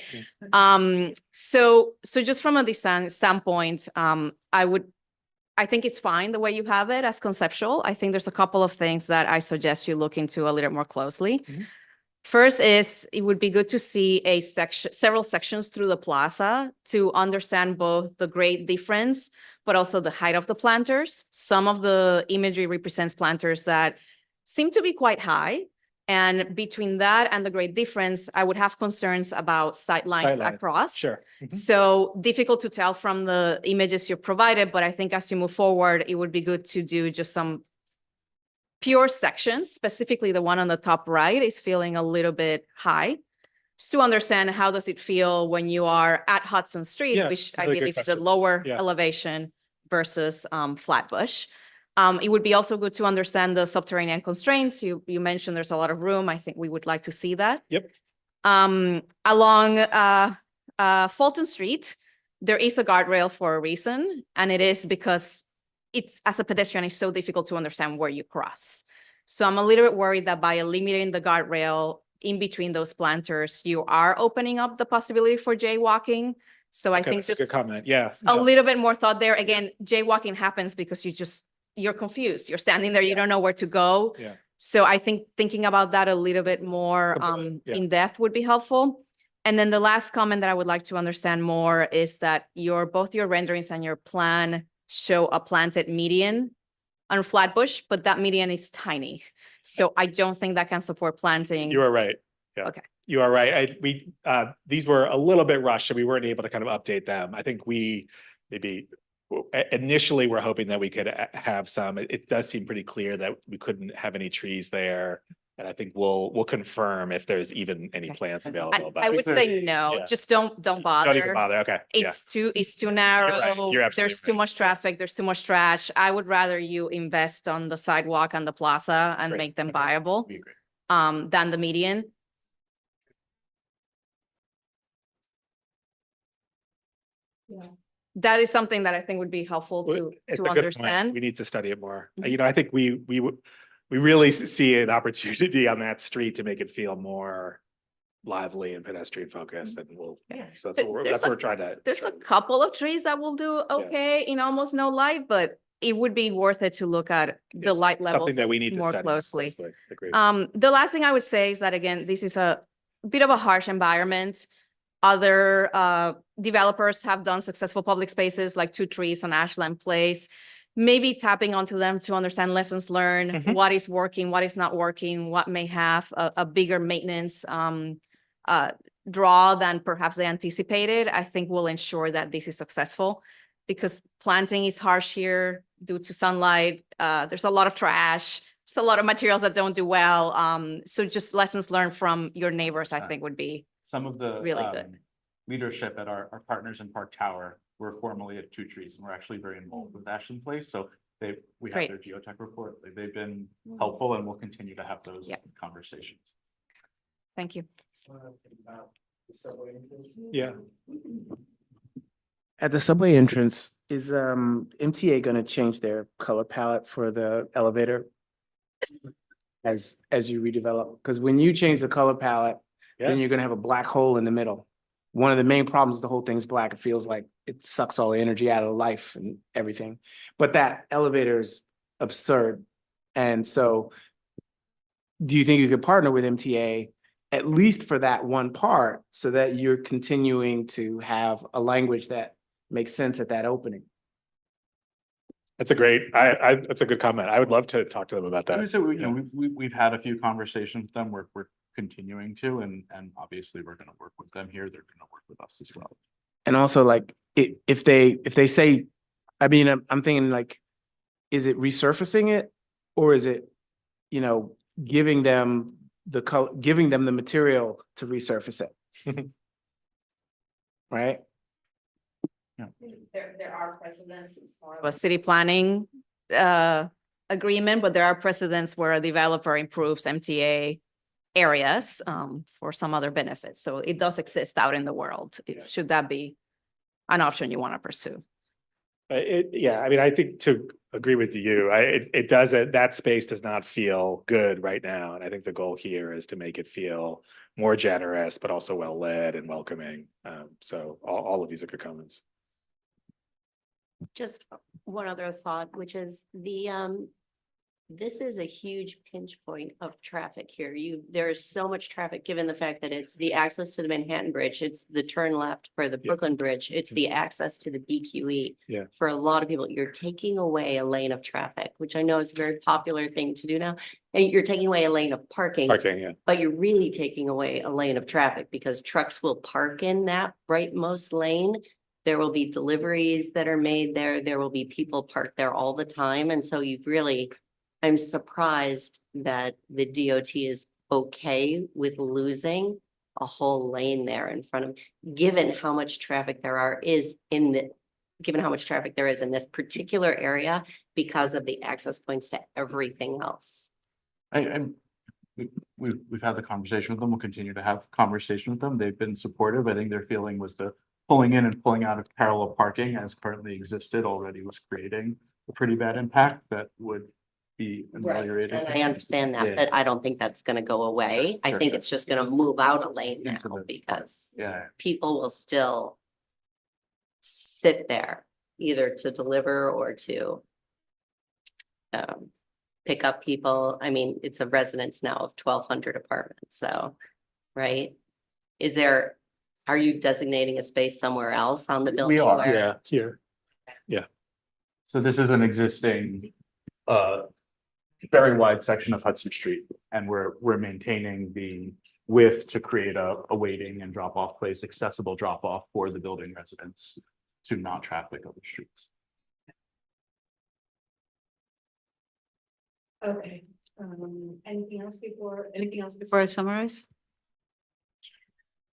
So just from a design standpoint, I think it's fine the way you have it as conceptual. I think there's a couple of things that I suggest you look into a little more closely. First is, it would be good to see several sections through the plaza to understand both the grade difference, but also the height of the planters. Some of the imagery represents planters that seem to be quite high. And between that and the grade difference, I would have concerns about sight lines across. Sure. So difficult to tell from the images you provided, but I think as you move forward, it would be good to do just some pure sections. Specifically, the one on the top right is feeling a little bit high. Just to understand, how does it feel when you are at Hudson Street, Yeah, which I really good believe is a question. lower Yeah. elevation versus Flatbush. It would be also good to understand the subterranean constraints. You mentioned there's a lot of room. I think we would like to see that. Yep. Along Fulton Street, there is a guardrail for a reason, and it is because it's, as a pedestrian, it's so difficult to understand where you cross. So I'm a little bit worried that by eliminating the guardrail, in between those planters, you are opening up the possibility for jaywalking. So I Okay, think that's a good just comment. Yeah. a little bit more thought there. Again, jaywalking happens because you're confused. You're standing there, you don't know where to go. Yeah. So I think thinking about that a little bit more Yeah. in depth would be helpful. And then the last comment that I would like to understand more is that both your renderings and your plan show a planted median on Flatbush, but that median is tiny. So I don't think that can support planting. You are right. Yeah. Okay. You are right. These were a little bit rushed, so we weren't able to kind of update them. I think we maybe initially we're hoping that we could have some. It does seem pretty clear that we couldn't have any trees there. And I think we'll confirm if there's even any plants available. I would say no, yeah. just don't bother. Don't even bother. Okay. Yeah. It's too narrow. You're absolutely There's too much traffic. There's too much trash. I would rather you invest on the sidewalk and the plaza and Great. make them viable We agree. than the median. Yeah. That is something that I think would be helpful It's to a good point. understand. We need to study it more. Mhm. You know, I think we really see an opportunity on that street to make it feel more lively and pedestrian focused, and so that's what we're trying to. There's a couple of trees that will do okay in almost no light, but it would be worth it to look at the It's light levels something that we need to more study closely. Agreed. The last thing I would say is that, again, this is a bit of a harsh environment. Other developers have done successful public spaces like 2 Trees on Ashland Place. Maybe tapping onto them to understand lessons learned, Mhm. what is working, what is not working, what may have a bigger maintenance draw than perhaps they anticipated, I think will ensure that this is successful. Because planting is harsh here due to sunlight. There's a lot of trash. There's a lot of materials that don't do well. So just lessons learned from your neighbors, I think would be Some of the really good. leadership at our partners in Park Tower were formerly at 2 Trees, and we're actually very involved with Ashland Place. So we have Great. their geotech report. They've been helpful, and we'll continue to have those conversations. Thank you. Yeah. At the subway entrance, is MTA gonna change their color palette for the elevator? As you redevelop, because when you change the color palette, then Yeah. you're gonna have a black hole in the middle. One of the main problems, the whole thing's black, it feels like it sucks all the energy out of life and everything. But that elevator is absurd. And so do you think you could partner with MTA at least for that one part so that you're continuing to have a language that makes sense at that opening? That's a great, that's a good comment. I would love to talk to them about I would that. say, we've had a few conversations with them. We're continuing to, and obviously we're gonna work with them here. They're gonna work with us as well. And also like, if they say, I mean, I'm thinking like, is it resurfacing it? Or is it, giving them the material to resurface it? Right? There are precedents. It's more of a city planning agreement, but there are precedents where a developer improves MTA areas for some other benefits. So it does exist out in the world. Should that be an option you want to pursue? Yeah, I mean, I think to agree with you, it doesn't, that space does not feel good right now. And I think the goal here is to make it feel more generous, but also well lit and welcoming. So all of these are good comments. Just one other thought, which is this is a huge pinch point of traffic here. There is so much traffic, given the fact that it's the access to the Manhattan Bridge, it's the turn left for the Brooklyn Bridge, it's the access to the BQE. Yeah. For a lot of people, you're taking away a lane of traffic, which I know is a very popular thing to do now. And you're taking away a lane of parking. Parking, yeah. But you're really taking away a lane of traffic because trucks will park in that rightmost lane. There will be deliveries that are made there. There will be people parked there all the time. And so I'm surprised that the DOT is okay with losing a whole lane there in front of, given how much traffic there is in this particular area because of the access points to everything else. We've had the conversation with them. We'll continue to have conversation with them. They've been supportive. I think their feeling was the pulling in and pulling out of parallel parking as currently existed already was creating a pretty bad impact that would be Right, ameliorated. and I understand Yeah. that, but I don't think that's gonna go away. I Sure, think sure. it's just gonna move out a lane now Into the park. because Yeah. people will still sit there either to deliver or to pick up people. I mean, it's a residence now of 1,200 apartments, so, right? Are you designating a space somewhere else on the building? We are, where- yeah, here. Yeah. So this is an existing, very wide section of Hudson Street, and we're maintaining the width to create a waiting and drop-off place, accessible drop-off for the building residents to not traffic other streets. Okay, anything else before I summarize?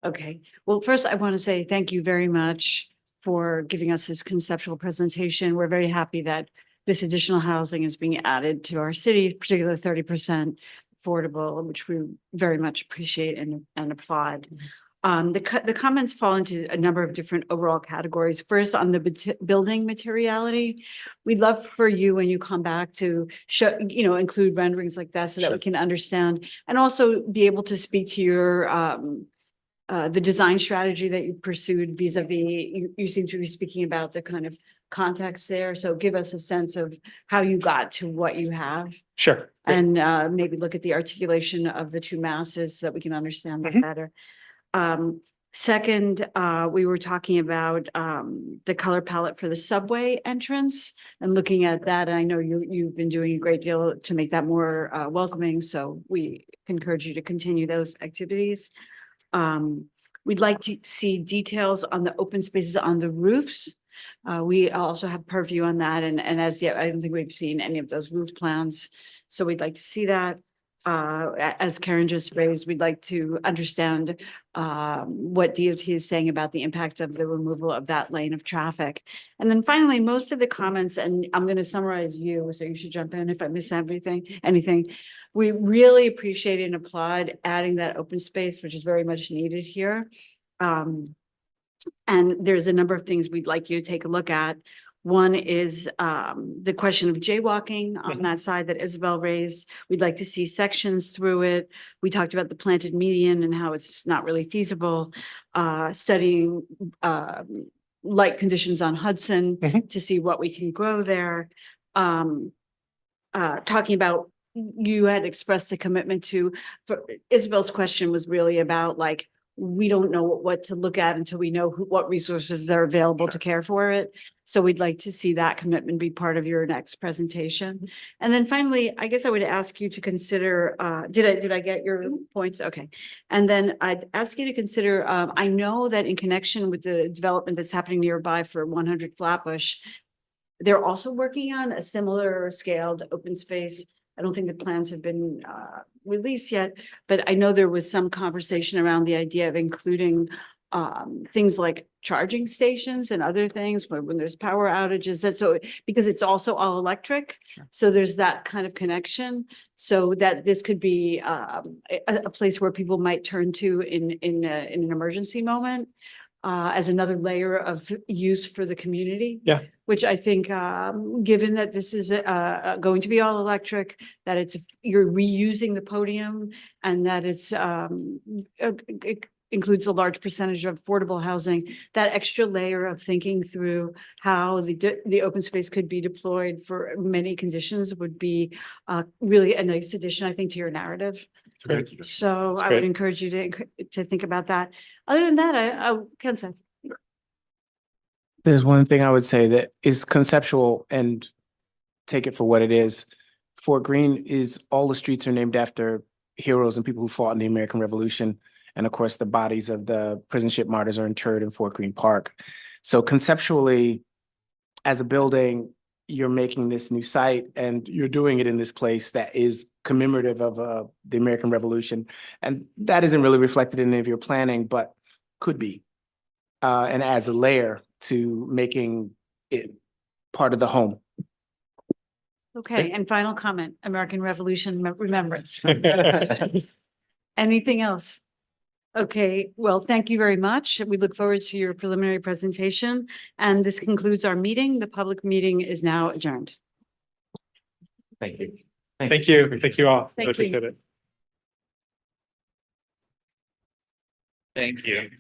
Okay, well, first I want to say thank you very much for giving us this conceptual presentation. We're very happy that this additional housing is being added to our city, particularly 30% affordable, which we very much appreciate and applaud. The comments fall into a number of different overall categories. First, on the building materiality, we'd love for you, when you come back, to show, include renderings like that so that we can understand, and also be able to speak to your the design strategy that you pursued vis-a-vis, you seem to be speaking about the kind of context there. So give us a sense of how you got to what you have. Sure. And maybe look at the articulation of the two masses so that we can understand that better. Second, we were talking about the color palette for the subway entrance and looking at that. And I know you've been doing a great deal to make that more welcoming. So we encourage you to continue those activities. We'd like to see details on the open spaces on the roofs. We also have purview on that, and as yet, I don't think we've seen any of those roof plans. So we'd like to see that. As Karen just raised, we'd like to understand what DOT is saying about the impact of the removal of that lane of traffic. And then finally, most of the comments, and I'm going to summarize you, so you should jump in if I miss anything. We really appreciate and applaud adding that open space, which is very much needed here. And there's a number of things we'd like you to take a look at. One is the question of jaywalking on that side that Isabel raised. We'd like to see sections through it. We talked about the planted median and how it's not really feasible. Studying light conditions on Hudson to see what we can grow there. Talking about, you had expressed a commitment to, Isabel's question was really about, like, we don't know what to look at until we know what resources are available to care for it. So we'd like to see that commitment be part of your next presentation. And then finally, I guess I would ask you to consider, did I get your points? Okay. And then I'd ask you to consider, I know that in connection with the development that's happening nearby for 100 Flatbush, they're also working on a similar scaled open space. I don't think the plans have been released yet, but I know there was some conversation around the idea of including things like charging stations and other things when there's power outages. That's so, because it's also all electric. So there's that kind of connection, so that this could be a place where people might turn to in an emergency moment. As another layer of use for the community. Yeah. Which I think, given that this is going to be all electric, that you're reusing the podium, and that it includes a large percentage of affordable housing, that extra layer of thinking through how the open space could be deployed for many conditions would be really a nice addition, I think, to your narrative. So I would encourage you to think about that. Other than that, I can say. There's one thing I would say that is conceptual, and take it for what it is. Fort Greene is, all the streets are named after heroes and people who fought in the American Revolution. And of course, the bodies of the prison ship martyrs are interred in Fort Greene Park. So conceptually, as a building, you're making this new site and you're doing it in this place that is commemorative of the American Revolution. And that isn't really reflected in any of your planning, but could be. And adds a layer to making it part of the home. Okay, and final comment, American Revolution remembrance. Anything else? Okay, well, thank you very much. We look forward to your preliminary presentation. And this concludes our meeting. The public meeting is now adjourned. Thank you. Thank you. Thank you all. I Thank you. appreciate it. Thank you.